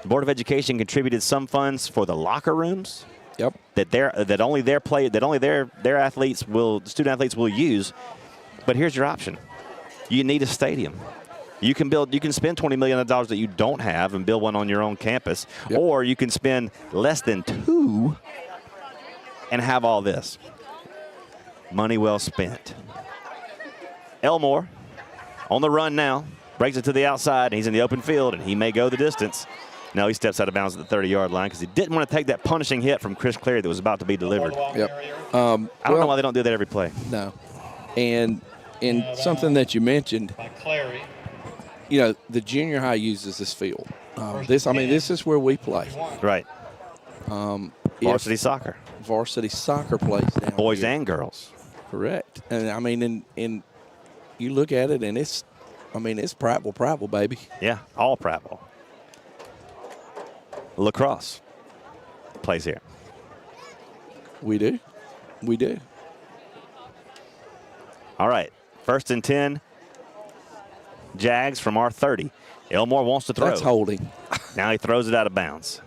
The Board of Education contributed some funds for the locker rooms. Yep. That only their athletes student athletes will use. But here's your option. You need a stadium. You can spend $20 million that you don't have and build one on your own campus, or you can spend less than $2 million and have all this. Money well spent. Elmore on the run now, breaks it to the outside, and he's in the open field, and he may go the distance. No, he steps out of bounds at the 30-yard line because he didn't want to take that punishing hit from Chris Clary that was about to be delivered. Yep. I don't know why they don't do that every play. No. And something that you mentioned, the junior high uses this field. This is where we play. Right. Varsity soccer. Varsity soccer plays down Boys here. and girls. Correct. And and you look at it, and it's Prattville, baby. Yeah, all Prattville. Lacrosse plays here. We do. All right, 1st and 10. Jags from our 30. Elmore wants to throw. That's holding. Now he throws it out of bounds.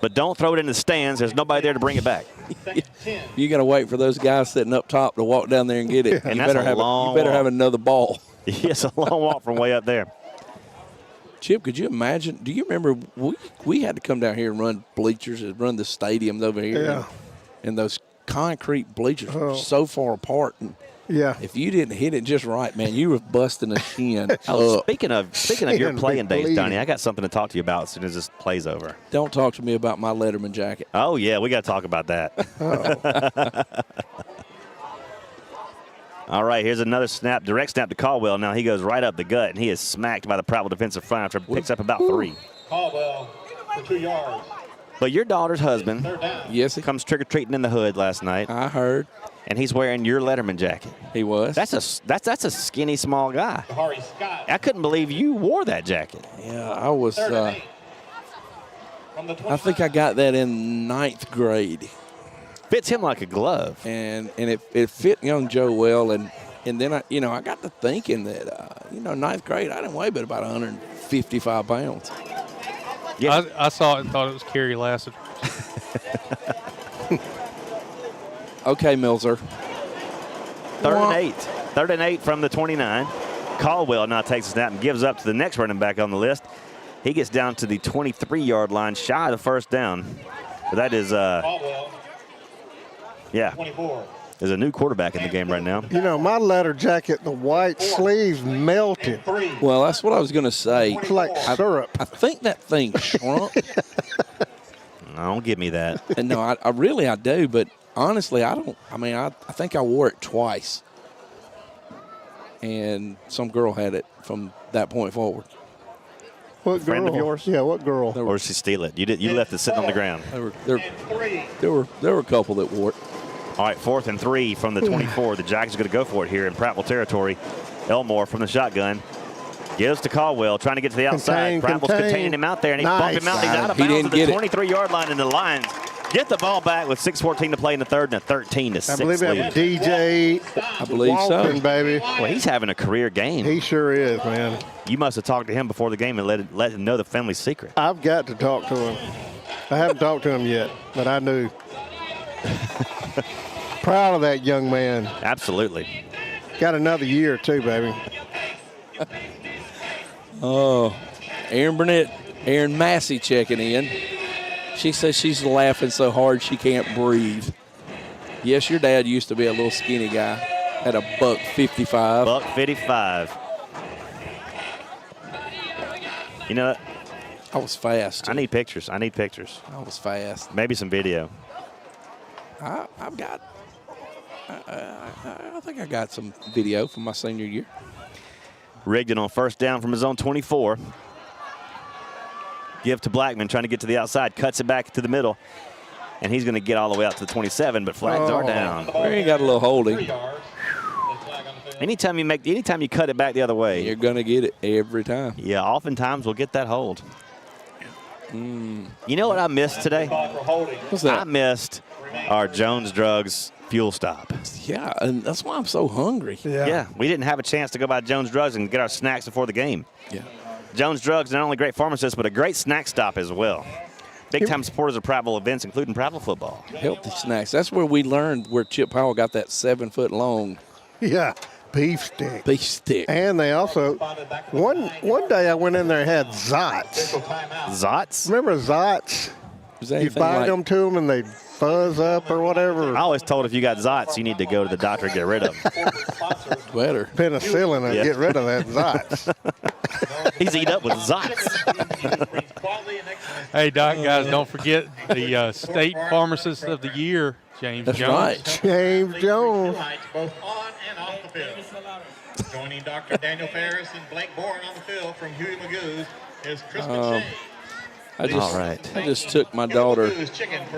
But don't throw it in the stands. There's nobody there to bring it back. You got to wait for those guys sitting up top to walk down there and get it. And you that's better have another ball. It's a long walk from way up there. Chip, could you imagine? Do you remember we had to come down here and run bleachers and run the stadiums over here? Yeah. And those concrete bleachers were so far apart. And yeah. If you didn't hit it just right, man, you were busting a shin. Speaking of your playing days, Donnie, I got something to talk to you about as soon as this play's over. Don't talk to me about my Letterman jacket. Oh, yeah, we got to talk about that. All right, here's another snap, direct snap to Caldwell. Now he goes right up the gut, and he is smacked by the Prattville defensive front after picks up about 3. Caldwell for 2 yards. But your daughter's husband, yes, he comes trick-or-treating in the hood last night. I heard. And he's wearing your Letterman jacket. He was. That's a skinny, small guy. I couldn't believe you wore that jacket. Yeah, I was. I think I got that in 9th grade. Fits him like a glove. And it fit young Joe well. And then I got to thinking that 9th grade I didn't weigh but about 155 pounds. Yeah. I saw it and thought it was Kerry Lassiter. Okay, Milzer. 3rd and 8 from the 29. Caldwell now takes a snap and gives up to the next running back on the list. He gets down to the 23-yard line, shy of the first down. So that is, yeah. 24. There's a new quarterback in the game right now. My leather jacket, the white sleeves melted. Well, that's what I was going to say. It's like syrup. I think that thing shrunk. Don't give me that. And no, I do, but honestly, I don't. I think I wore it twice. And some girl had it from that point forward. What girl? Friend of yours? Yeah, what girl? Or did she steal it? You left it sitting on the ground. There were a couple that wore it. All right, 4th and 3 from the 24. The Jags are going to go for it here in Prattville territory. Elmore from the shotgun. Gives to Caldwell, trying to get to the outside. Prattle's containing him out there, and he bumped him out. He's out of bounds at the 23-yard line, and the Lions get the ball back with 6:14 to play in the 3rd and a 13-6 I believe we have DJ Walton, baby. Well, he's having a career game. He sure is, man. You must have talked to him before the game and let him know the family secret. I've got to talk to him. I haven't talked to him yet, but I knew. Proud of that young man. Absolutely. Got another year, too, baby. Oh, Aaron Massey checking in. She says she's laughing so hard she can't breathe. Yes, your dad used to be a little skinny guy at $155. $155. You know, I was fast. I need pictures. I was fast. Maybe some video. I've got. I think I got some video from my senior year. Rigdon on 1st down from his own 24. Give to Blackman, trying to get to the outside. Cuts it back to the middle. And he's going to get all the way out to the 27, but flags are down. He got a little holding. Anytime you cut it back the other way, you're going to get it every time. Yeah, oftentimes we'll get that hold. You know what I missed today? What's that? I missed our Jones Drugs fuel stop. Yeah, and that's why I'm so hungry. Yeah, we didn't have a chance to go by Jones Drugs and get our snacks before the game. Yeah. Jones Drugs, not only great pharmacist, but a great snack stop as well. Big-time supporters of Prattville events, including Prattville football. Healthy snacks. That's where we learned where Chip Powell got that 7-foot-long. Yeah, beef stick. Beef stick. And they also, one day I went in there and had Zots. Zots? Remember Zots? You'd buy them to them and they'd fuzz up or whatever. I always told if you got Zots, you need to go to the doctor and get rid of them. Better. Penicillin and get rid of that Zots. He's eating up with Zots. Hey, Doc, guys, don't forget the State Pharmacist of the Year, James That's Jones. right. James Jones. Both on and off the field. Joining Dr. Daniel Ferris and Blake Bourne on the field from Huey Magoo's is Chris McShay. I just took my daughter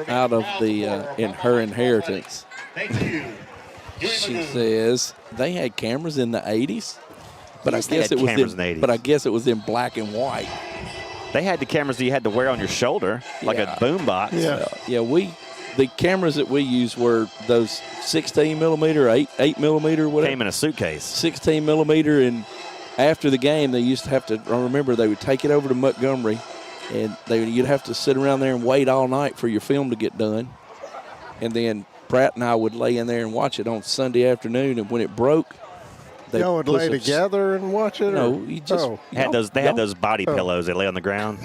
out of the in her inheritance. She says they had cameras in the 80s, but I guess it was in, but I guess it was in black and white. They had the cameras that you had to wear on your shoulder, like a boom box. The cameras that we used were those 16 millimeter, 8 millimeter, whatever. Came in a suitcase. 16 millimeter, and after the game, they used to have to. I remember they would take it over to Montgomery, and you'd have to sit around there and wait all night for your film to get done, and then Pratt and I would lay in there and watch it on Sunday afternoon, and when it broke, they y'all would lay together and watch it? No, you just they had those body pillows. They lay on the ground.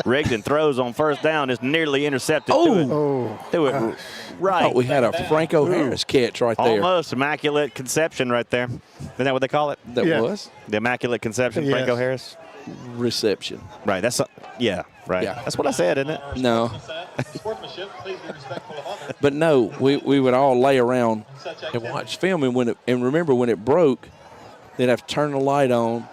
Rigdon throws on first down. Is nearly intercepted. Threw it right. I thought we had a Franco Harris catch right there. Almost immaculate conception right there. Isn't that what they call it? That was the immaculate conception. Yes. Franco Harris reception. Right. That's right. Yeah. That's what I said, isn't it? No. But no, we would all lay around and watch film, and remember when it broke, they'd have to turn the light on.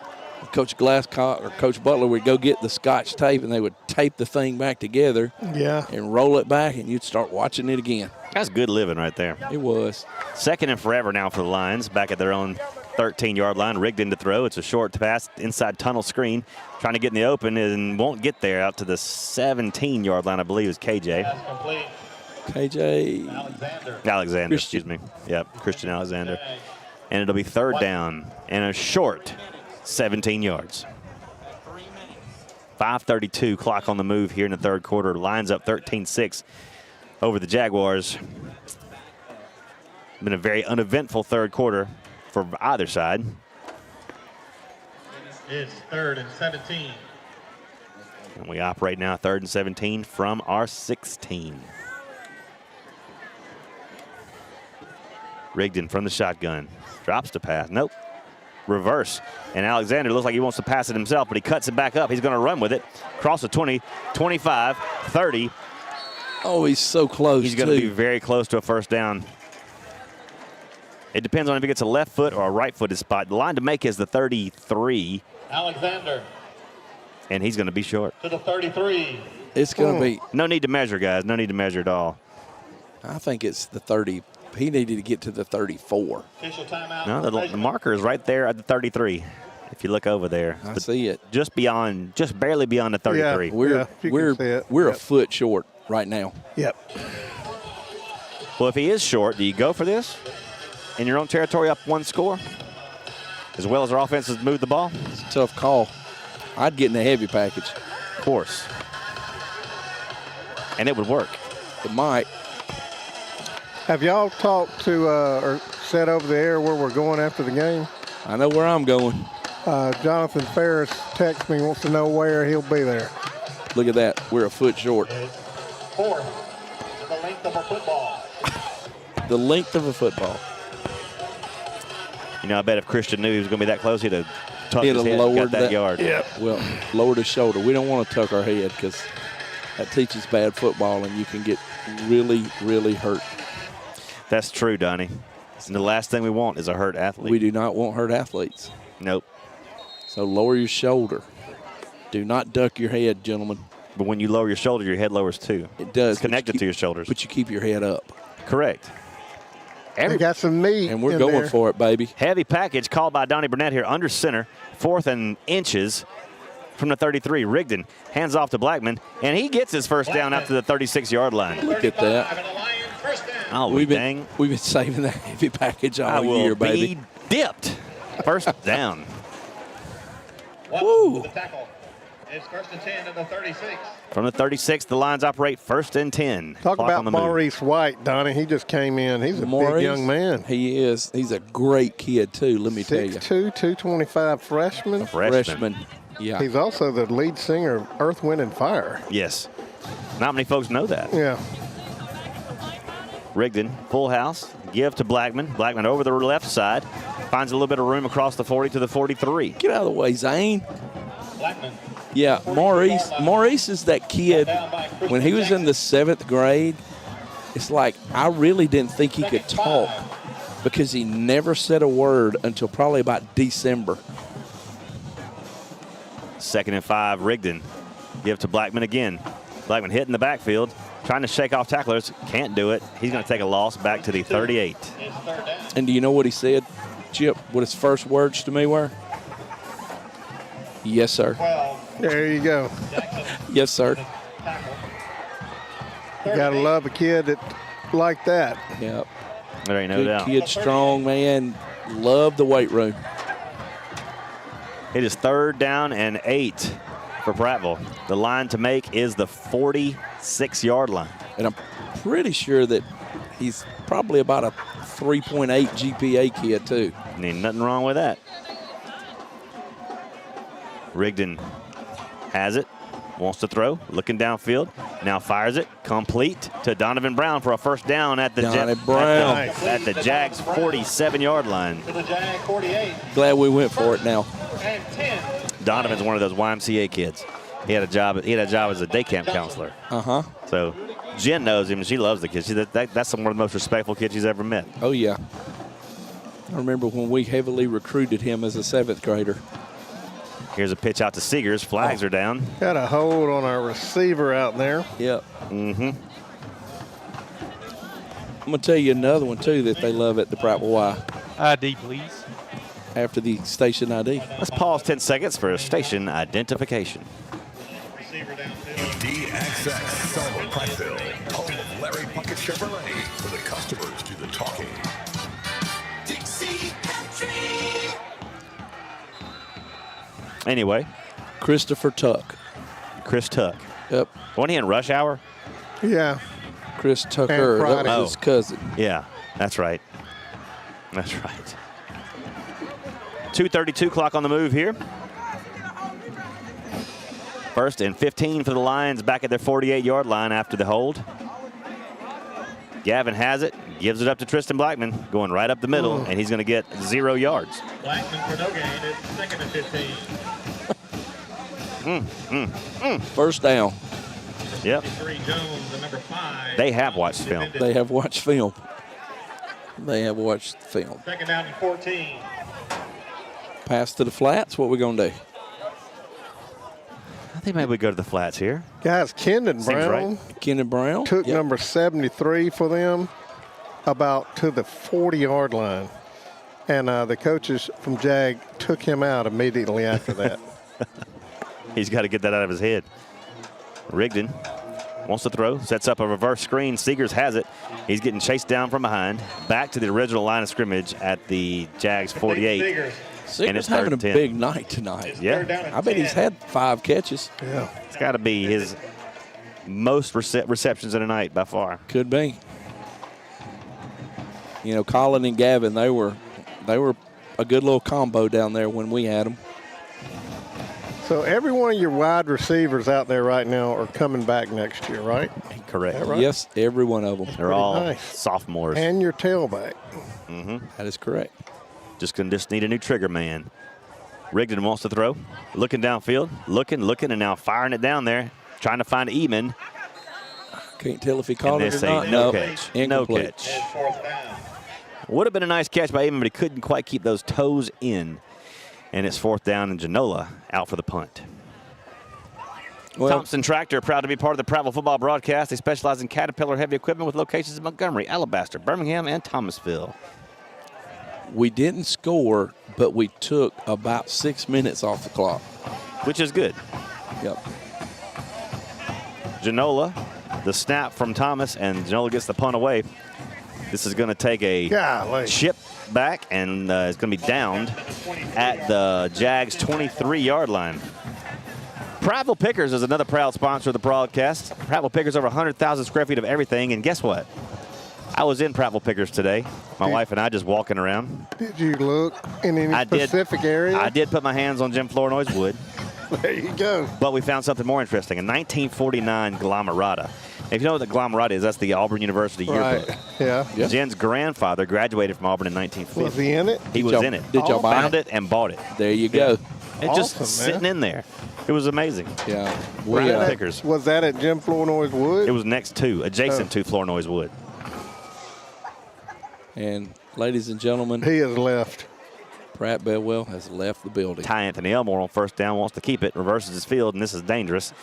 Coach Glasscock or Coach Butler would go get the Scotch tape, and they would tape the thing back together. Yeah. And roll it back, and you'd start watching it again. That's good living right there. It was. Second and forever now for the Lions, back at their own 13-yard line. Rigged to throw. It's a short pass, inside tunnel screen, trying to get in the open and won't get there. Out to the 17-yard line, I believe, is KJ. Alexander, excuse me. Yep, Christian Alexander. And it'll be third down and a short 17 yards. 5:32 clock on the move here in the third quarter. Lions up 13-6 over the Jaguars. Been a very uneventful third quarter for either side. It's 3rd and 17. And we operate now 3rd and 17 from our 16. Rigdon from the shotgun. Drops the pass. Nope. Reverse. And Alexander looks like he wants to pass it himself, but he cuts it back up. He's going to run with it. Cross the 20, 25, 30. Oh, he's so close. He's going to be very close to a first down. It depends on if he gets a left foot or a right-footed spot. The line to make is the 33. Alexander. And he's going to be short. To the 33. It's going to be. No need to measure, guys. No need to measure at all. I think it's the 30. He needed to get to the 34. No, the marker is right there at the 33. If you look over there. I see it. Just barely beyond the 33. Yeah, we're a foot short right now. Yep. Well, if he is short, do you go for this? In your own territory, up one score? As well as our offense has moved the ball? It's a tough call. I'd get in the heavy package. Of course. And it would work. It might. Have y'all talked to or said over the air where we're going after the game? I know where I'm going. Jonathan Ferris texts me, wants to know where he'll be there. Look at that. We're a foot short. 4th. The length of a football. The length of a football. You know, I bet if Christian knew he was going to be that close, he'd have tucked his head and got that yard. Yeah. Well, lowered his shoulder. We don't want to tuck our head because that teaches bad football, and you can get really, really hurt. That's true, Donnie. And the last thing we want is a hurt athlete. We do not want hurt athletes. Nope. So lower your shoulder. Do not duck your head, gentlemen. But when you lower your shoulder, your head lowers too. It does. It's connected to your shoulders. But you keep your head up. Correct. We got some meat. And we're going for it, baby. Heavy package called by Donnie Burnett here under center. 4th and inches from the 33. Rigdon hands off to Blackman, and he gets his first down after the 36-yard line. Look at that. Oh, we've been saving that heavy package all year, baby. Be dipped. First down. Woo. It's first and 10 at the 36. From the 36, the Lions operate first and 10. Talk Clock about on the move. Maurice White, Donnie. He just came in. He's a big young man. He is. He's a great kid, too, let me tell you. 6'2", 225 freshman. Freshman. Yeah. He's also the lead singer of Earth, Wind, and Fire. Yes. Not many folks know that. Yeah. Rigdon, full house, give to Blackman. Blackman over the left side, finds a little bit of room across the 40 to the 43. Get out of the way, Zane. Blackman. Yeah, Maurice is that kid. When he was in the 7th grade, it's like I really didn't think he could talk because he never said a word until probably about December. 2nd and 5, Rigdon. Give to Blackman again. Blackman hitting the backfield, trying to shake off tacklers. Can't do it. He's going to take a loss back to the 38. And do you know what he said, Chip? What his first words to me were? Yes, sir. There you go. Yes, sir. You got to love a kid like that. Yep. There ain't no Good doubt. kid, strong man. Love the weight room. It is 3rd down and 8 for Prattville. The line to make is the 46-yard line. And I'm pretty sure that he's probably about a 3.8 GPA kid, too. Ain't nothing wrong with that. Rigdon has it, wants to throw, looking downfield, now fires it, complete to Donovan Brown for a first down at the at the Jags 47-yard line. To the Jag 48. Glad we went for it now. And 10. Donovan's one of those YMCA kids. He had a job as a day camp counselor. Uh-huh. So Jen knows him and she loves the kid. That's one of the most respectful kids she's ever met. Oh, yeah. I remember when we heavily recruited him as a 7th grader. Here's a pitch out to Seegers. Flags are down. Got a hold on our receiver out there. Yep. Mm-hmm. I'm going to tell you another one, too, that they love at the Prattville Y. ID, please. After the station ID. Let's pause 10 seconds for a station identification. DXX Solid Prattville, home of Larry Puckett Chevrolet, where the customers do the talking. Dixie Country. Anyway. Christopher Tuck. Chris Tuck. Yep. Wasn't he in Rush Hour? Yeah. Chris Tucker. That was his cousin. Yeah, that's right. That's right. 2:32 clock on the move here. 1st and 15 for the Lions back at their 48-yard line after the hold. Gavin has it, gives it up to Tristan Blackman, going right up the middle, and he's going to get 0 yards. Blackman for no gain at 2nd and 15. First down. Yep. Jones, the number 5. They have watched film. They have watched film. They have watched film. 2nd down and 14. Pass to the flats. What we going to do? I think maybe we go to the flats here. Guys, Kendon Brown. Right. Kendon Brown. Took number 73 for them about to the 40-yard line. And the coaches from JAG took him out immediately after that. He's got to get that out of his head. Rigdon wants to throw, sets up a reverse screen. Seegers has it. He's getting chased down from behind. Back to the original line of scrimmage at the Jags 48. Seegers having a big night tonight. Yeah. I bet he's had 5 catches. Yeah. It's got to be his most receptions in a night by far. Could be. You know, Colin and Gavin, they were a good little combo down there when we had them. So every one of your wide receivers out there right now are coming back next year, right? Correct. Right? Yes, every one of them. They're all nice. sophomores. And your tailback. Mm-hmm. That is correct. Just need a new trigger man. Rigdon wants to throw. Looking downfield. Looking, and now firing it down there. Trying to find Eamon. Can't tell if he caught it or not. No catch. Incomplete. No catch. Would have been a nice catch by Eamon, but he couldn't quite keep those toes in. And it's 4th down, and Genola out for the punt. Well, Thompson Tractor, proud to be part of the Prattville football broadcast. They specialize in Caterpillar heavy equipment with locations in Montgomery, Alabaster, Birmingham, and Thomasville. We didn't score, but we took about 6 minutes off the clock. which is good. Yep. Janola, the snap from Thomas, and Janola gets the punt away. This is going to take a chip back, and it's going to be downed at the Jags 23-yard line. Prattville Pickers is another proud sponsor of the broadcast. Prattville Pickers, over 100,000 square feet of everything, and guess what? I was in Prattville Pickers today. My wife and I just walking around. Did you look in any specific area? I did put my hands on Jim Flournoy's wood. There you go. But we found something more interesting. A 1949 Glamarata. If you know what the Glamarata is, that's the Auburn University yearbook. Yeah. Jen's grandfather graduated from Auburn in 1950. Was he in it? He was in it. Did y'all buy Found it and bought it. There you go. It's just sitting in there. It was amazing. Yeah. Prattville Pickers. Was that at Jim Flournoy's wood? It was adjacent to Flournoy's wood. And ladies and gentlemen, he has left. Pratt Bedwell has left the building. Ty Anthony Elmore on first down wants to keep it, reverses his field, and this is dangerous.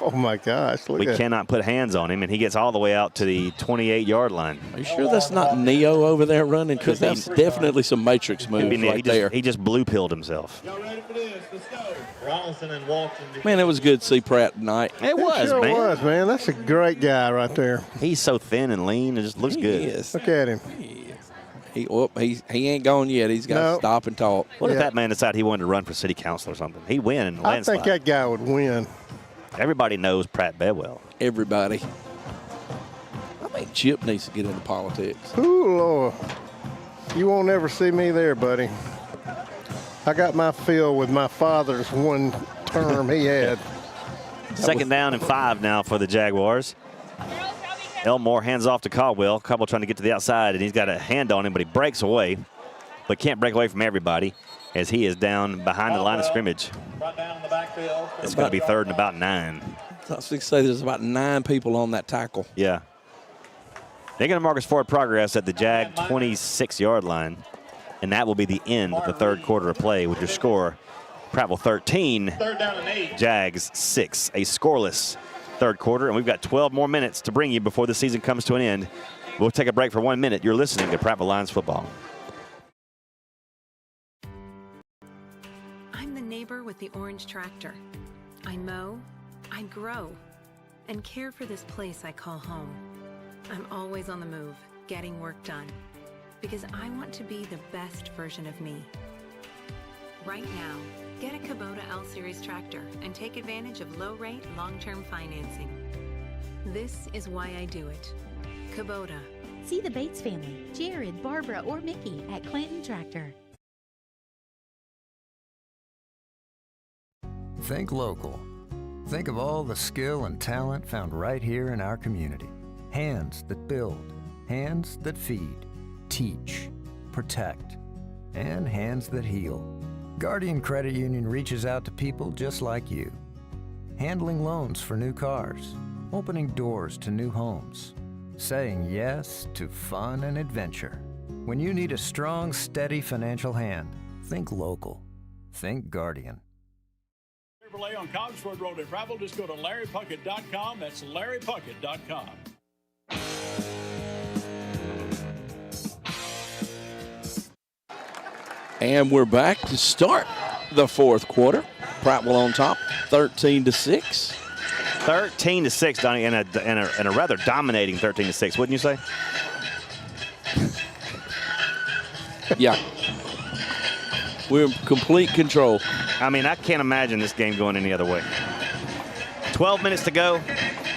Oh, my gosh. We cannot put hands on him, and he gets all the way out to the 28-yard line. Are you sure that's not Neo over there running? Because that's definitely some Matrix moves there. He just blue-pilled himself. Y'all ready for this? Let's go. Ronaldson and Walton. Man, it was good to see Pratt tonight. It was, sure man. was, man. That's a great guy right there. He's so thin and lean. It just looks good. Is. Look at him. He ain't gone yet. He's got to stop and talk. What if that man decided he wanted to run for city council or something? He'd win in a landslide. I think that guy would win. Everybody knows Pratt Bedwell. Everybody. I mean, Chip needs to get into politics. Ooh, Lord. You won't ever see me there, buddy. I got my fill with my father's one term he had. Second down and 5 now for the Jaguars. Elmore hands off to Caldwell. Caldwell trying to get to the outside, and he's got a hand on him, but he breaks away. But can't break away from everybody as he is down behind the line of scrimmage. It's going to be third and about 9. I was going to say there's about 9 people on that tackle. Yeah. They're going to mark us forward progress at the Jag 26-yard line, and that will be the end of the third quarter of play with your score. Prattville 13, Jags 6, a scoreless third quarter, and we've got 12 more minutes to bring you before the season comes to an end. We'll take a break for 1 minute. You're listening to Prattville Lions football. I'm the neighbor with the orange tractor. I mow, I grow, and care for this place I call home. I'm always on the move, getting work done, because I want to be the best version of me. Right now, get a Kubota L-Series tractor and take advantage of low-rate, long-term financing. This is why I do it. Kubota. See the Bates family, Jared, Barbara, or Mickey at Clinton Tractor. Think local. Think of all the skill and talent found right here in our community. Hands that build, hands that feed, teach, protect, and hands that heal. Guardian Credit Union reaches out to people just like you. Handling loans for new cars, opening doors to new homes, saying yes to fun and adventure. When you need a strong, steady financial hand, think local. Think Guardian. Chevrolet on Cogsford Road in Prattville. Just go to LarryPuckett.com. That's LarryPuckett.com. And we're back to start the fourth quarter. Prattville on top, 13-6. 13-6, Donnie, and a rather dominating 13-6, wouldn't you say? Yeah. We're in complete control. I mean, I can't imagine this game going any other way. 12 minutes to go.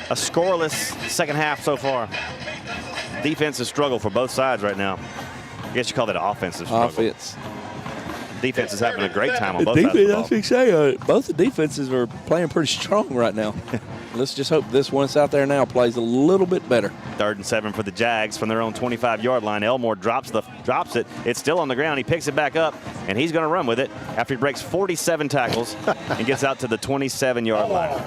A scoreless second half so far. Defensive struggle for both sides right now. I guess you call that an offensive struggle. Offense. Defense is having a great time on both sides of the ball. Both the defenses are playing pretty strong right now. Let's just hope this one out there now plays a little bit better. 3rd and 7 for the Jags from their own 25-yard line. Elmore drops it. It's still on the ground. He picks it back up, and he's going to run with it after he breaks 47 tackles and gets out to the 27-yard line.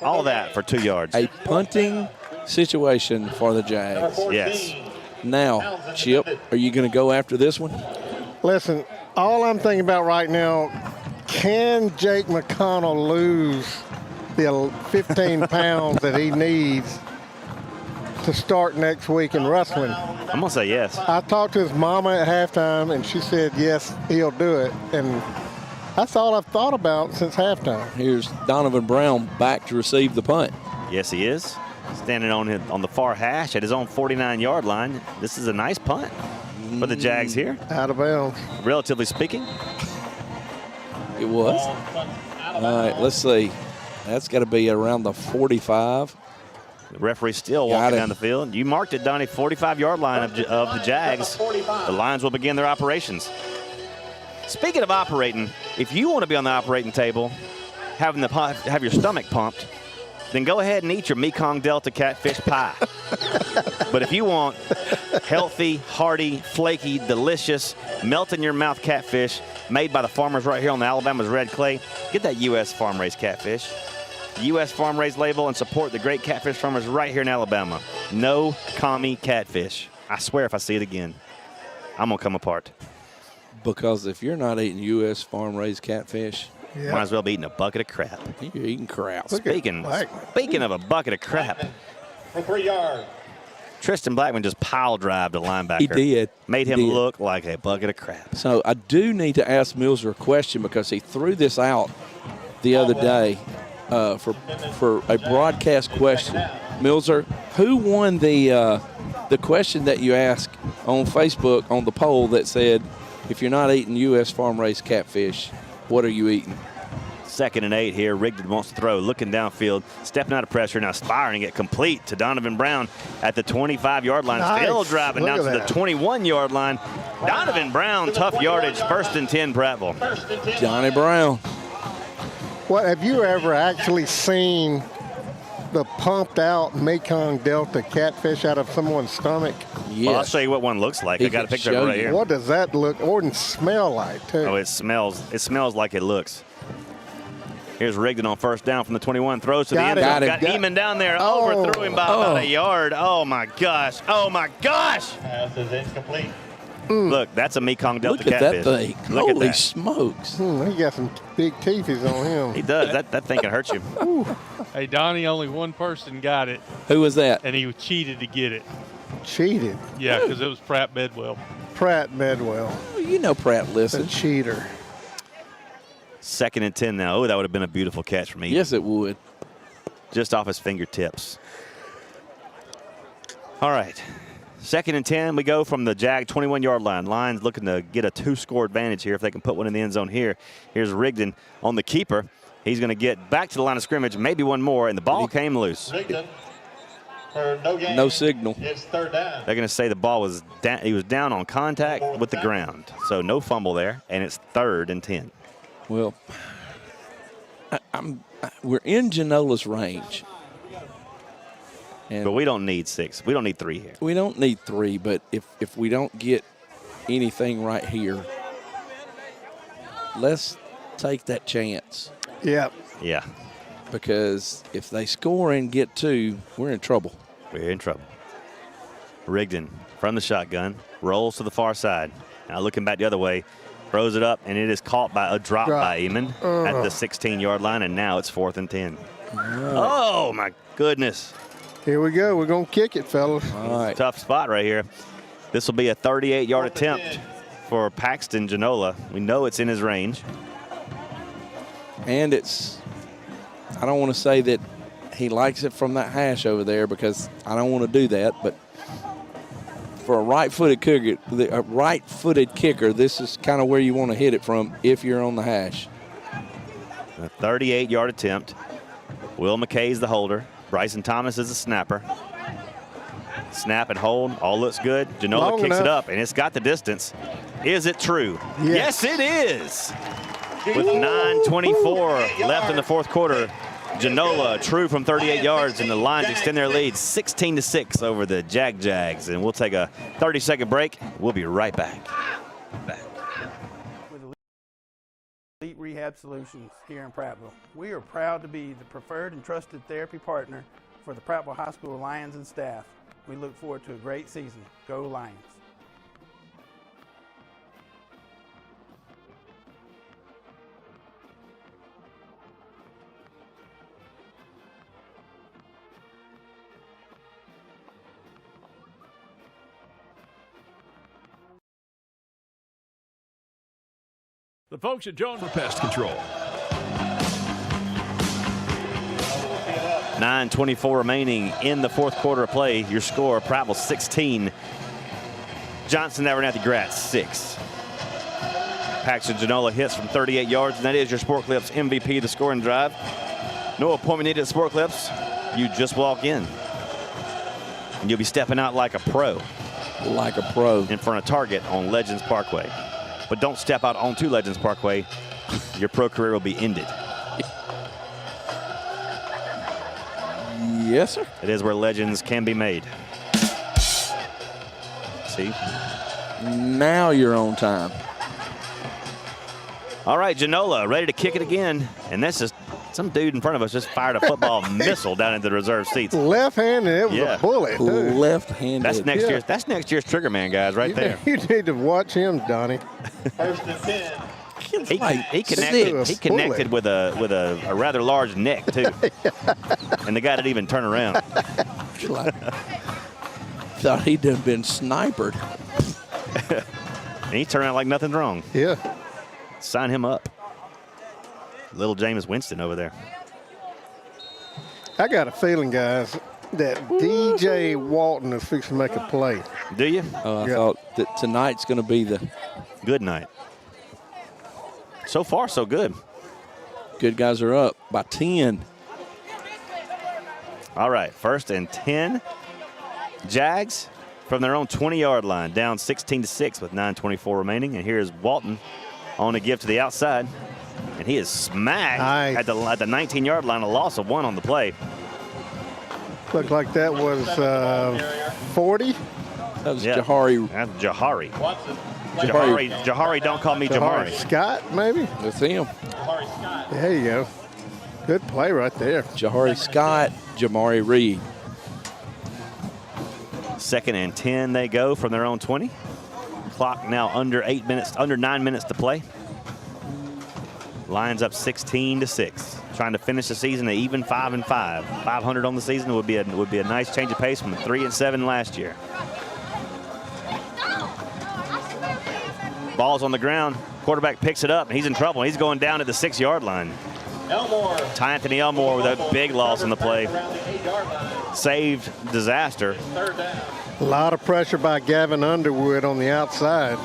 All that for 2 yards. A punting situation for the Jags. Yes. Now, Chip, are you going to go after this one? Listen, all I'm thinking about right now, can Jake McConnell lose the 15 pounds that he needs to start next week in wrestling? I'm going to say yes. I talked to his mama at halftime, and she said, yes, he'll do it. And That's all I've thought about since halftime. Here's Donovan Brown back to receive the punt. Yes, he is. Standing on the far hash at his own 49-yard line. This is a nice punt for the Jags here. Out of bounds. Relatively speaking. It was. All right, let's see. That's got to be around the 45. The referee still walking down the field. You marked it, Donnie, 45-yard line of the Jags. The Lions will begin their operations. Speaking of operating, if you want to be on the operating table, have your stomach pumped, then go ahead and eat your Mekong Delta catfish pie. But if you want healthy, hearty, flaky, delicious, melt-in-your-mouth catfish made by the farmers right here on the Alabama's Red Clay, get that U.S. farm-raised catfish. U.S. farm-raised label and support the great catfish farmers right here in Alabama. No commie catfish. I swear if I see it again, I'm going to come apart. Because if you're not eating U.S. farm-raised catfish, might as well be eating a bucket of crap. You're eating crap. Speaking of a bucket of crap, For 3 yards. Tristan Blackman just pile-drived a linebacker. He did. Made him look like a bucket of crap. So I do need to ask Milzer a question because he threw this out the other day for a broadcast question. Milzer, who won the question that you asked on Facebook on the poll that said, if you're not eating U.S. farm-raised catfish, what are you eating? 2nd and 8 here. Rigdon wants to throw, looking downfield, stepping out of pressure, now firing it complete to Donovan Brown at the 25-yard line. Nice. Still driving down to the 21-yard line. Donovan Brown, tough yardage, 1st and 10, Prattville. Johnny Brown. What, have you ever actually seen the pumped out Mekong Delta catfish out of someone's stomach? Yes. Well, I'll show you what one looks like. I got a picture of it right here. What does that look or smell like, too? Oh, it smells like it looks. Here's Rigdon on 1st down from the 21. Throws to the end zone. Got Eamon down there. Overthrew him by about a yard. Oh, my gosh. Oh, my gosh. Pass is incomplete. Look, that's a Mekong Delta Look at catfish. that thing. Look Holy at that. smokes. He got some big teethies on him. He does. That thing can hurt you. Hey, Donnie, only one person got it. Who was that? And he cheated to get it. Cheated? Yeah, because it was Pratt Bedwell. Pratt Bedwell. Well, you know Pratt listen. A cheater. 2nd and 10 now. Oh, that would have been a beautiful catch from me. Yes, it would. Just off his fingertips. All right. 2nd and 10, we go from the JAG 21-yard line. Lions looking to get a 2-score advantage here if they can put one in the end zone here. Here's Rigdon on the keeper. He's going to get back to the line of scrimmage, maybe one more, and the ball came loose. Rigdon for no gain. No signal. It's 3rd down. They're going to say the ball was down. He was down on contact with the ground. So no fumble there, and it's 3rd and 10. Well, we're in Janola's range. But we don't need 6. We don't need 3 here. We don't need 3, but if we don't get anything right here, let's take that chance. Yep. Yeah. Because if they score and get 2, we're in trouble. We're in trouble. Rigdon from the shotgun, rolls to the far side. Now looking back the other way, throws it up, and it is caught by a drop by Eamon at the 16-yard line, and now it's 4th and 10. Oh, my goodness. Here we go. We're going to kick it, fellas. All right. Tough spot right here. This will be a 38-yard attempt for Paxton Janola. We know it's in his range. And I don't want to say that he likes it from that hash over there because I don't want to do that, but for a right-footed kicker, this is kind of where you want to hit it from if you're on the hash. A 38-yard attempt. Will McKay's the holder. Bryson Thomas is a snapper. Snap and hold. All looks good. Janola kicks it up, and it's got the distance. Is it true? Yes, it is. With 9:24 left in the 4th quarter, Janola true from 38 yards, and the Lions extend their lead 16-6 over the Jags. And we'll take a 30-second break. We'll be right back. Elite Rehab Solutions here in Prattville. We are proud to be the preferred and trusted therapy partner for the Prattville High School Lions and staff. We look forward to a great season. Go Lions! The folks at Jones for Pest Control. 9:24 remaining in the fourth quarter of play. Your score, Prattville 16. Johnson Abernathy Gratz 6. Paxton Genola hits from 38 yards, and that is your Sport Clips MVP, the scoring drive. No appointment needed at Sport Clips. You just walk in. And you'll be stepping out like a pro. Like a pro. In front of Target on Legends Parkway. But don't step out onto Legends Parkway. Your pro career will be ended. Yes, sir. It is where legends can be made. See? Now you're on time. All right, Genola ready to kick it again. And that's just some dude in front of us just fired a football missile down into the reserve seats. Left-handed, it was a bullet, too. Left-handed. That's next year's trigger man, guys, right there. You need to watch him, Donnie. First and 10. He connected with a rather large neck, too. And the guy didn't even turn around. Thought he'd have been snipered. And he turned out like nothing's wrong. Yeah. Sign him up. Little Jameis Winston over there. I got a feeling, guys, that DJ Walton is fixing to make a play. Do you? I thought that tonight's going to be the good night. So far, so good. Good guys are up by 10. All right, 1st and 10. Jags from their own 20-yard line, down 16-6 with 9:24 remaining. And here's Walton on a give to the outside. And he is smacked at the 19-yard line, a loss of 1 on the play. Looked like that was 40. That was Jahari. That's Jahari. Jahari, don't call me Jamari. Scott, maybe? That's him. There you go. Good play right there. Jahari Scott, Jamari Reed. 2nd and 10 they go from their own 20. Clock now under 9 minutes to play. Lions up 16-6. Trying to finish the season at even 5-5. 500 on the season would be a nice change of pace from 3-7 last year. Ball's on the ground. Quarterback picks it up, and he's in trouble. He's going down at the 6-yard line. Elmore. Ty Anthony Elmore with a big loss on the play. Saved disaster. 3rd down. A lot of pressure by Gavin Underwood on the outside.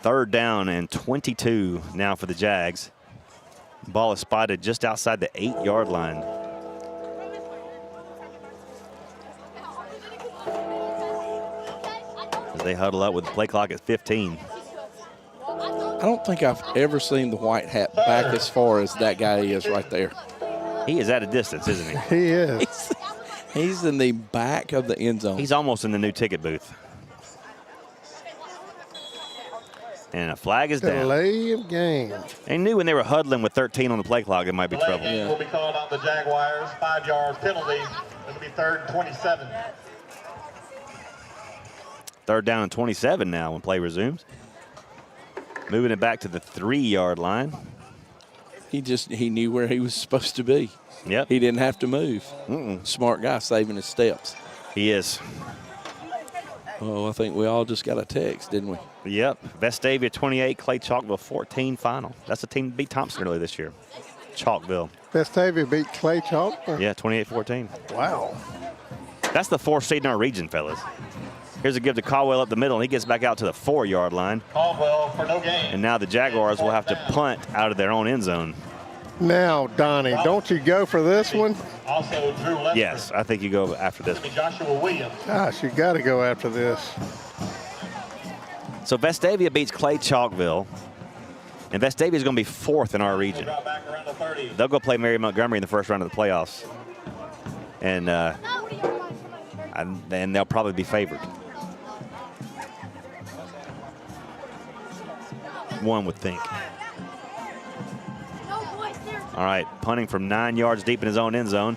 Third down and 22 now for the Jags. Ball is spotted just outside the 8-yard line. As they huddle up with the play clock at 15. I don't think I've ever seen the white hat back as far as that guy is right there. He is at a distance, isn't he? He is. He's in the back of the end zone. He's almost in the new ticket booth. And a flag is down. Delay of game. They knew when they were huddling with 13 on the play clock, it might be trouble. Will be called on the Jaguars. 5-yard penalty. It'll be 3rd and 27. 3rd down and 27 now when play resumes. Moving it back to the 3-yard line. He knew where he was supposed to be. Yep. He didn't have to move. Smart guy saving his steps. He is. Oh, I think we all just got a text, didn't we? Yep. Vestavia 28, Clay Chalkville 14 final. That's the team that beat Thompson early this year. Chalkville. Vestavia beat Clay Chalkville? Yeah, 28-14. Wow. That's the 4th seed in our region, fellas. Here's a give to Caldwell up the middle, and he gets back out to the 4-yard line. Caldwell for no gain. And now the Jaguars will have to punt out of their own end zone. Now, Donnie, don't you go for this one? Also, Drew Lester. Yes, I think you go after this one. Joshua Williams. Gosh, you got to go after this. So Vestavia beats Clay Chalkville, and Vestavia is going to be 4th in our region. They'll go play Mary Montgomery in the first round of the playoffs, and they'll probably be favored. One would think. All right, punting from 9 yards deep in his own end zone.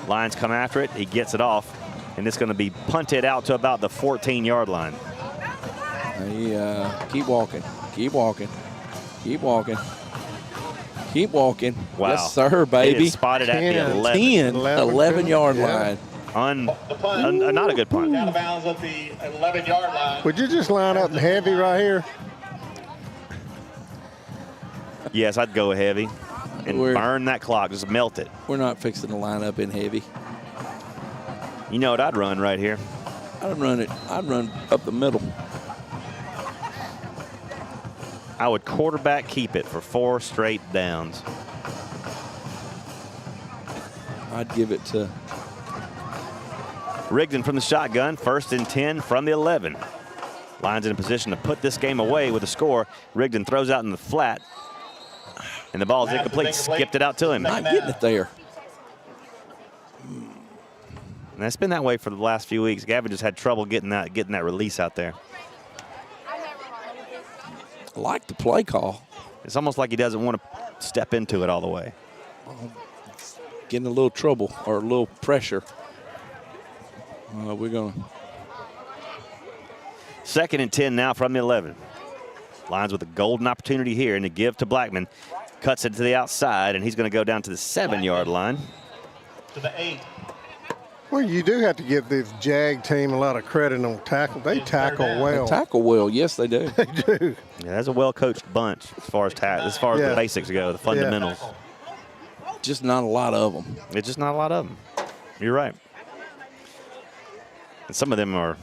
Lions come after it. He gets it off, and it's going to be punted out to about the 14-yard line. Keep walking. Keep walking. Keep walking. Keep walking. Wow. Yes, sir, baby. It is spotted at the 11. 11-yard line. not a good punt. Out of bounds at the 11-yard line. Would you just line up heavy right here? Yes, I'd go heavy and burn that clock. Just melt it. We're not fixing to line up in heavy. You know what I'd run right here? I'd run up the middle. I would quarterback keep it for 4 straight downs. I'd give it to Rigdon from the shotgun, 1st and 10 from the 11. Lions in a position to put this game away with a score. Rigdon throws out in the flat, and the ball is incomplete. Skipped it out to him. Not getting it there. And that's been that way for the last few weeks. Gavin just had trouble getting that release out there. I like the play call. It's almost like he doesn't want to step into it all the way. Getting a little trouble or a little pressure. We're going to. 2nd and 10 now from the 11. Lions with a golden opportunity here, and to give to Blackman. Cuts it to the outside, and he's going to go down to the 7-yard line. To the 8. Well, you do have to give this JAG team a lot of credit on tackle. They tackle well. They tackle well. Yes, they do. They do. Yeah, that's a well-coached bunch as far as the basics go, the fundamentals. Just not a lot of them. It's just not a lot of them. You're right. And some of them are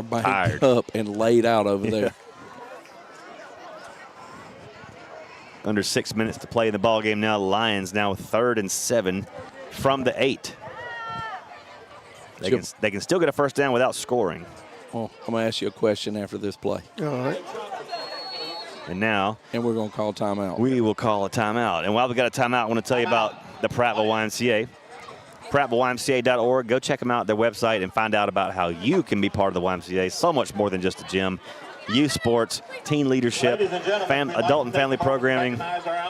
tired. Up and laid out over there. Under 6 minutes to play in the ball game now. Lions now with 3rd and 7 from the 8. They can still get a first down without scoring. Well, I'm going to ask you a question after this play. All right. And now. And we're going to call a timeout. We will call a timeout. And while we got a timeout, I want to tell you about the Prattville YMCA. PrattvilleYMCA.org. Go check them out at their website and find out about how you can be part of the YMCA. So much more than just a gym. Youth sports, teen leadership, adult and family programming.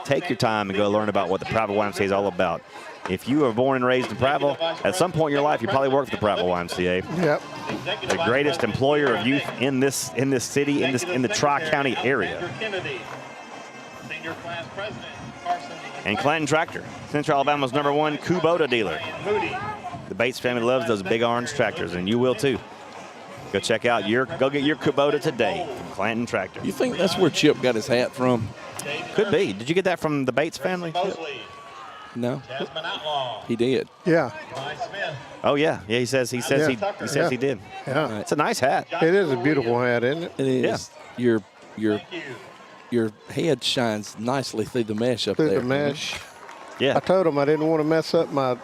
Take your time and go learn about what the Prattville YMCA is all about. If you were born and raised in Prattville, at some point in your life, you probably worked for the Prattville YMCA. Yep. The greatest employer of youth in this city, in the Tri-County area. And Clanton Tractor, Central Alabama's #1 Kubota dealer. The Bates family loves those big orange tractors, and you will too. Go check out go get your Kubota today from Clanton Tractor. You think that's where Chip got his hat from? Could be. Did you get that from the Bates family? No. He did. Yeah. Oh yeah. Yeah, he says he did. Yeah. It's a nice hat. It is a beautiful hat, isn't it? It is. Yeah. Your head shines nicely through the mesh up there. Through the mesh. Yeah. I told him I didn't want to mess up my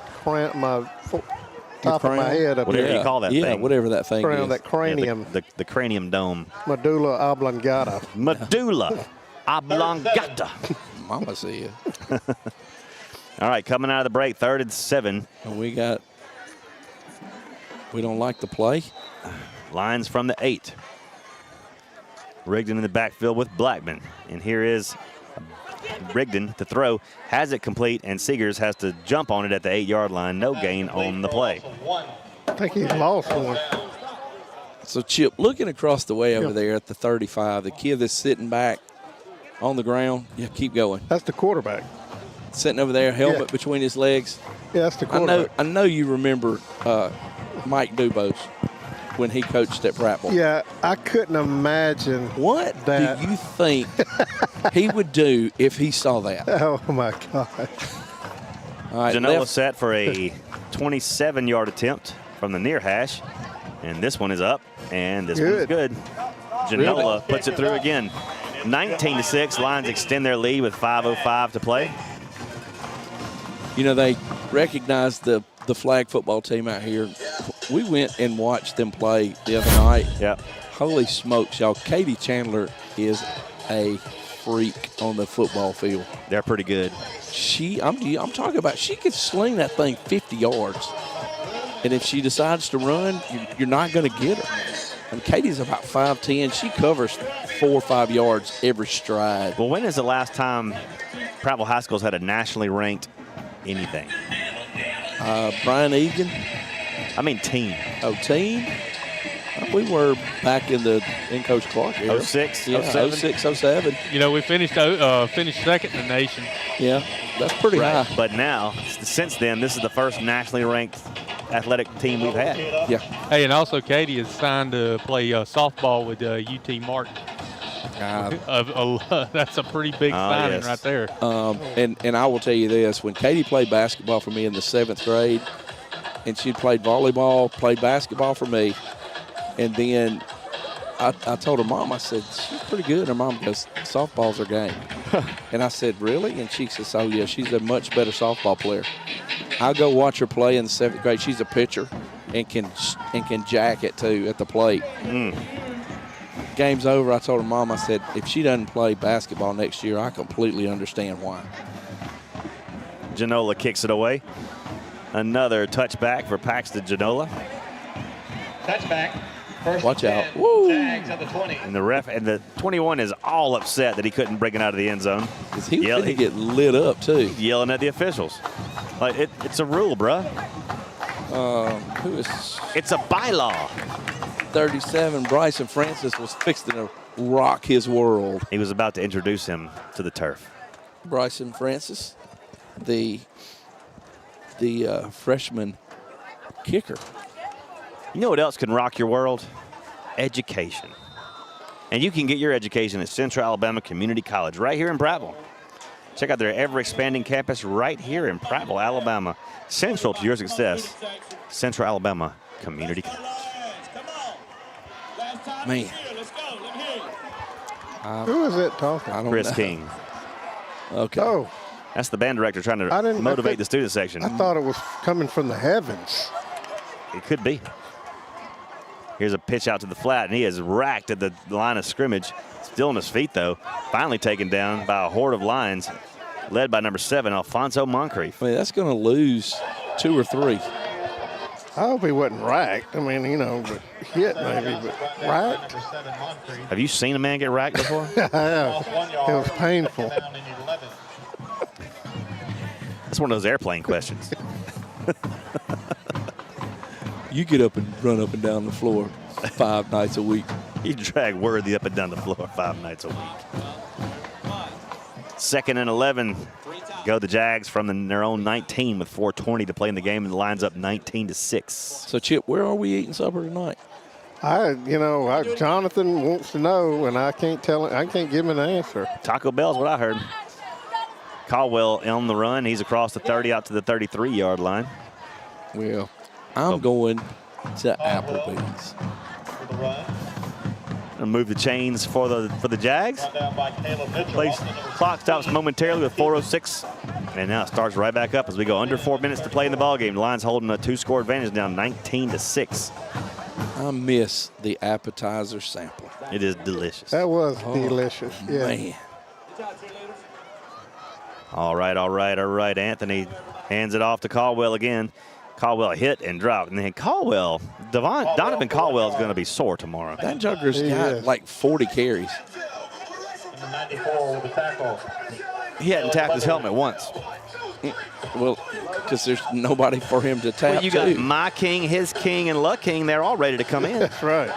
top of my head up whatever there. you call that thing. thing. Yeah, whatever that thing is. That cranium. Yeah, the cranium dome. Medulla oblongata. Medulla oblongata. Mama said. All right, coming out of the break, 3rd and 7. And we don't like the play. Lions from the 8. Rigdon in the backfield with Blackman. And here is Rigdon to throw. Has it complete, and Seegers has to jump on it at the 8-yard line. No gain on the play. I think he lost one. So, Chip, looking across the way over there at the 35, the kid that's sitting back on the ground, keep going. That's the quarterback. Sitting over there, helmet between his legs. Yeah, that's the quarterback. I know you remember Mike Dubose when he coached at Prattville. Yeah, I couldn't imagine what that. Do you think he would do if he saw that? Oh, my God. All right, Genoa set for a 27-yard attempt from the near hash. And this one is up, and this one's good. Genoa puts it through again. 19-6, Lions extend their lead with 5:05 to play. You know, they recognize the flag football team out here. We went and watched them play the other night. Yeah. Holy smokes, y'all. Katie Chandler is a freak on the football field. They're pretty good. I'm talking about, she could sling that thing 50 yards. And if she decides to run, you're not going to get her. And Katie's about 5'10". She covers 4 or 5 yards every stride. Well, when is the last time Prattville High School's had a nationally ranked anything? Brian Egan. I mean team. Oh, team? We were back in Coach Clark era. 06, yeah, 07? 06, 07. You know, we finished second in the nation. Yeah, that's pretty high. But now, since then, this is the first nationally ranked athletic team we've had. Yeah. Hey, and also Katie is signed to play softball with UT Martin. That's a pretty big signing right there. And I will tell you this: when Katie played basketball for me in the 7th grade, and she played volleyball, played basketball for me, and then I told her mom, I said, she's pretty good. Her mom goes, softball's her game. And I said, really? And she says, oh yeah, she's a much better softball player. I'll go watch her play in the 7th grade. She's a pitcher and can jack it too at the plate. Game's over. I told her mom, I said, if she doesn't play basketball next year, I completely understand why. Genola kicks it away. Another touchback for Paxton Genola. Touchback. First Watch out. 10, Woo. Jags at the 20. And the ref and the 21 is all upset that he couldn't bring it out of the end zone. He was going to get lit up too. Yelling at the officials. Like it's a rule, bruh. Who is? It's a bylaw. 37, Bryson Francis was fixing to rock his world. He was about to introduce him to the turf. Bryson Francis, the freshman kicker. You know what else can rock your world? Education. And you can get your education at Central Alabama Community College right here in Prattville. Check out their ever-expanding campus right here in Prattville, Alabama. Central to your success, Central Alabama Community College. Man. Who is it talking? I don't Chris know. King. Okay. Oh, That's the band director trying to motivate the student section. I thought it was coming from the heavens. It could be. Here's a pitch out to the flat, and he is racked at the line of scrimmage. Still on his feet, though. Finally taken down by a horde of Lions, led by number 7, Alfonso Moncrief. I mean, that's going to lose 2 or 3. I hope he wasn't racked. I mean, but hit maybe, but racked? Have you seen a man get racked before? I have. It was painful. That's one of those airplane questions. You get up and run up and down the floor 5 nights a week. You drag Worthy up and down the floor 5 nights a week. 2nd and 11. Go the Jags from their own 19 with 4:20 to play in the game, and the line's up 19-6. So, Chip, where are we eating supper tonight? Jonathan wants to know, and I can't tell him. I can't give him an answer. Taco Bell's what I heard. Caldwell on the run. He's across the 30 out to the 33-yard line. Well, I'm going to Applebee's. And move the chains for the Jags. Clock stops momentarily with 4:06, and now it starts right back up as we go under 4 minutes to play in the ballgame. The Lions holding a 2-score advantage down 19-6. I miss the appetizer sampler. It is delicious. That was delicious. Yeah. Man. All right. Anthony hands it off to Caldwell again. Caldwell hit and dropped. And then Donovan Caldwell is going to be sore tomorrow. That jugger's got like 40 carries. He hadn't tapped his helmet once. Well, because there's nobody for him to tap. Well, you got My King, His King, and Luck King. They're all ready to come in. That's right.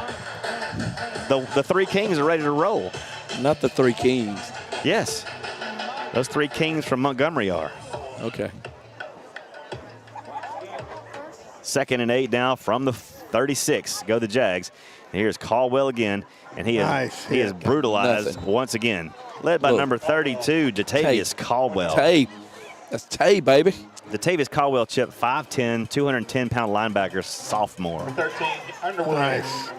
The 3 kings are ready to roll. Not the 3 kings. Yes. Those 3 kings from Montgomery are. Okay. 2nd and 8 now from the 36. Go the Jags. And here's Caldwell again, and he is brutalized once again. Led by number 32, Jatavius Caldwell. That's Tay, baby. Jatavius Caldwell, Chip, 5'10", 210-pound linebacker, sophomore. Nice.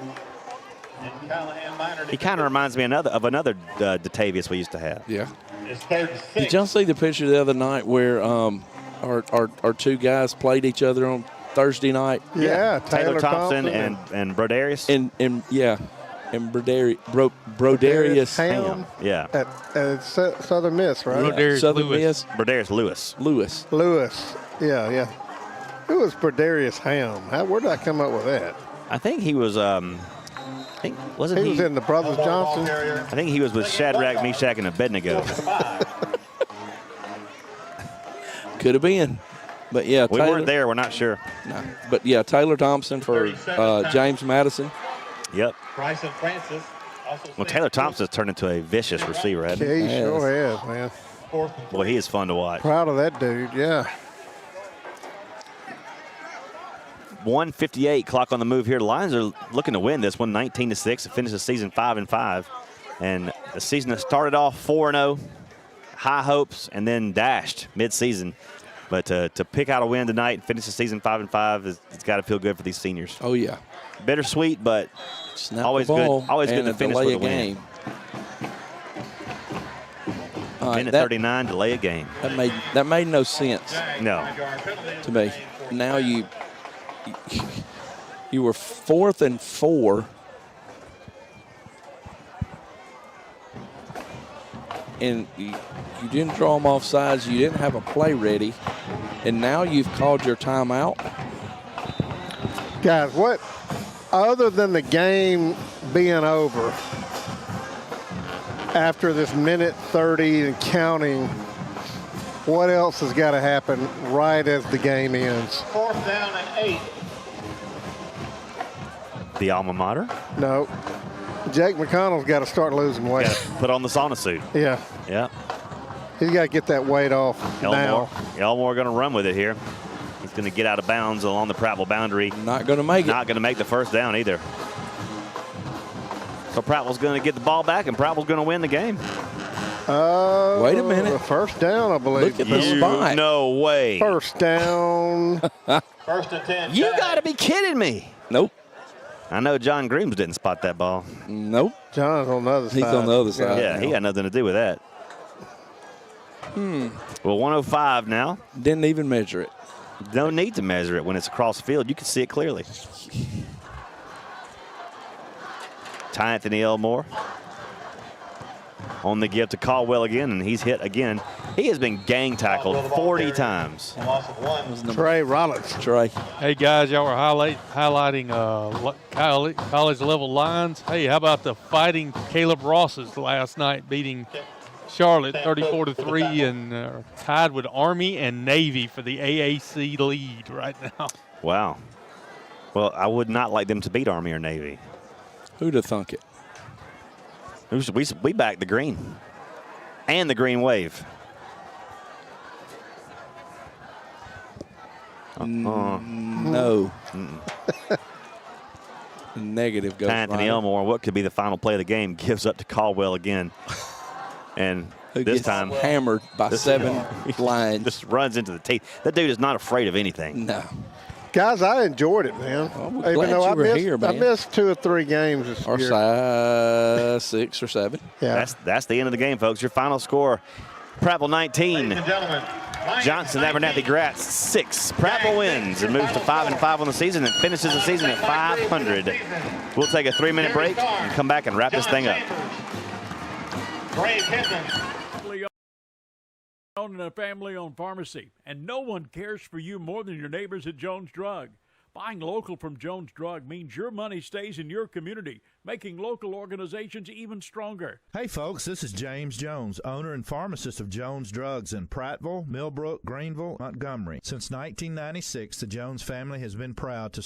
He kind of reminds me of another Jatavius we used to have. Yeah. Did y'all see the picture the other night where our 2 guys played each other on Thursday night? Yeah, Taylor Thompson and Brodarius. And Brodarius Ham. Yeah. At Southern Miss, right? Brodarius Lewis. Lewis. Yeah. Who was Brodarius Ham? Where did I come up with that? I think he was. He was in the Brothers Johnson. I think he was with Shadrach, Meshach, and Abednego. Could have been. But yeah, we weren't there. We're not sure. No. But yeah, Taylor Thompson for James Madison. Yep. Bryson Francis. Well, Taylor Thompson's turned into a vicious receiver, hasn't he? Yeah, he sure has, man. Boy, he is fun to watch. Proud of that dude, yeah. 1:58, clock on the move here. The Lions are looking to win this one, 19-6, to finish the season 5-5. And the season has started off 4-0, high hopes, and then dashed mid-season. But to pick out a win tonight and finish the season 5-5, it's got to feel good for these seniors. Oh, yeah. Bittersweet, but always good. Always good to finish with a win. Minute 39, delay a game. That made no sense. No. To me. Now you were 4th and 4. And you didn't draw them off sides. You didn't have a play ready. And now you've called your timeout. Guys, what, other than the game being over, after this minute 30 and counting, what else has got to happen right as the game ends? 4th down and 8. The alma mater? No. Jake McConnell's got to start losing weight. Put on the sauna suit. Yeah. Yeah. He's got to get that weight off now. Elmore going to run with it here. He's going to get out of bounds along the Prattville boundary. Not going to make it. Not going to make the first down either. So Prattville's going to get the ball back, and Prattville's going to win the game. Wait a minute. First down, I believe. Look at the spot. No way. First down. 1st and 10. You got to be kidding me. Nope. I know John Grooms didn't spot that ball. Nope. John's on the other side. He's on the other side. Yeah, he got nothing to do with that. Well, 105 now. Didn't even measure it. No need to measure it when it's across the field. You can see it clearly. Ty Anthony Elmore on the give to Caldwell again, and he's hit again. He has been gang tackled 40 times. Trey Rollins. Trey. Hey, guys, y'all were highlighting college level lines. Hey, how about the Fighting Caleb Rosses last night beating Charlotte 34-3 and tied with Army and Navy for the AAC lead right now. Wow. Well, I would not like them to beat Army or Navy. Who'd have thunk it? We backed the green and the green wave. No. Negative goes Anthony Elmore, what could be the final play of the game, gives up to Caldwell again. And this time hammered by 7 lines. Just runs into the teeth. That dude is not afraid of anything. No. Guys, I enjoyed it, man. Well, even though I missed 2 or 3 games this year. Or 6 or 7. Yeah. That's the end of the game, folks. Your final score, Prattville 19. Johnson Abernathy Gratz 6. Prattville wins and moves to 5-5 on the season and finishes the season at 500. We'll take a 3-minute break and come back and wrap this thing up. Owned a family-owned pharmacy, and no one cares for you more than your neighbors at Jones Drug. Buying local from Jones Drug means your money stays in your community, making local organizations even stronger. Hey folks, this is James Jones, owner and pharmacist of Jones Drugs in Prattville, Millbrook, Greenville, Montgomery. Since 1996, the Jones family has been proud to